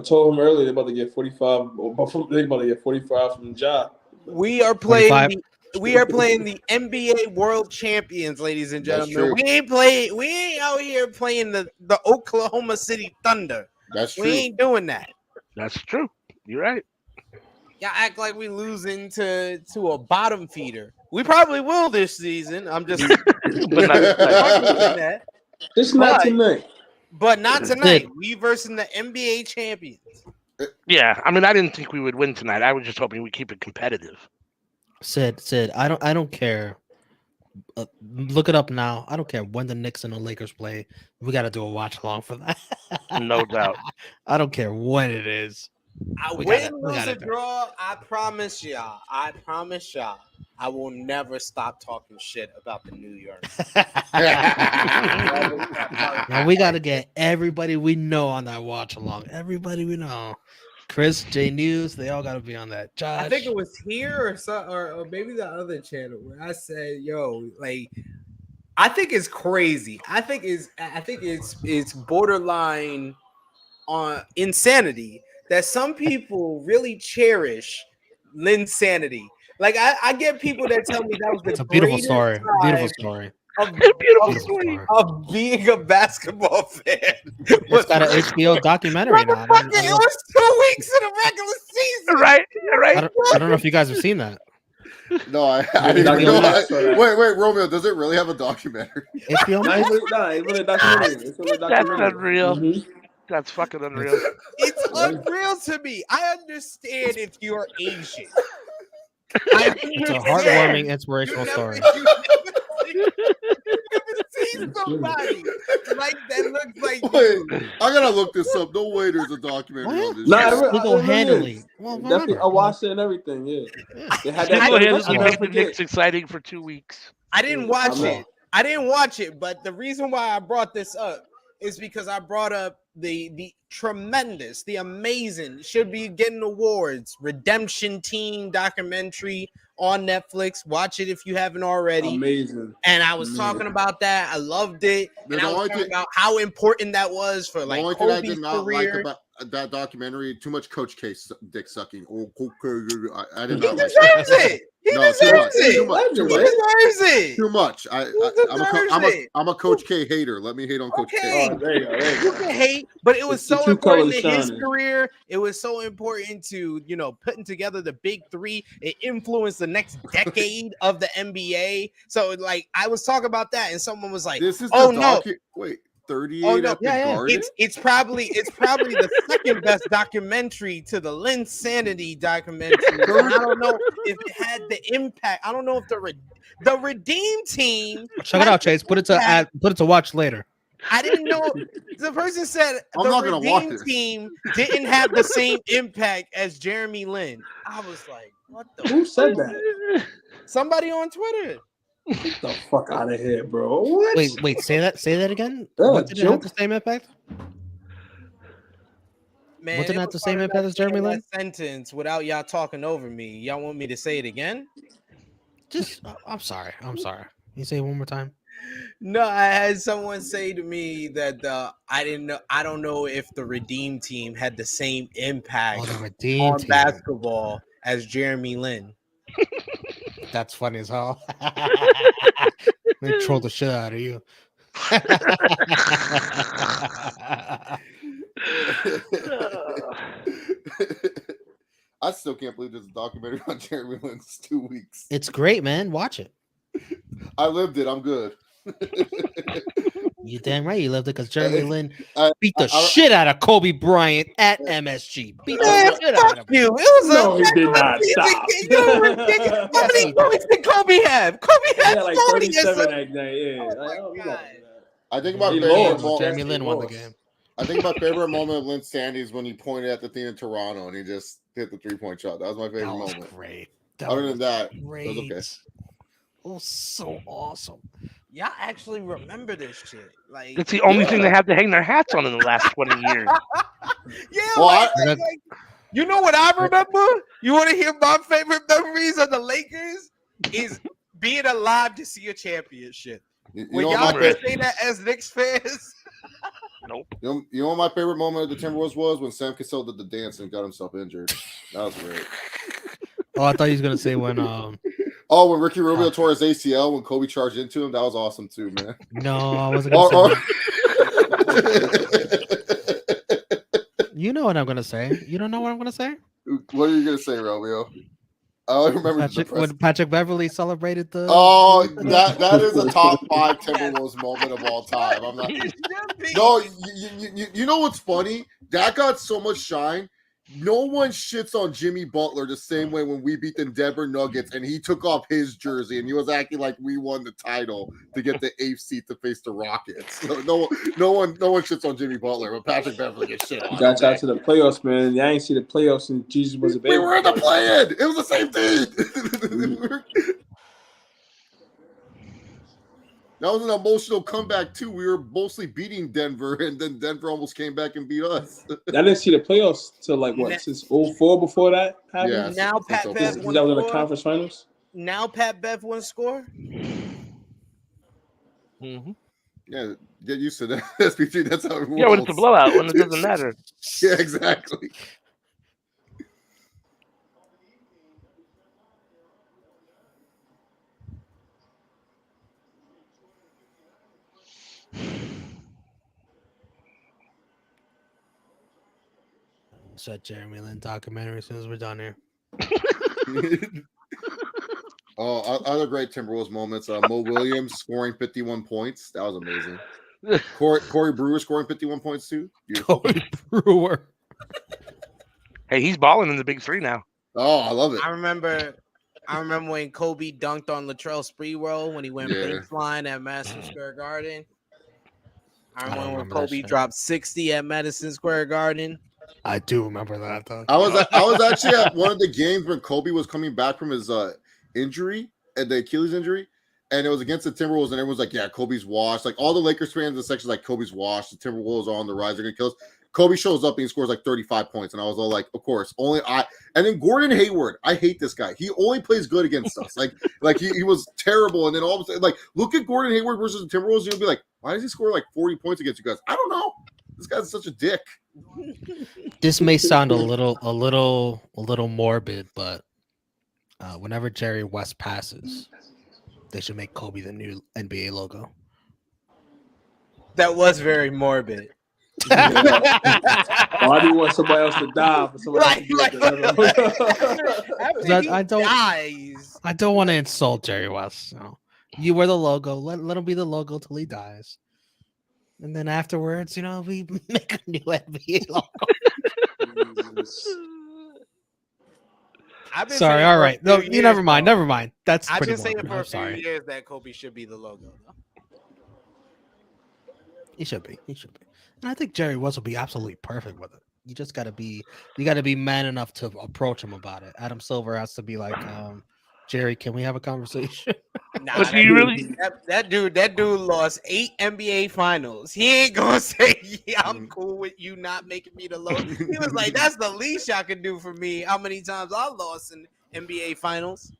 told him earlier they're about to get 45. They're about to get 45 from Ja. We are playing the NBA World Champions, ladies and gentlemen. We ain't out here playing the Oklahoma City Thunder. That's true. We ain't doing that. That's true. You're right. Y'all act like we losing to a bottom feeder. We probably will this season. I'm just But not Just not tonight. But not tonight. We versus the NBA champions. Yeah, I mean, I didn't think we would win tonight. I was just hoping we keep it competitive. Sid, I don't care. Look it up now. I don't care when the Knicks and the Lakers play. We got to do a watch along for that. No doubt. I don't care when it is. Win, lose, or draw. I promise y'all. I will never stop talking shit about the New York. Now we got to get everybody we know on that watch along. Everybody we know. Chris, J News, they all got to be on that. Josh. I think it was here or maybe the other channel where I said, "Yo, like, I think it's crazy. I think it's borderline on insanity that some people really cherish Linsanity. Like, I get people that tell me that was it's a beautiful story. Beautiful story. Of being a basketball fan. It's got an HBO documentary now. It was 2 weeks in the regular season. Right. I don't know if you guys have seen that. No, I didn't know that. Wait, Romeo, does it really have a documentary? HBO? It's really a documentary. That's unreal. Mm-hmm. That's fucking unreal. It's unreal to me. I understand if you're Asian. It's a heartwarming, inspirational story. Somebody like that looks like Wait, I gotta look this up. No way, there's a documentary on this. Single-handedly. Definitely, I watched it and everything. Yeah, they had Single-handedly make the Knicks exciting for 2 weeks. I didn't watch it, but the reason why I brought this up is because I brought up the tremendous, the amazing, should be getting awards, Redemption Team documentary on Netflix. Watch it if you haven't already. Amazing. And I was talking about that. I loved it. And I was talking about how important that was for like Kobe's career. I did not career. like about that documentary, too much Coach K dick sucking. I did He not like deserves it. He deserves it. Too much. He deserves it. Too much. I'm a Coach K hater. Let me hate on Coach K. Oh, there you go. You can hate, but it was so important to his career. It was so important to, putting together the big three. It influenced the next decade of the NBA. So, like, I was talking about that, and someone was like, "This is wait." 38 at the Garden? It's probably the second best documentary to the Linsanity documentary. I don't know if it had the impact. I don't know if the Redeem Team. Check it out, Chase. Put it to watch later. I didn't know. The person said I'm not the gonna watch Redeem this. team didn't have the same impact as Jeremy Lin. I was like, what the? Who said that? Somebody on Twitter. Get the fuck out of here, bro. What? Wait, say that again. That What a did it have joke? the same impact? Man, What did it it have was the same hard impact not as Jeremy saying Lin? that sentence without y'all talking over me. Y'all want me to say it again? Just, I'm sorry. You say it one more time. No, I had someone say to me that I didn't know. I don't know if the Redeem team had the same impact Oh, the Redeem on team. basketball as Jeremy Lin. That's funny as hell. They troll the shit out of you. I still can't believe there's a documentary on Jeremy Lin. It's 2 weeks. It's great, man. Watch it. I lived it. I'm good. You damn right you lived it because Jeremy Lin I- beat the shit out of Kobe Bryant at MSG. Beat Man, the shit out of him. you. It was No, a he did not. Stop. You're ridiculous. How many points did Kobe have? Kobe had Yeah, like 40 or 37 something. that night. Yeah. Oh my Like, oh, God. I think my He favorite lost. moment. Jeremy Lin won the lost. game. I think my favorite moment of Lin's standing is when he pointed at the thing in Toronto and he just hit the 3-point shot. That was my favorite That was moment. great. Other than that, great. it was okay. It was so awesome. Y'all actually remember this shit. Like, It's the only thing they have to hang their hats on in the last 20 years. yeah, Well, like, you know what I remember? You want to hear my favorite memories of the Lakers? Is being alive to see a championship. You When know y'all what my can say that as Knicks fans, Nope. You know what my favorite moment of the Timberwolves was when Sam Cassell did the dance and got himself injured. That was great. Oh, I thought he was gonna say when Oh, when Ricky Rubio tore his ACL when Kobe charged into him, that was awesome too, man. no, I wasn't gonna say that. You know what I'm gonna say. You don't know what I'm gonna say? What are you gonna say, Romeo? I don't remember When Patrick Beverly celebrated the. Oh, that is a top 5 Timberwolves moment of all time. I'm not. No, you know what's funny? That got so much shine. No one shits on Jimmy Butler the same way when we beat the Denver Nuggets and he took off his jersey and he was acting like we won the title to get the 8th seed to face the Rockets. So no one shits on Jimmy Butler, but Patrick Beverly gets shit on. You got out to the playoffs, man. I ain't see the playoffs and Jesus was available. We were in the play-in. It was the same thing. That was an emotional comeback too. We were mostly beating Denver, and then Denver almost came back and beat us. I didn't see the playoffs till like what, since 04 before that happened? Yeah, now Pat Bev that was in the conference finals. Now Pat Bev won score. Mm-hmm. Yeah, get used to that. SPG, that's how it works. Yeah, when it's a blowout, when it doesn't matter. Yeah, exactly. That Jeremy Lin documentary as soon as we're done here. Other great Timberwolves moments. Mo Williams scoring 51 points. That was amazing. Corey Brewer scoring 51 points too. Beautiful. Corey Brewer. Hey, he's balling in the big 3 now. Oh, I love it. I remember when Kobe dunked on Latrell Sprewell when he went big flying at Madison Square Garden. I remember when Kobe dropped 60 at Madison Square Garden. I do remember that though. I was actually at one of the games when Kobe was coming back from his injury, the Achilles injury, and it was against the Timberwolves, and everyone's like, "Yeah, Kobe's washed." Like all the Lakers fans in the section, like Kobe's washed. The Timberwolves are on the rise; they're gonna kill us. Kobe shows up and he scores like 35 points, and I was all like, "Of course, only I." And then Gordon Hayward, I hate this guy. He only plays good against us. Like he was terrible, and then all of a sudden, like look at Gordon Hayward versus the Timberwolves, you'll be like, "Why does he score like 40 points against you guys?" I don't know. This guy's such a dick. This may sound a little morbid, but whenever Jerry West passes, they should make Kobe the new NBA logo. That was very morbid. Why do you want somebody else to die for somebody else to dies? I don't want to insult Jerry West. So. You wear the logo. Let him be the logo till he dies. And then afterwards, we make a new NBA logo. Sorry, all right. No, you never mind. Never mind. That's I've pretty been saying morbid. for a few years that Kobe should be the logo. He should be. He should be. And I think Jerry West will be absolutely perfect with it. You just gotta be man enough to approach him about it. Adam Silver has to be like, Jerry, can we have a conversation? Nah, But do you really? that dude lost 8 NBA finals. He ain't gonna say, yeah, I'm cool with you not making me the low. He was like, that's the least y'all can do for me. How many times I lost in NBA finals?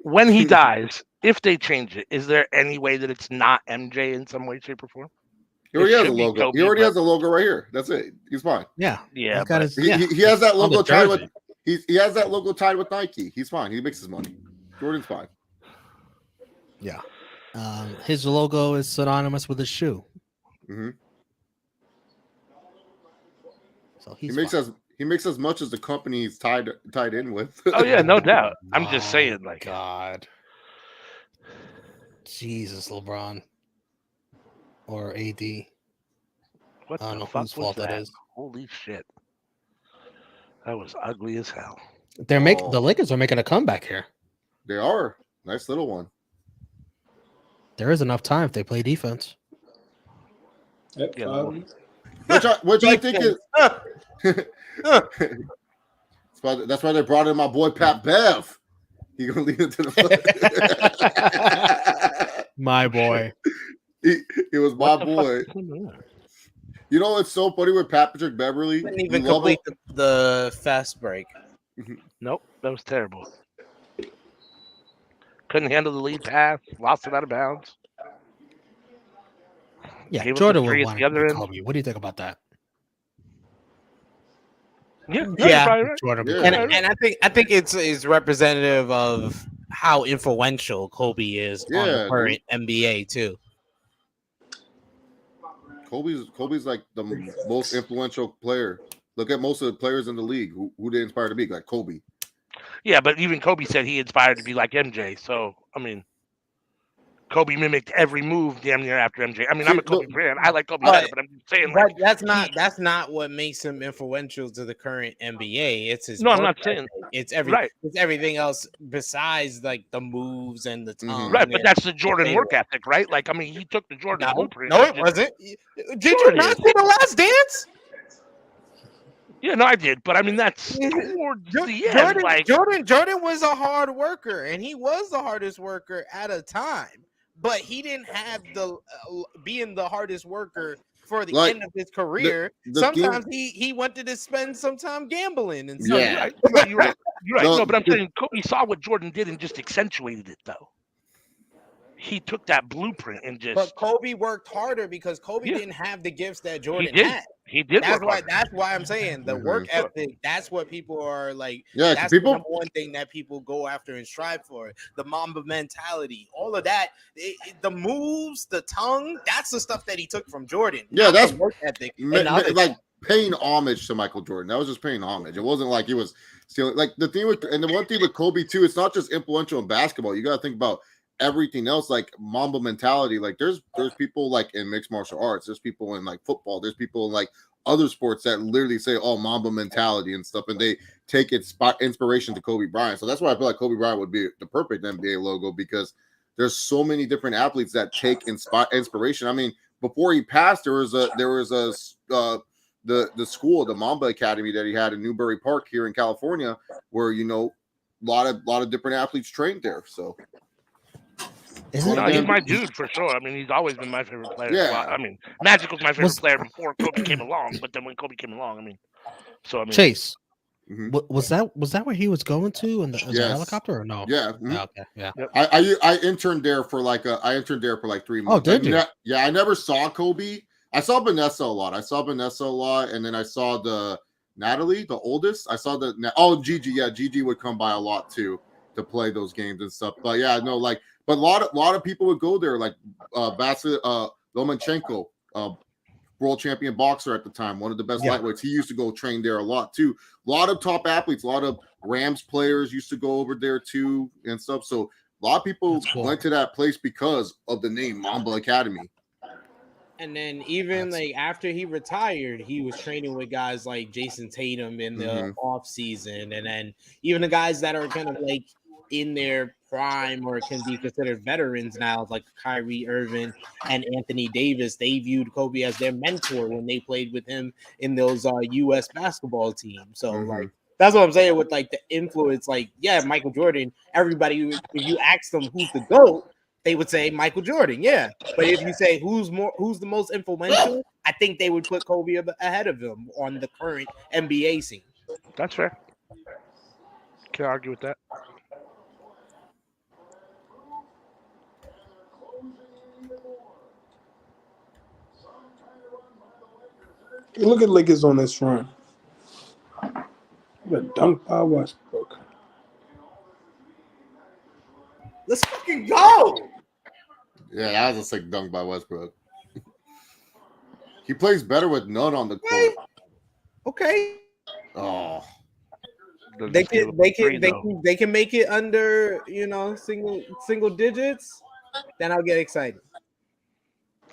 When he dies, if they change it, is there any way that it's not MJ in some way, shape, or form? He already has a logo. Kobe, he already has a logo right here. That's it. He's fine. Yeah, yeah. He has that logo tied with. He has that logo tied with Nike. He's fine. He makes his money. Jordan's fine. Yeah. His logo is synonymous with his shoe. Mm-hmm. So he makes as much as the company he's tied in with. Oh yeah, no doubt. I'm just saying, like, God, Jesus, LeBron or AD. What I don't the know fuck whose was fault that? that is. Holy shit, that was ugly as hell. The Lakers are making a comeback here. They are. Nice little one. There is enough time if they play defense. Which I think is that's why they brought in my boy Pat Bev. He gonna lead it to the my boy. He was my boy. You know what's so funny with Patrick Beverly? Didn't even complete the fast break. Nope, that was terrible. Couldn't handle the lead pass, lost it out of bounds. Yeah, Jordan would want to be Kobe. What do you think about that? Yeah, right. Jordan and I think it's representative of how influential Kobe is on the current NBA too. Kobe's like the most influential player. Look at most of the players in the league who they inspired to be like Kobe. Yeah, but even Kobe said he inspired to be like MJ. So I mean, Kobe mimicked every move damn near after MJ. I mean, I'm a Kobe fan. I like Kobe better, but I'm just saying, like, that's not what makes him influential to the current NBA. It's his. No, I'm not saying it's everything else besides like the moves and the tongue. Right, but that's the Jordan work ethic, right? Like, I mean, he took the Jordan blueprint. No, it wasn't. Did you not see The Last Dance? Yeah, no, I did, but I mean that's towards the end. Like Jordan was a hard worker, and he was the hardest worker at a time. But he didn't have the being the hardest worker for the end of his career. Sometimes he wanted to spend some time gambling and stuff. Yeah, you're right. No, but I'm saying Kobe saw what Jordan did and just accentuated it, though. He took that blueprint and just. But Kobe worked harder because Kobe didn't have the gifts that Jordan had. He did. That's why I'm saying the work ethic. That's what people are like. Yeah, that's the number one thing that people go after and strive for. The Mamba mentality, all of that, the moves, the tongue. That's the stuff that he took from Jordan. Yeah, that's work ethic. Like paying homage to Michael Jordan. That was just paying homage. It wasn't like he was stealing. Like the thing with the one thing with Kobe too. It's not just influential in basketball. You got to think about everything else, like Mamba mentality. Like there's people like in mixed martial arts, there's people in like football, there's people in like other sports that literally say, oh, Mamba mentality and stuff, and they take inspiration to Kobe Bryant. So that's why I feel like Kobe Bryant would be the perfect NBA logo, because there's so many different athletes that take inspiration. I mean, before he passed, there was the school, the Mamba Academy that he had in Newbury Park here in California, where a lot of different athletes trained there. So he's my dude for sure. I mean, he's always been my favorite player. Yeah. Well, I mean, Magic was my favorite player before Kobe came along, but then when Kobe came along, I mean, Chase. Was that where he was going to in the helicopter or no? Yeah. Okay. Yeah. Yep. I interned there for like 3 months. Oh, did you? I never saw Kobe. I saw Vanessa a lot. And then I saw the Natalie, the oldest. I saw Gigi. Yeah, Gigi would come by a lot too to play those games and stuff. But yeah, no, like, but a lot of people would go there, like Vasily Lomachenko, world champion boxer at the time, one of the best lightweights. He used to go train there a lot too. A lot of top athletes, a lot of Rams players used to go over there too and stuff. So a lot of people went to that place because of the name Mamba Academy. And then even like after he retired, he was training with guys like Jason Tatum in the off season, and then even the guys that are kind of like in their prime or can be considered veterans now, like Kyrie Irving and Anthony Davis. They viewed Kobe as their mentor when they played with him in those U.S. basketball teams. So like that's what I'm saying with like the influence. Like Michael Jordan. Everybody, if you ask them who's the GOAT, they would say Michael Jordan. Yeah, but if you say who's the most influential, I think they would put Kobe ahead of him on the current NBA scene. That's fair. Can't argue with that. Look at Lakers on this run. The dunk by Westbrook. Let's fucking go. Yeah, that was a sick dunk by Westbrook. He plays better with none on the court. Okay. Oh. They can make it under single digits. Then I'll get excited.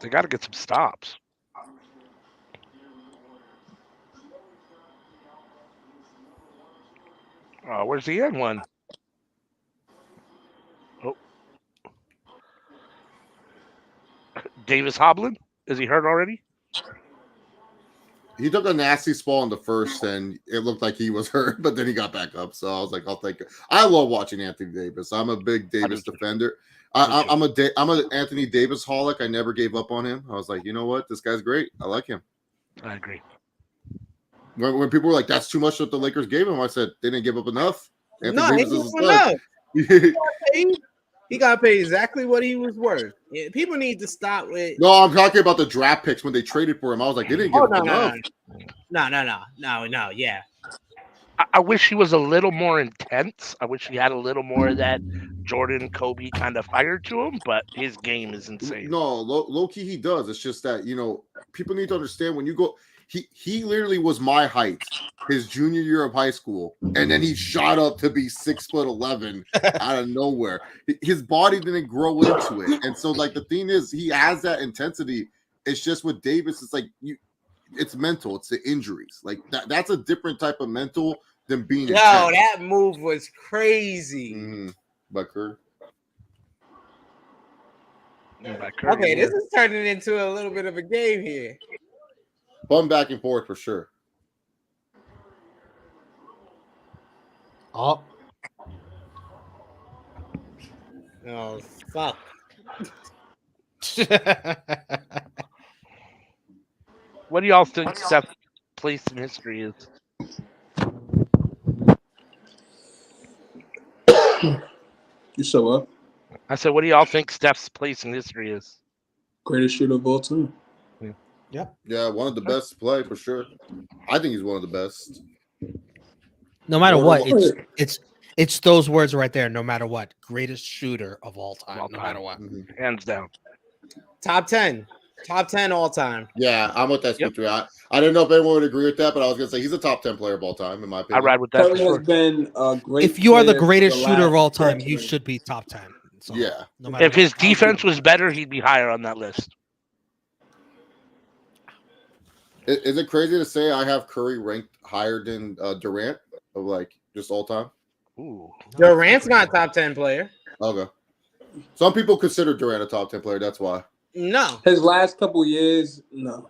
They got to get some stops. Where's the end one? Oh, Davis Hoblin? Is he hurt already? He took a nasty spall in the first, and it looked like he was hurt, but then he got back up. So I was like, I'll take it. I love watching Anthony Davis. I'm a big Davis defender. I'm an Anthony Davis holic. I never gave up on him. I was like, you know what? This guy's great. I like him. I agree. When people were like, that's too much that the Lakers gave him, I said, they didn't give up enough. Anthony Davis is enough. He got paid exactly what he was worth. Yeah, people need to stop with. No, I'm talking about the draft picks when they traded for him. I was like, they didn't give up enough. No. Yeah. I wish he was a little more intense. I wish he had a little more of that Jordan, Kobe kind of fire to him, but his game is insane. No, low key he does. It's just that, people need to understand when you go. He literally was my height his junior year of high school, and then he shot up to be 6'11" out of nowhere. His body didn't grow into it, and so like the thing is, he has that intensity. It's just with Davis, it's like it's mental. It's the injuries. Like that's a different type of mental than being. Yo, intense. That move was crazy. By Curry. Okay, this is turning into a little bit of a game here. Fun back and forth for sure. Oh, fuck. What do y'all think Steph's place in history is? You said what? I said, what do y'all think Steph's place in history is? Greatest shooter of all time. Yeah, one of the best to play for sure. I think he's one of the best. No matter what, it's those words right there. No matter what, greatest shooter of all time. No matter what, hands down. Top 10 all time. Yeah, I'm with that. Yep. I don't know if anyone would agree with that, but I was gonna say he's a top 10 player of all time in my opinion. I ride with that. Has been a great. If you are the greatest shooter of all time, you should be top 10. So, yeah. No if his defense was better, he'd be higher on that list. Is it crazy to say I have Curry ranked higher than Durant of like just all time? Ooh, Durant's not a top 10 player. Okay. Some people consider Durant a top 10 player. That's why. No. His last couple years, no.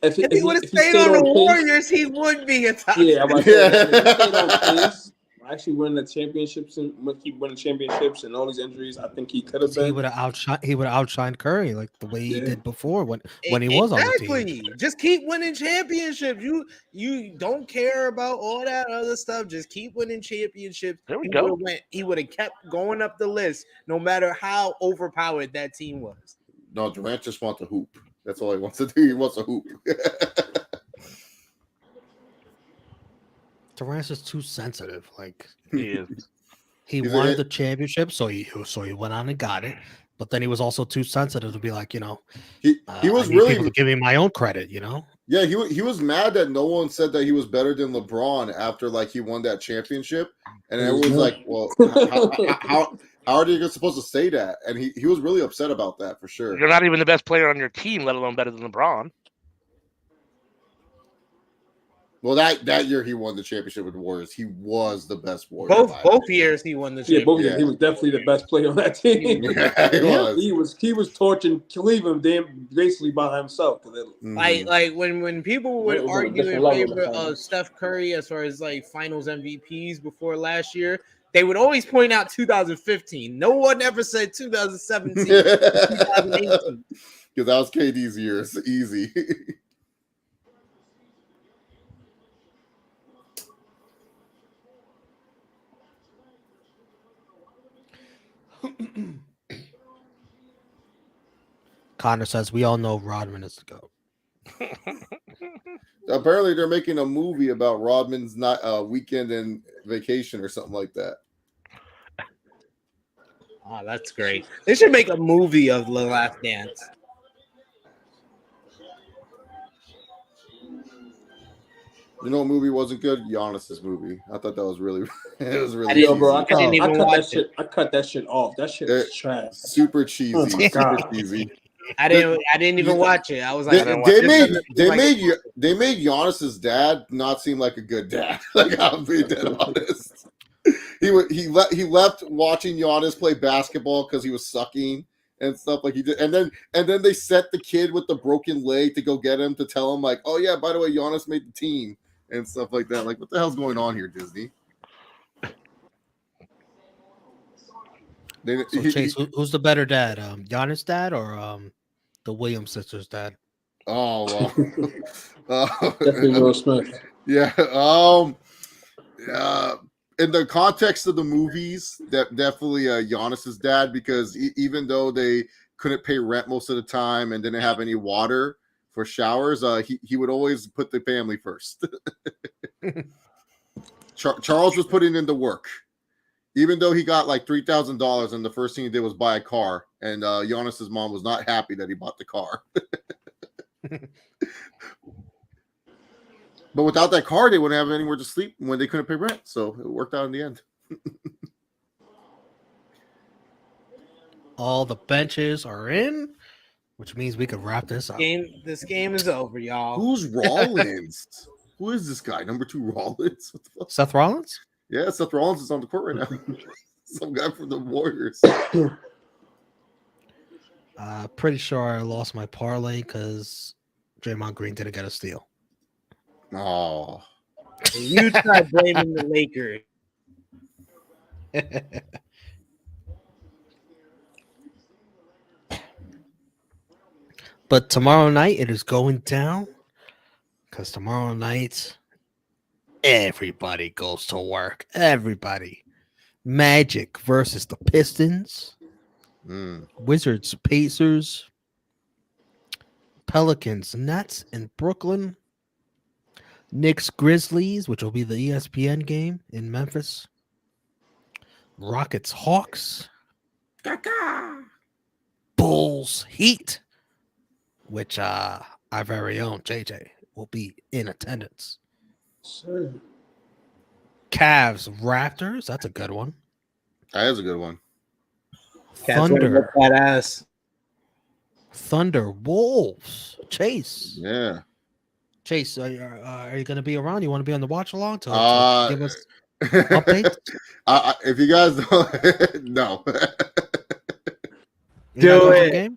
If he would have stayed on the Warriors, he would be a top. Yeah, if he stayed on pace, actually winning the championships and keep winning championships and all these injuries, I think he could have been. He would have outshined Curry like the way he did before when he was on the team. Just keep winning championships. You don't care about all that other stuff. Just keep winning championships. There we go. He would have kept going up the list, no matter how overpowered that team was. No, Durant just wants to hoop. That's all he wants to do. He wants to hoop. Durant's just too sensitive. Like he is. He wanted the championship, so he went on and got it. But then he was also too sensitive to be like, he was really giving my own credit, Yeah, he was mad that no one said that he was better than LeBron after like he won that championship, and everyone's like, well, how are you supposed to say that? And he was really upset about that for sure. You're not even the best player on your team, let alone better than LeBron. Well, that year he won the championship with the Warriors. He was the best Warrior. Both years he won the championship. Both years he was definitely the best player on that team. He was torching Cleveland basically by himself. Like when people would argue in favor of Steph Curry as far as like Finals MVPs before last year, they would always point out 2015. No one ever said 2017, 2018. Because that was KD's year. It's easy. Connor says we all know Rodman is the GOAT. Apparently, they're making a movie about Rodman's weekend and vacation or something like that. Oh, that's great. They should make a movie of The Last Dance. You know, what movie wasn't good? Giannis's movie. I thought that was really, it was really. I cut that shit off. That shit was trash. Super cheesy. Super cheesy. I didn't even watch it. I was like, they made Giannis's dad not seem like a good dad. Like, I'll be dead honest. He left watching Giannis play basketball because he was sucking and stuff like he did, and then they sent the kid with the broken leg to go get him to tell him like, oh yeah, by the way, Giannis made the team and stuff like that. Like, what the hell's going on here, Disney? Chase, who's the better dad, Giannis' dad or the Williams sisters' dad? Oh, definitely Will Smith. Yeah. In the context of the movies, definitely Giannis's dad, because even though they couldn't pay rent most of the time and didn't have any water for showers, he would always put the family first. Charles was putting in the work. Even though he got like $3,000 and the first thing he did was buy a car, and Giannis's mom was not happy that he bought the car. But without that car, they wouldn't have anywhere to sleep when they couldn't pay rent. So it worked out in the end. All the benches are in, which means we could wrap this up. This game is over, y'all. Who's Rollins? Who is this guy? Number 2 Rollins? What the fuck? Seth Rollins? Yeah, Seth Rollins is on the court right now. Some guy from the Warriors. Pretty sure I lost my parlay because Draymond Green didn't get a steal. Oh. You try blaming the Lakers. But tomorrow night it is going down because tomorrow night everybody goes to work. Everybody. Magic versus the Pistons. Wizards, Pacers. Pelicans, Nets in Brooklyn. Knicks, Grizzlies, which will be the ESPN game in Memphis. Rockets, Hawks. Bulls, Heat, which our very own JJ will be in attendance. Sure. Cavs, Raptors, that's a good one. That is a good one. Thunder, that ass. Thunder, Wolves, Chase. Yeah. Chase, are you going to be around? You want to be on the watch along to give us updates? If you guys don't, no. Do it. Game?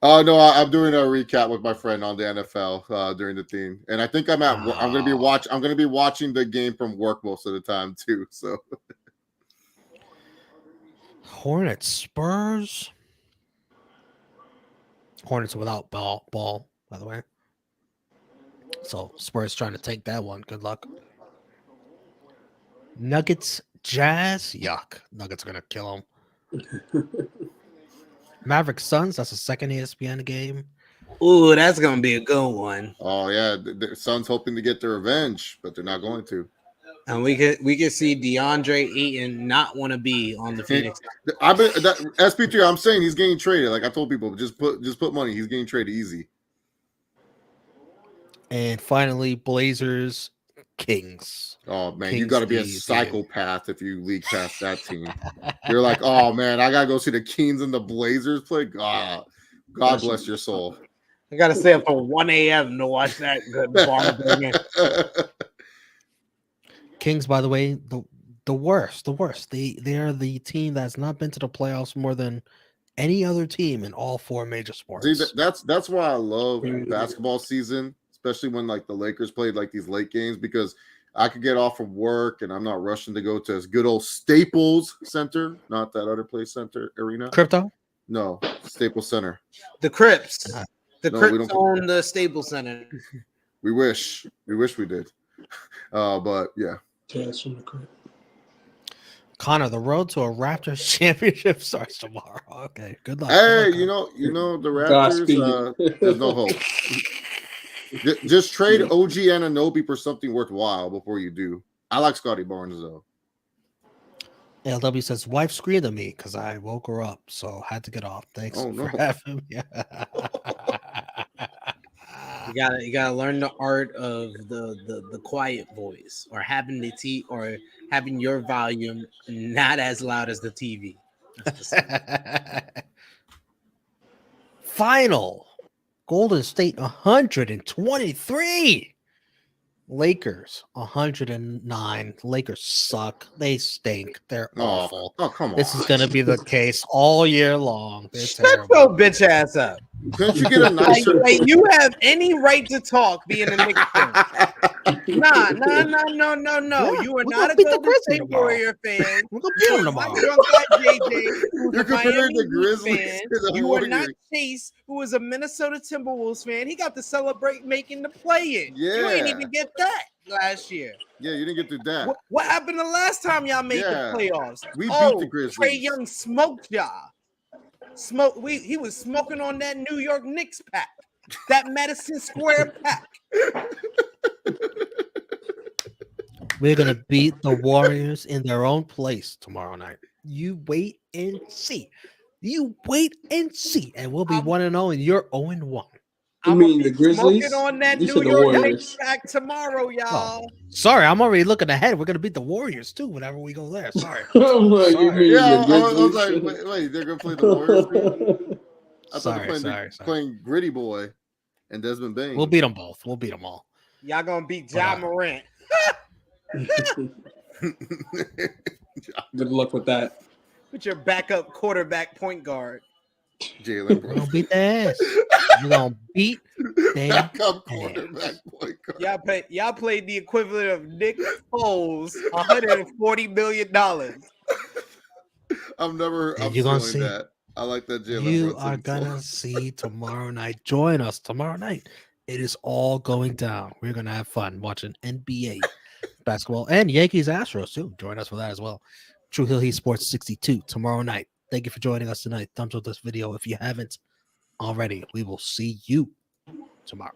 No, I'm doing a recap with my friend on the NFL during the theme, and I think I'm going to be watching the game from work most of the time too. So, Hornets, Spurs. Hornets without ball, by the way. So Spurs trying to take that one. Good luck. Nuggets, Jazz. Yuck. Nuggets are going to kill them. Mavericks, Suns. That's the second ESPN game. Ooh, that's going to be a good one. Oh, yeah. The Suns hoping to get their revenge, but they're not going to. And we could see DeAndre Ayton not want to be on the Phoenix. SP3, I'm saying he's getting traded. Like I told people, just put money. He's getting traded easy. And finally, Blazers, Kings. Oh man, Kings you got to be a psychopath if you leak past that team. You're like, oh man, I gotta go see the Kings and the Blazers play. God bless your soul. I gotta stay up till 1 a.m. to watch that good barn. Kings, by the way, the worst. They are the team that's not been to the playoffs more than any other team in all four major sports. See, that's why I love basketball season, especially when like the Lakers played like these late games, because I could get off from work and I'm not rushing to go to this good old Staples Center, not that other place center arena. Crypto? No, Staples Center. The Crips. The No, Crips own the Staples Center. We wish we did. But yeah. Connor, the road to a Raptors championship starts tomorrow. Okay, good luck. Hey, you know the Raptors. There's no hope. Just trade OG Anunoby for something worthwhile before you do. I like Scotty Barnes though. LW says wife screamed at me because I woke her up, so had to get off. Thanks for having me. You gotta learn the art of the quiet voice, or having having your volume not as loud as the TV. Final Golden State 123. Lakers 109. Lakers suck. They stink. They're awful. Oh, come on. This is going to be the case all year long. They're Shut terrible. your bitch ass up. Couldn't you get a nicer? Like you have any right to talk being a Knicks fan? No. Yeah, You are we're not gonna a beat the Golden Grizzlies State tomorrow. Warrior fan. We're going to beat them tomorrow. You're comparing the Grizzlies fan. to the You are not Warriors. Chase, who is a Minnesota Timberwolves fan. He got to celebrate making the play-in. You ain't even get that last year. Yeah, you didn't get through that. What happened the last time y'all made the playoffs? We beat the Grizzlies. Trae Young smoked y'all. He was smoking on that New York Knicks pack, that Madison Square pack. We're going to beat the Warriors in their own place tomorrow night. You wait and see. And we'll be 1-0, and you're 0-1. You mean the Grizzlies? Smoking on that You New said the York Warriors. Knicks pack tomorrow, y'all. Oh, sorry, I'm already looking ahead. We're going to beat the Warriors, too, whenever we go there. Sorry. I'm like, you mean Yeah, the I was Grizzlies? like, wait, they're gonna play the Warriors? I thought Sorry. they're playing Gritty Boy and Desmond Bain. We'll beat them both. We'll beat them all. Y'all gonna beat Ja Morant. Good luck with that. With your backup quarterback point guard. Jalen We're going to beat their ass. We're going to beat their backup ass. quarterback point guard. Y'all played the equivalent of Nick Foles, $140 million. I'm You're gonna stealing see. that. I like that Jalen. You Brunson are going to song. see tomorrow night. Join us tomorrow night. It is all going down. We're going to have fun watching NBA basketball and Yankees Astros, too. Join us for that as well. True Hill Heat Sports 62 tomorrow night. Thank you for joining us tonight. Thumbs up this video if you haven't already. We will see you tomorrow.